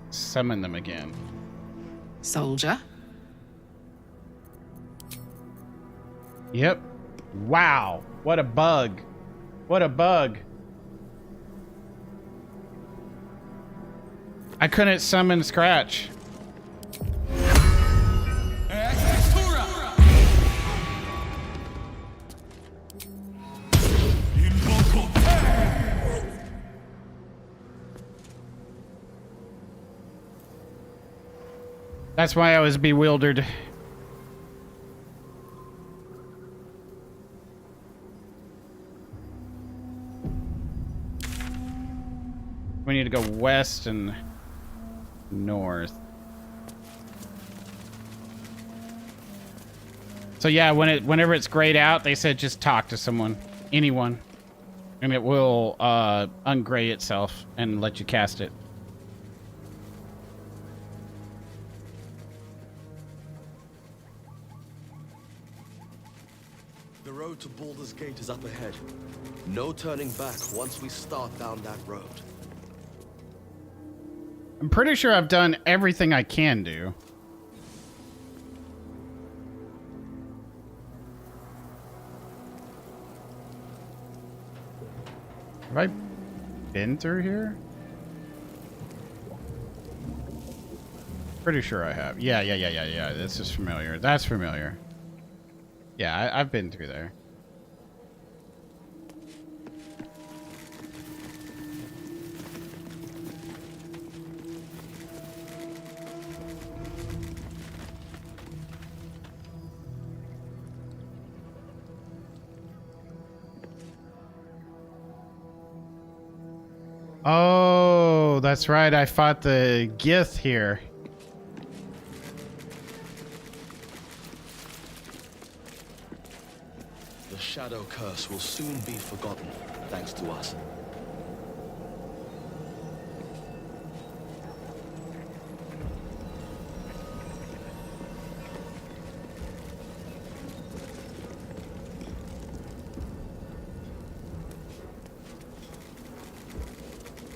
summon them again. Soldier. Yep. Wow. What a bug. What a bug. I couldn't summon Scratch. That's why I was bewildered. We need to go west and north. So yeah, whenever it's grayed out, they said just talk to someone, anyone, and it will ungray itself and let you cast it. The road to Baldur's Gate is up ahead. No turning back once we start down that road. I'm pretty sure I've done everything I can do. Have I been through here? Pretty sure I have. Yeah. This is familiar. That's familiar. Yeah, I've been through there. Oh, that's right. I fought the Gith here. The Shadow Curse will soon be forgotten, thanks to us.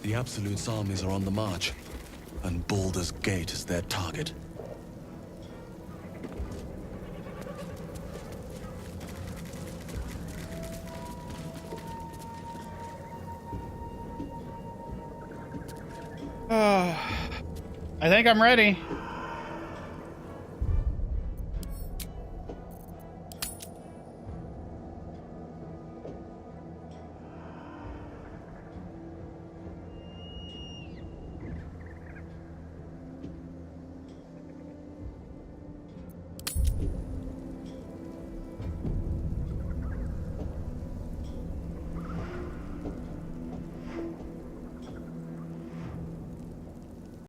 The Absolute's armies are on the march, and Baldur's Gate is their target. I think I'm ready.